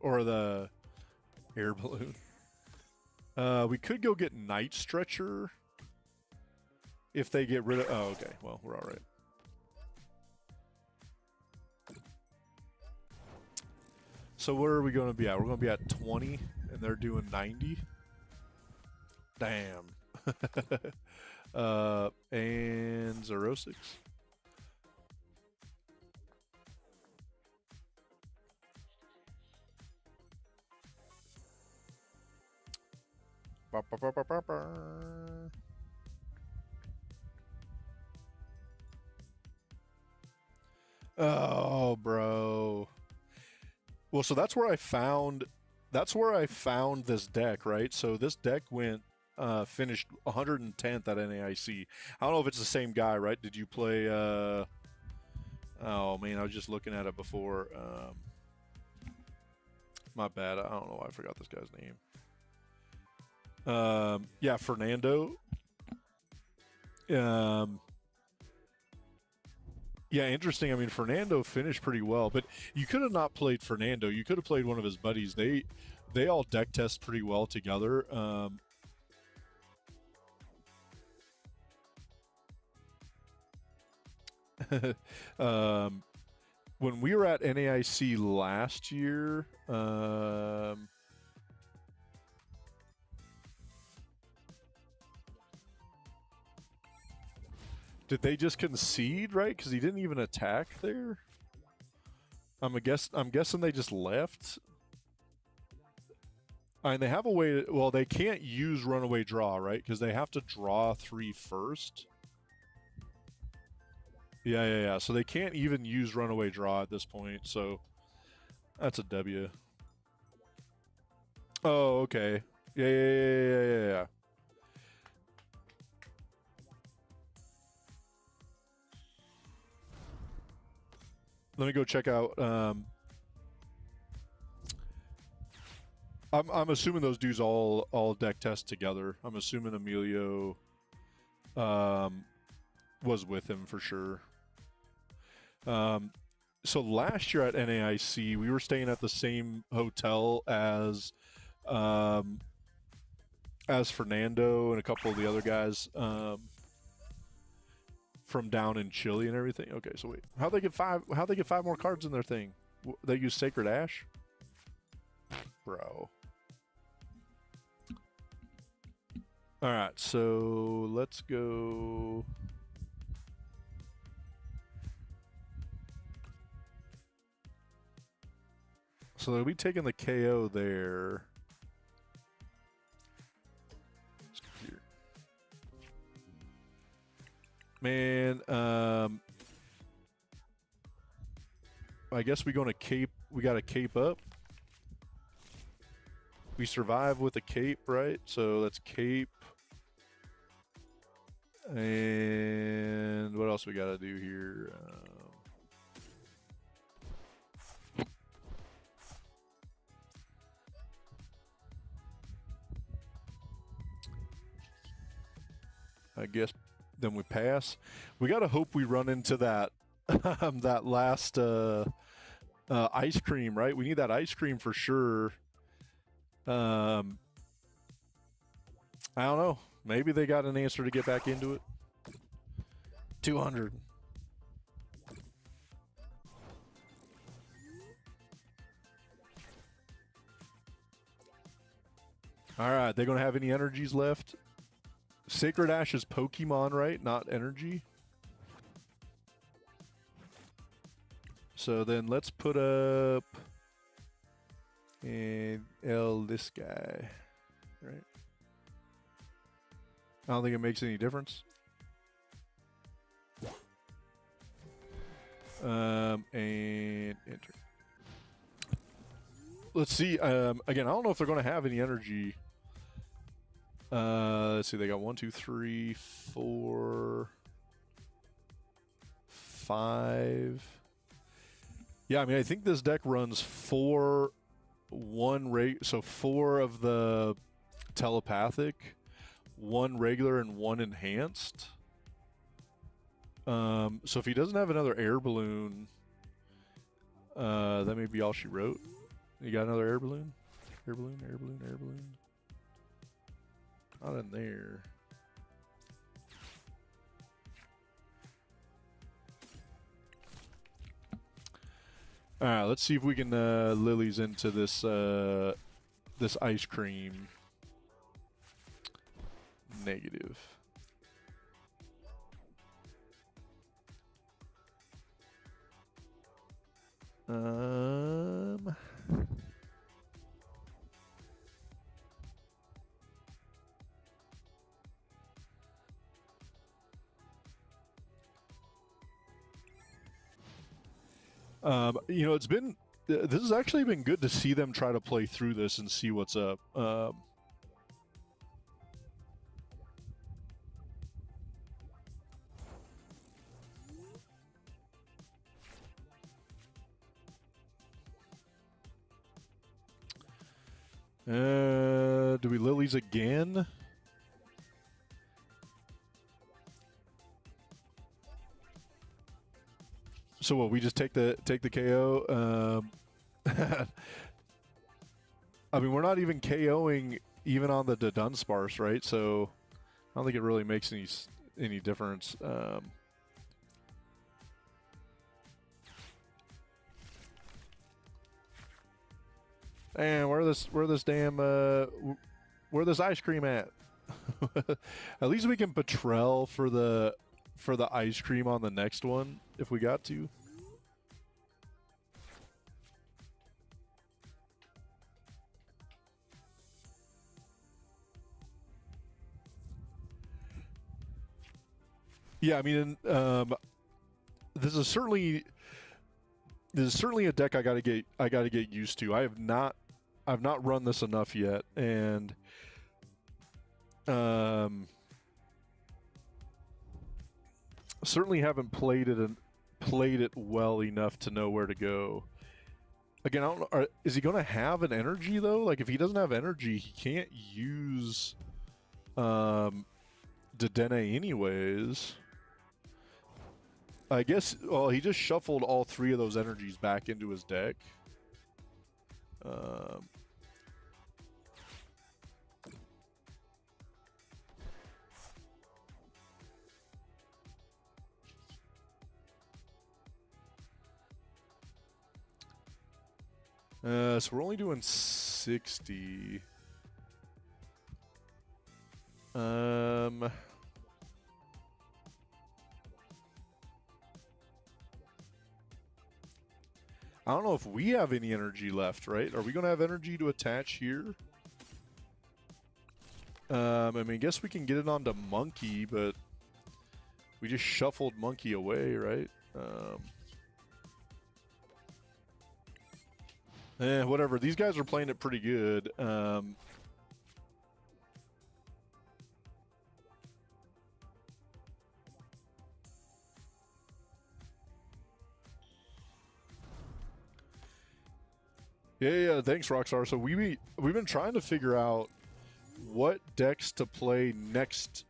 Or the air balloon. We could go get Night Stretcher. If they get rid of... Oh, okay. Well, we're alright. So where are we going to be at? We're going to be at 20, and they're doing 90. Damn. And Xerosix. Oh, bro. Well, so that's where I found this deck, right? So this deck finished 110th at NAIC. I don't know if it's the same guy, right? Did you play oh man, I was just looking at it before. My bad. I don't know why I forgot this guy's name. Yeah, Fernando. Yeah, interesting. I mean, Fernando finished pretty well, but you could have not played Fernando. You could have played one of his buddies. They all deck test pretty well together. When we were at NAIC last year, did they just concede, right? Because he didn't even attack there. I'm guessing they just left. I mean, they have a way. Well, they can't use runaway draw, right? Because they have to draw 3 first. Yeah. So they can't even use runaway draw at this point. So that's a W. Oh, okay. Yeah. Let me go check out. I'm assuming those dudes all deck test together. I'm assuming Emilio was with him for sure. So last year at NAIC, we were staying at the same hotel as Fernando and a couple of the other guys from down in Chile and everything. Okay, so wait, how'd they get 5 more cards in their thing? They use Sacred Ash, bro. All right, so let's go. So they'll be taking the KO there. Man, I guess we gonna cape. We got to cape up. We survive with a cape, right? So let's cape. And what else we got to do here? I guess then we pass. We got to hope we run into that that last ice cream, right? We need that ice cream for sure. I don't know. Maybe they got an answer to get back into it. 200. All right, they gonna have any energies left? Sacred Ash is Pokemon, right? Not energy. So then let's put up and this guy, right? I don't think it makes any difference. And enter. Let's see. Again, I don't know if they're going to have any energy. Let's see. They got 1, 2, 3, 4, 5. Yeah, I mean, I think this deck runs 4 of the telepathic, 1 regular, and 1 enhanced. So if he doesn't have another air balloon, that may be all she wrote. You got another air balloon? Air balloon. Not in there. All right, let's see if we can Lily's into this this ice cream. Negative. You know, it's been this has actually been good to see them try to play through this and see what's up. Do we lilies again? So what? We just take the KO. I mean, we're not even KOing even on the Dunsparce, right? So I don't think it really makes any difference. And where this ice cream at? At least we can Patrel for the ice cream on the next one if we got to. Yeah, I mean, this is certainly a deck I gotta get used to. I've not run this enough yet, and certainly haven't played it well enough to know where to go. Again, I don't know. Is he going to have an energy though? Like, if he doesn't have energy, he can't use Dedenne anyways. I guess. Well, he just shuffled all 3 of those energies back into his deck. So we're only doing 60. I don't know if we have any energy left, right? Are we going to have energy to attach here? I mean, I guess we can get it onto Monkey, but we just shuffled Monkey away, right? Whatever. These guys are playing it pretty good. Yeah, thanks, Rockstar. So we've been trying to figure out what decks to play next.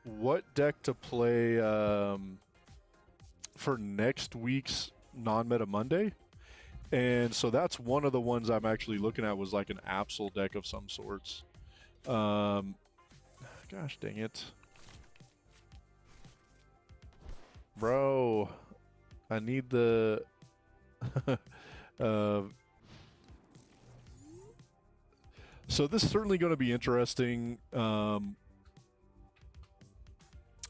What deck to play for next week's Non-Meta Monday, and so that's one of the ones I'm actually looking at, was like an Absol deck of some sorts. Gosh dang it, bro! I need the. So this is certainly going to be interesting.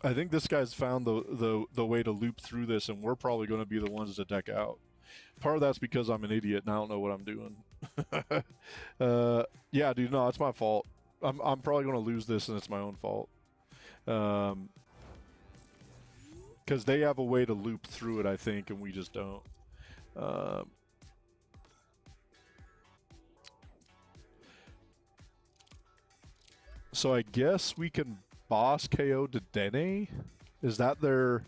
I think this guy's found the way to loop through this, and we're probably going to be the ones to deck out. Part of that's because I'm an idiot and I don't know what I'm doing. Yeah, dude, no, it's my fault. I'm probably going to lose this, and it's my own fault. Because they have a way to loop through it, I think, and we just don't. So I guess we can boss KO Dedenne. Is that their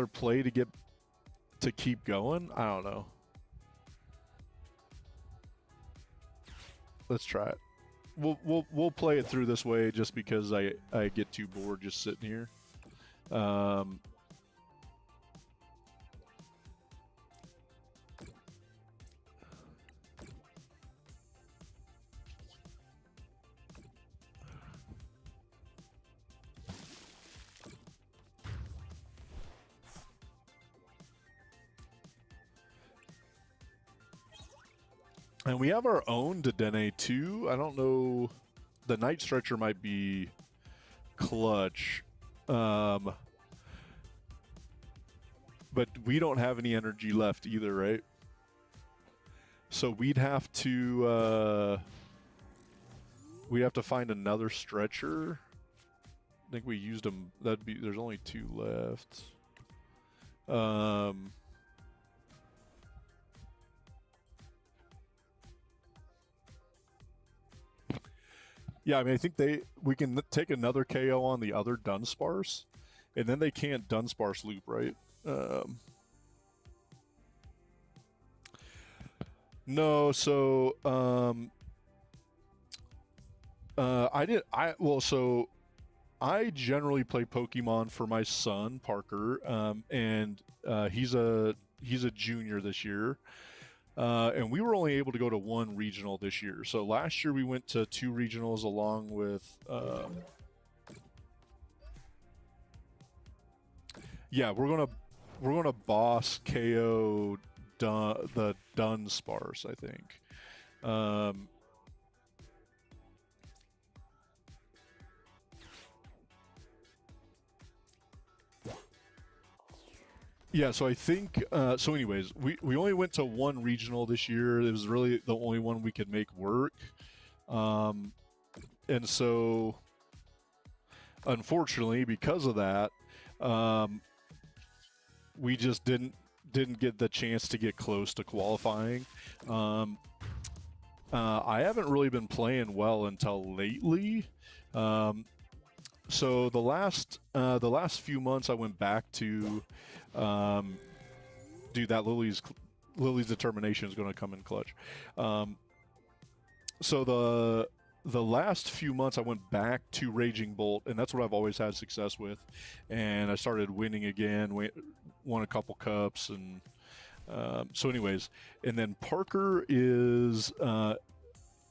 play to keep going? I don't know. Let's try it. We'll play it through this way just because I get too bored just sitting here. And we have our own Dedenne too. I don't know. The Night Stretcher might be clutch. But we don't have any energy left either, right? So we'd have to find another stretcher. I think we used them. There's only 2 left. Yeah, I mean, I think we can take another KO on the other Dunsparce, and then they can't Dunsparce loop, right? No, so I generally play Pokemon for my son Parker, and he's a junior this year. And we were only able to go to one regional this year. So last year we went to 2 regionals along with, yeah, we're gonna boss KO the Dunsparce, I think. Yeah, so I think, so anyways, we only went to 1 regional this year. It was really the only one we could make work. And so, unfortunately, because of that, we just didn't get the chance to get close to qualifying. I haven't really been playing well until lately. So the last few months I went back to, dude, that Lily's determination is going to come in clutch. So the last few months I went back to Raging Bolt, and that's what I've always had success with. And I started winning again, won a couple cups, and so anyways, and then Parker is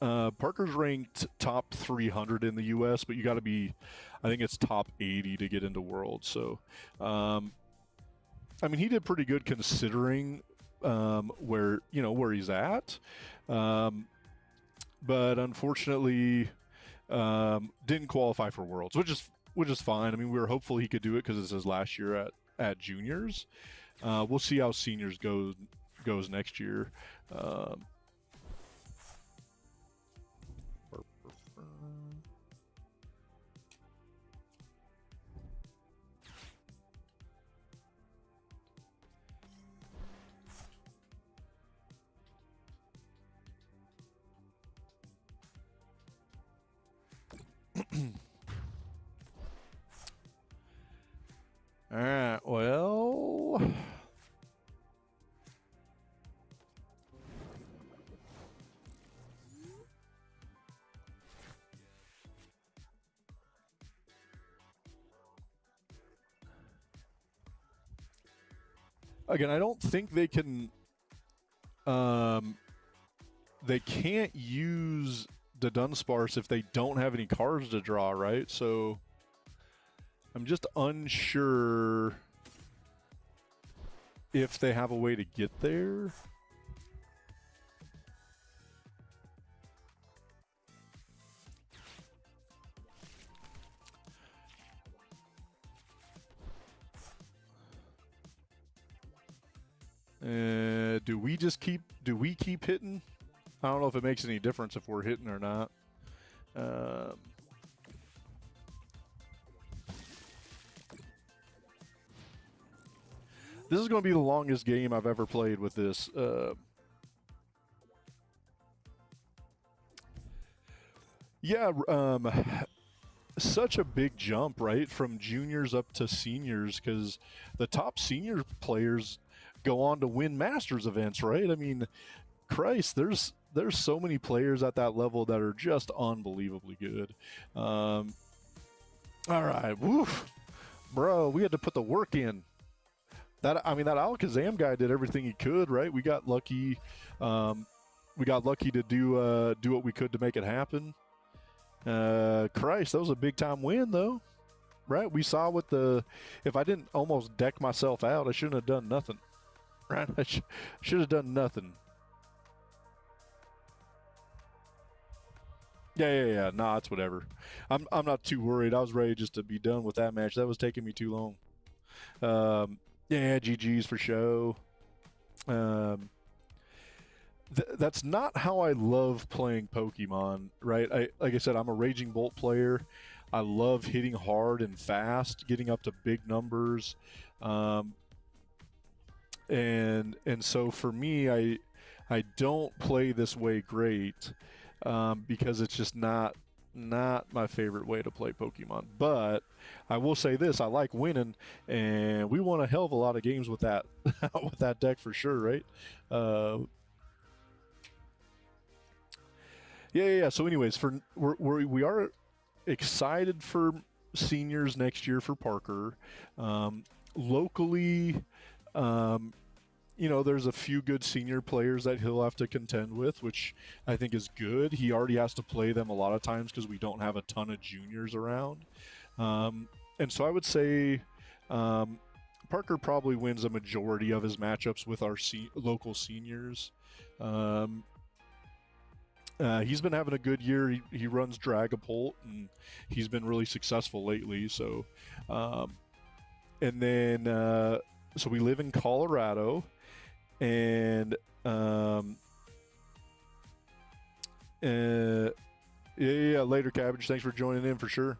Parker's ranked top 300 in the U.S., but you got to be, I think it's top 80 to get into Worlds. So, I mean, he did pretty good considering where he's at, but unfortunately didn't qualify for Worlds, which is fine. I mean, we were hopeful he could do it because it's his last year at juniors. We'll see how seniors goes next year. All right, well, again, I don't think they can, they can't use the Dunsparce if they don't have any cards to draw, right? So I'm just unsure if they have a way to get there. Do we keep hitting? I don't know if it makes any difference if we're hitting or not. This is going to be the longest game I've ever played with this. Yeah, such a big jump, right, from juniors up to seniors, because the top senior players go on to win Masters events, right? I mean, Christ, there's so many players at that level that are just unbelievably good. All right, woof, bro, we had to put the work in. That Alakazam guy did everything he could, right? We got lucky. We got lucky to do what we could to make it happen. Christ, that was a big time win, though, right? We saw what if I didn't almost deck myself out, I shouldn't have done nothing, right? I should have done nothing. Yeah. Nah, it's whatever. I'm not too worried. I was ready just to be done with that match. That was taking me too long. Yeah, GG's for show. That's not how I love playing Pokemon, right? Like I said, I'm a Raging Bolt player. I love hitting hard and fast, getting up to big numbers. and so for me, I don't play this way great, because it's just not my favorite way to play Pokemon. But I will say this: I like winning, and we won a hell of a lot of games with that with that deck for sure, right? Yeah. So, anyways, we are excited for seniors next year for Parker. Locally, there's a few good senior players that he'll have to contend with, which I think is good. He already has to play them a lot of times because we don't have a ton of juniors around. And so I would say Parker probably wins a majority of his matchups with our local seniors. He's been having a good year. He runs Dragapult, and he's been really successful lately. So, and then so we live in Colorado, and yeah, later, Cabbage. Thanks for joining in for sure.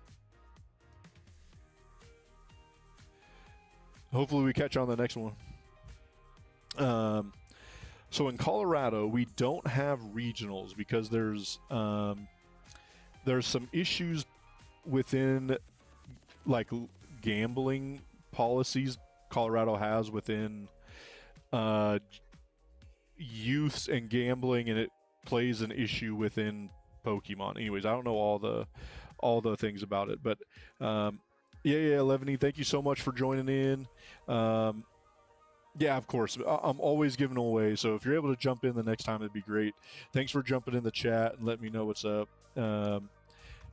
Hopefully we catch on the next one. So in Colorado, we don't have regionals because there's some issues within like gambling policies Colorado has within youths and gambling, and it plays an issue within Pokemon. Anyways, I don't know all the things about it, but yeah, Levany, thank you so much for joining in. Yeah, of course. I'm always giving away, so if you're able to jump in the next time, it'd be great. Thanks for jumping in the chat and let me know what's up.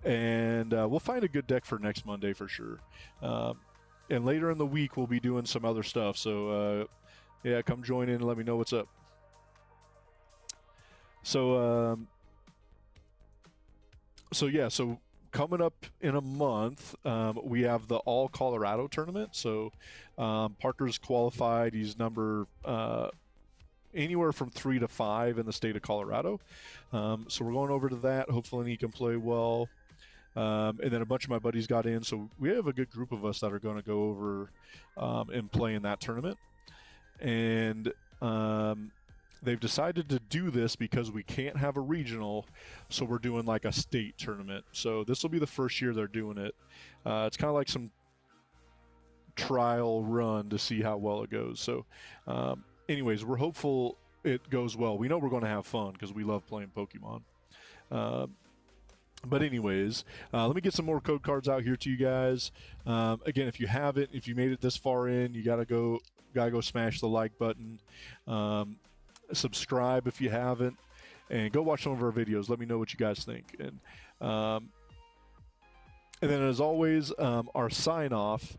And we'll find a good deck for next Monday for sure. And later in the week, we'll be doing some other stuff. So, yeah, come join in and let me know what's up. So, so coming up in a month, we have the All Colorado tournament. So Parker's qualified. He's number anywhere from 3 to 5 in the state of Colorado. So we're going over to that. Hopefully he can play well. And then a bunch of my buddies got in. So we have a good group of us that are going to go over and play in that tournament. And they've decided to do this because we can't have a regional, so we're doing like a state tournament. So this will be the first year they're doing it. It's kind of like some trial run to see how well it goes. So anyways, we're hopeful it goes well. We know we're going to have fun because we love playing Pokemon. But anyways, let me get some more code cards out here to you guys. Again, if you haven't, if you made it this far in, you gotta go smash the like button. Subscribe if you haven't, and go watch some of our videos. Let me know what you guys think. And then as always, our sign off